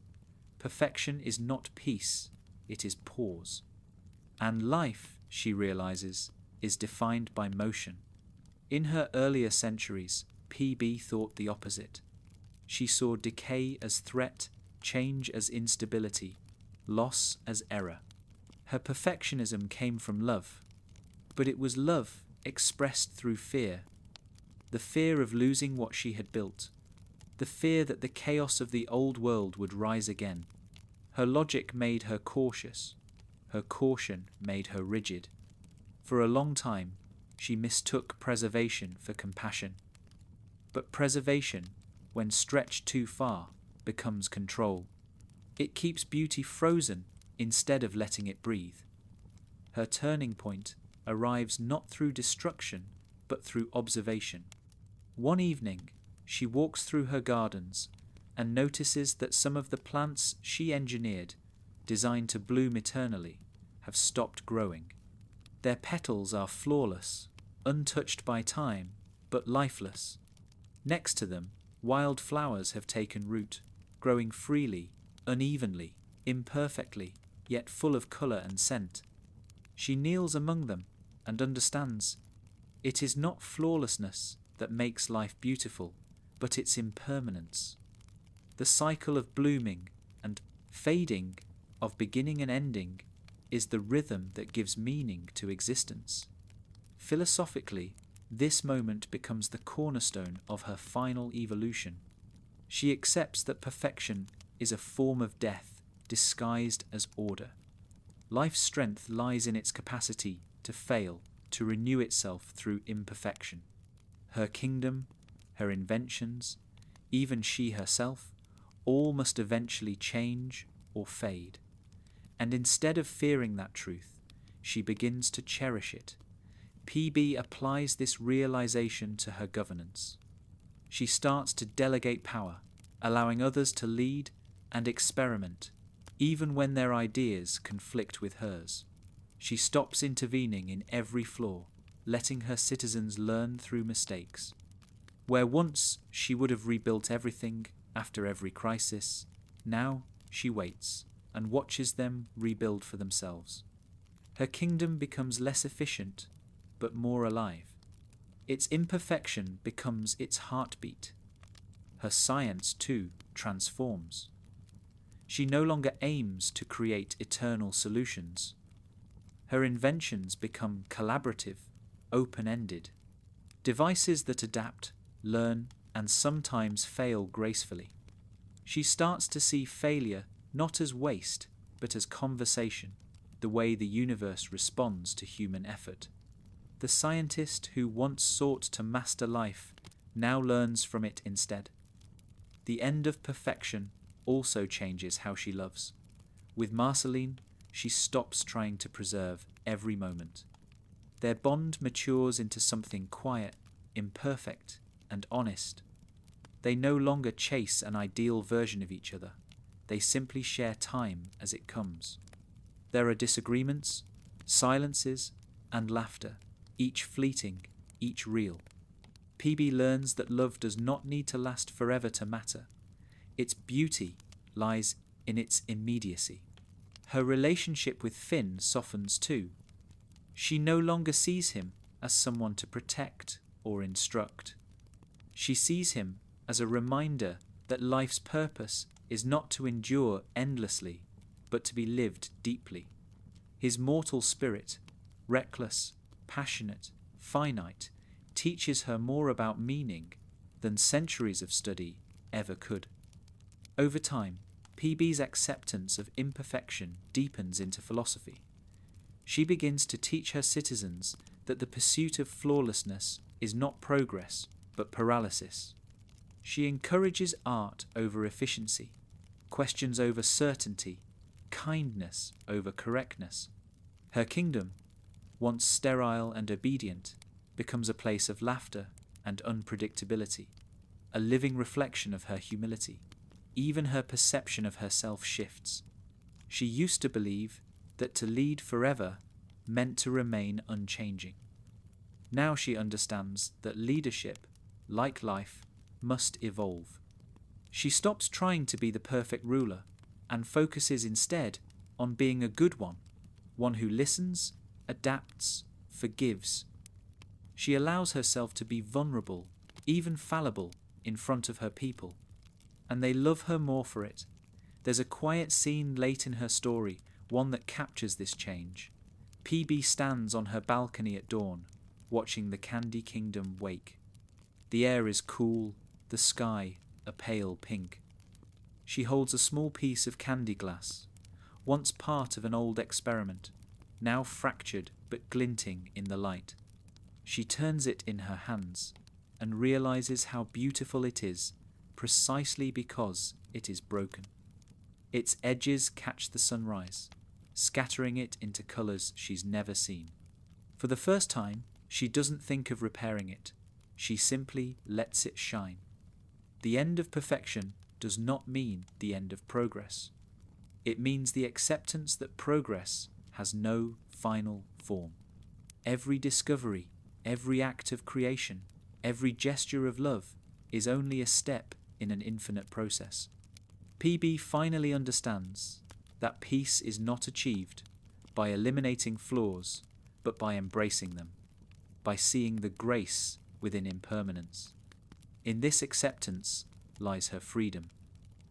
Perfection is not peace, it is pause. And life, she realizes, is defined by motion. In her earlier centuries, PB thought the opposite. She saw decay as threat, change as instability, loss as error. Her perfectionism came from love, but it was love expressed through fear. The fear of losing what she had built, the fear that the chaos of the old world would rise again. Her logic made her cautious, her caution made her rigid. For a long time, she mistook preservation for compassion. But preservation, when stretched too far, becomes control. It keeps beauty frozen instead of letting it breathe. Her turning point arrives not through destruction, but through observation. One evening, she walks through her gardens and notices that some of the plants she engineered, designed to bloom eternally, have stopped growing. Their petals are flawless, untouched by time, but lifeless. Next to them, wild flowers have taken root, growing freely, unevenly, imperfectly, yet full of colour and scent. She kneels among them and understands it is not flawlessness that makes life beautiful, but its impermanence. The cycle of blooming and fading, of beginning and ending, is the rhythm that gives meaning to existence. Philosophically, this moment becomes the cornerstone of her final evolution. She accepts that perfection is a form of death disguised as order. Life's strength lies in its capacity to fail, to renew itself through imperfection. Her kingdom, her inventions, even she herself, all must eventually change or fade. And instead of fearing that truth, she begins to cherish it. PB applies this realization to her governance. She starts to delegate power, allowing others to lead and experiment, even when their ideas conflict with hers. She stops intervening in every flaw, letting her citizens learn through mistakes. Where once she would have rebuilt everything after every crisis, now she waits and watches them rebuild for themselves. Her kingdom becomes less efficient, but more alive. Its imperfection becomes its heartbeat. Her science, too, transforms. She no longer aims to create eternal solutions. Her inventions become collaborative, open-ended. devices that adapt, learn, and sometimes fail gracefully. She starts to see failure not as waste, but as conversation, the way the universe responds to human effort. The scientist who once sought to master life now learns from it instead. The end of perfection also changes how she loves. With Marceline, she stops trying to preserve every moment. Their bond matures into something quiet, imperfect, and honest. They no longer chase an ideal version of each other. They simply share time as it comes. There are disagreements, silences, and laughter, each fleeting, each real. PB learns that love does not need to last forever to matter. Its beauty lies in its immediacy. Her relationship with Finn softens too. She no longer sees him as someone to protect or instruct. She sees him as a reminder that life's purpose is not to endure endlessly, but to be lived deeply. His mortal spirit, reckless, passionate, finite, teaches her more about meaning than centuries of study ever could. Over time, PB's acceptance of imperfection deepens into philosophy. She begins to teach her citizens that the pursuit of flawlessness is not progress, but paralysis. She encourages art over efficiency, questions over certainty, kindness over correctness. Her kingdom, once sterile and obedient, becomes a place of laughter and unpredictability, a living reflection of her humility. Even her perception of herself shifts. She used to believe that to lead forever meant to remain unchanging. Now she understands that leadership, like life, must evolve. She stops trying to be the perfect ruler and focuses instead on being a good one who listens, adapts, forgives. She allows herself to be vulnerable, even fallible, in front of her people, and they love her more for it. There's a quiet scene late in her story, one that captures this change. PB stands on her balcony at dawn, watching the Candy Kingdom wake. The air is cool, the sky a pale pink. She holds a small piece of candy glass, once part of an old experiment, now fractured but glinting in the light. She turns it in her hands and realizes how beautiful it is precisely because it is broken. Its edges catch the sunrise, scattering it into colours she's never seen. For the first time, she doesn't think of repairing it. She simply lets it shine. The end of perfection does not mean the end of progress. It means the acceptance that progress has no final form. Every discovery, every act of creation, every gesture of love is only a step in an infinite process. PB finally understands that peace is not achieved by eliminating flaws, but by embracing them, by seeing the grace within impermanence. In this acceptance lies her freedom.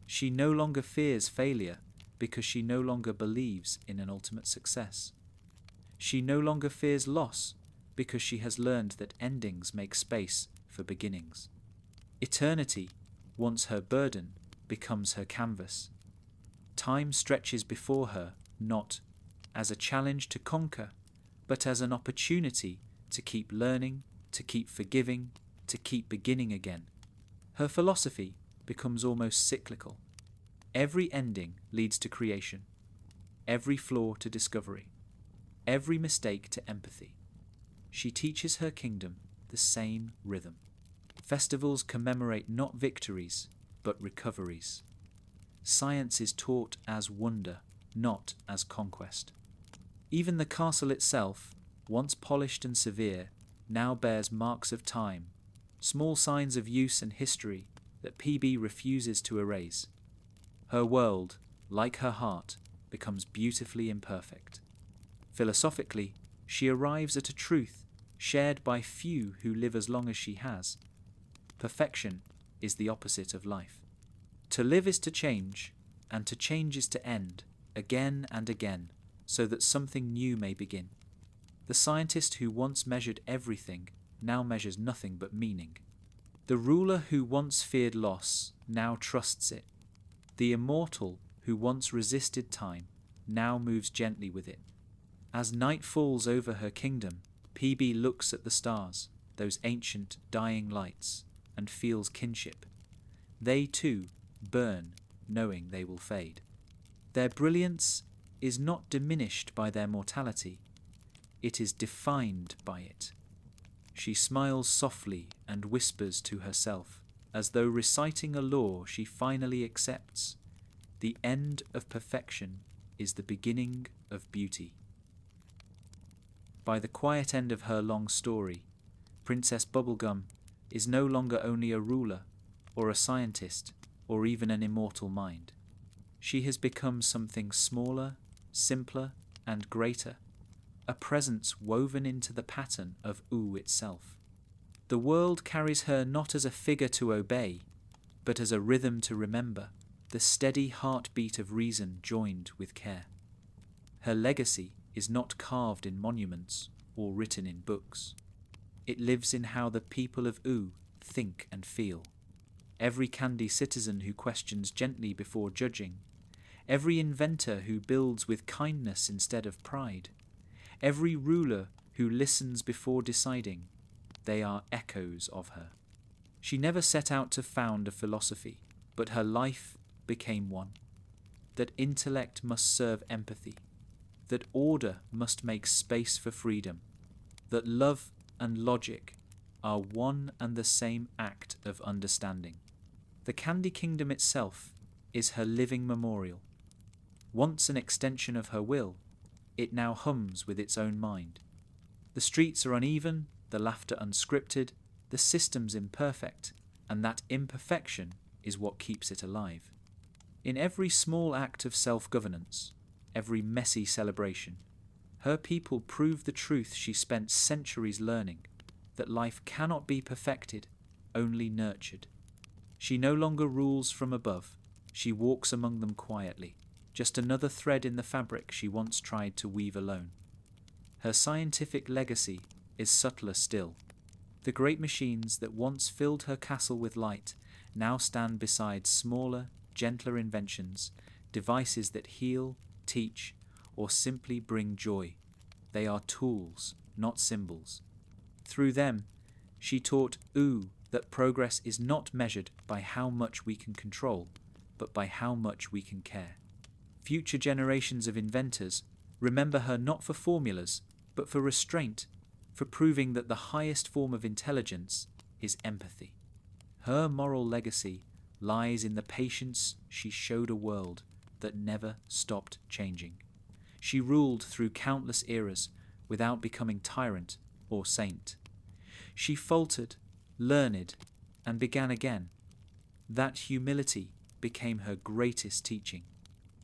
She no longer fears failure because she no longer believes in an ultimate success. She no longer fears loss because she has learned that endings make space for beginnings. Eternity, once her burden, becomes her canvas. Time stretches before her not as a challenge to conquer, but as an opportunity to keep learning, to keep forgiving, to keep beginning again. Her philosophy becomes almost cyclical. Every ending leads to creation, every flaw to discovery, every mistake to empathy. She teaches her kingdom the same rhythm. Festivals commemorate not victories, but recoveries. Science is taught as wonder, not as conquest. Even the castle itself, once polished and severe, now bears marks of time, small signs of use and history that PB refuses to erase. Her world, like her heart, becomes beautifully imperfect. Philosophically, she arrives at a truth shared by few who live as long as she has. Perfection is the opposite of life. To live is to change, and to change is to end, again and again, so that something new may begin. The scientist who once measured everything now measures nothing but meaning. The ruler who once feared loss now trusts it. The immortal who once resisted time now moves gently with it. As night falls over her kingdom, PB looks at the stars, those ancient dying lights, and feels kinship. They too burn, knowing they will fade. Their brilliance is not diminished by their mortality. It is defined by it. She smiles softly and whispers to herself, as though reciting a law she finally accepts. The end of perfection is the beginning of beauty. By the quiet end of her long story, Princess Bubblegum is no longer only a ruler, or a scientist, or even an immortal mind. She has become something smaller, simpler, and greater, a presence woven into the pattern of Ooh itself. The world carries her not as a figure to obey, but as a rhythm to remember, the steady heartbeat of reason joined with care. Her legacy is not carved in monuments or written in books. It lives in how the people of Ooh think and feel. Every candy citizen who questions gently before judging, every inventor who builds with kindness instead of pride, every ruler who listens before deciding, they are echoes of her. She never set out to found a philosophy, but her life became one. That intellect must serve empathy, that order must make space for freedom, that love and logic are one and the same act of understanding. The Candy Kingdom itself is her living memorial. Once an extension of her will, it now hums with its own mind. The streets are uneven, the laughter unscripted, the systems imperfect, and that imperfection is what keeps it alive. In every small act of self-governance, every messy celebration, her people prove the truth she spent centuries learning, that life cannot be perfected, only nurtured. She no longer rules from above, she walks among them quietly, just another thread in the fabric she once tried to weave alone. Her scientific legacy is subtler still. The great machines that once filled her castle with light now stand beside smaller, gentler inventions, devices that heal, teach, or simply bring joy. They are tools, not symbols. Through them, she taught Ooh that progress is not measured by how much we can control, but by how much we can care. Future generations of inventors remember her not for formulas, but for restraint, for proving that the highest form of intelligence is empathy. Her moral legacy lies in the patience she showed a world that never stopped changing. She ruled through countless eras without becoming tyrant or saint. She faltered, learned, and began again. That humility became her greatest teaching.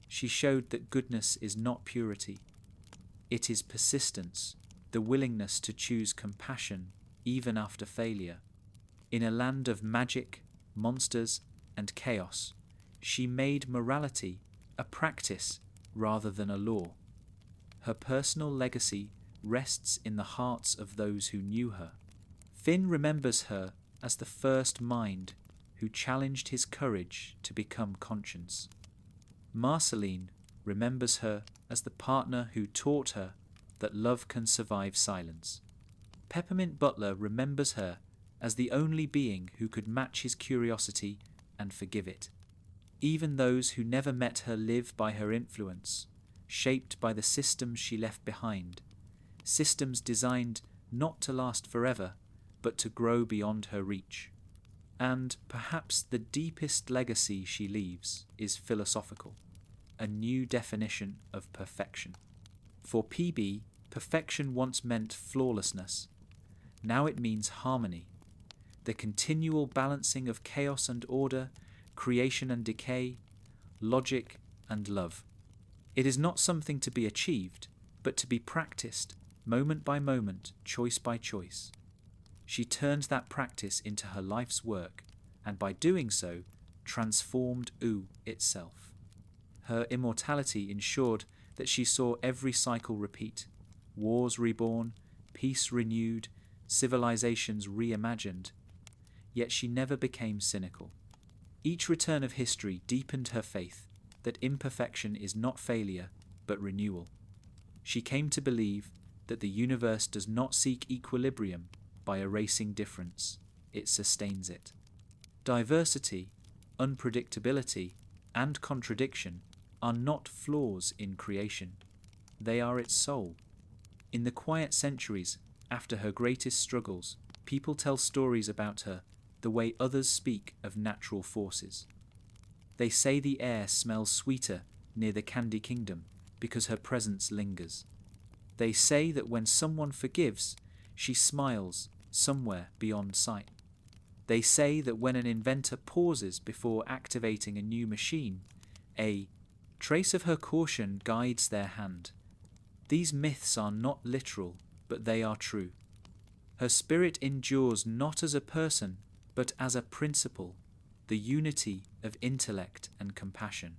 She showed that goodness is not purity. It is persistence, the willingness to choose compassion even after failure. In a land of magic, monsters, and chaos, she made morality a practice rather than a law. Her personal legacy rests in the hearts of those who knew her. Finn remembers her as the first mind who challenged his courage to become conscience. Marceline remembers her as the partner who taught her that love can survive silence. Peppermint Butler remembers her as the only being who could match his curiosity and forgive it. Even those who never met her live by her influence, shaped by the systems she left behind, systems designed not to last forever, but to grow beyond her reach. And perhaps the deepest legacy she leaves is philosophical, a new definition of perfection. For PB, perfection once meant flawlessness. Now it means harmony, the continual balancing of chaos and order, creation and decay, logic and love. It is not something to be achieved, but to be practiced, moment by moment, choice by choice. She turned that practice into her life's work, and by doing so, transformed Ooh itself. Her immortality ensured that she saw every cycle repeat, wars reborn, peace renewed, civilizations reimagined, yet she never became cynical. Each return of history deepened her faith that imperfection is not failure, but renewal. She came to believe that the universe does not seek equilibrium by erasing difference, it sustains it. Diversity, unpredictability, and contradiction are not flaws in creation. They are its soul. In the quiet centuries after her greatest struggles, people tell stories about her the way others speak of natural forces. They say the air smells sweeter near the Candy Kingdom because her presence lingers. They say that when someone forgives, she smiles somewhere beyond sight. They say that when an inventor pauses before activating a new machine, a trace of her caution guides their hand. These myths are not literal, but they are true. Her spirit endures not as a person, but as a principle, the unity of intellect and compassion.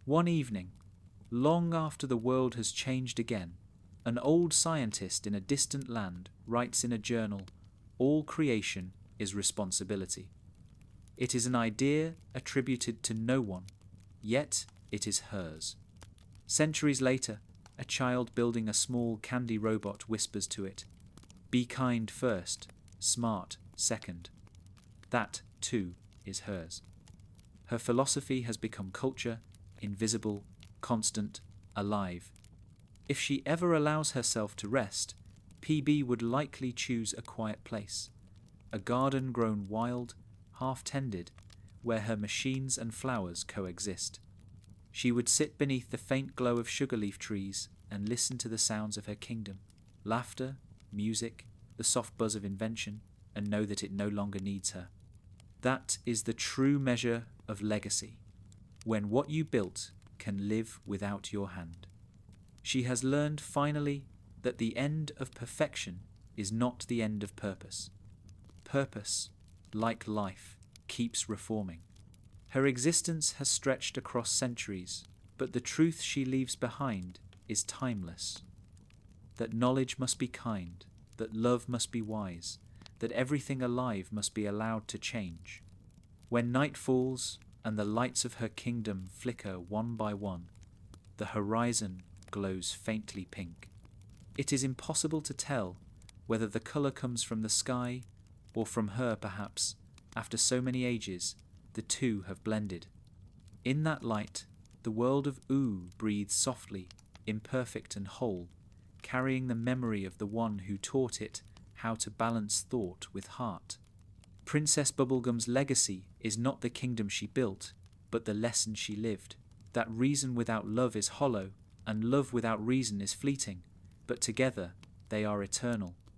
One evening, long after the world has changed again, an old scientist in a distant land writes in a journal, "All creation is responsibility." It is an idea attributed to no one, yet it is hers. Centuries later, a child building a small candy robot whispers to it, "Be kind first, smart second." That, too, is hers. Her philosophy has become culture, invisible, constant, alive. If she ever allows herself to rest, PB would likely choose a quiet place, a garden grown wild, half-tended, where her machines and flowers coexist. She would sit beneath the faint glow of sugar leaf trees and listen to the sounds of her kingdom, laughter, music, the soft buzz of invention, and know that it no longer needs her. That is the true measure of legacy, when what you built can live without your hand. She has learned finally that the end of perfection is not the end of purpose. Purpose, like life, keeps reforming. Her existence has stretched across centuries, but the truth she leaves behind is timeless. That knowledge must be kind, that love must be wise, that everything alive must be allowed to change. When night falls and the lights of her kingdom flicker one by one, the horizon glows faintly pink. It is impossible to tell whether the colour comes from the sky or from her, perhaps, after so many ages, the two have blended. In that light, the world of Ooh breathes softly, imperfect and whole, carrying the memory of the one who taught it how to balance thought with heart. Princess Bubblegum's legacy is not the kingdom she built, but the lesson she lived. That reason without love is hollow, and love without reason is fleeting, but together they are eternal.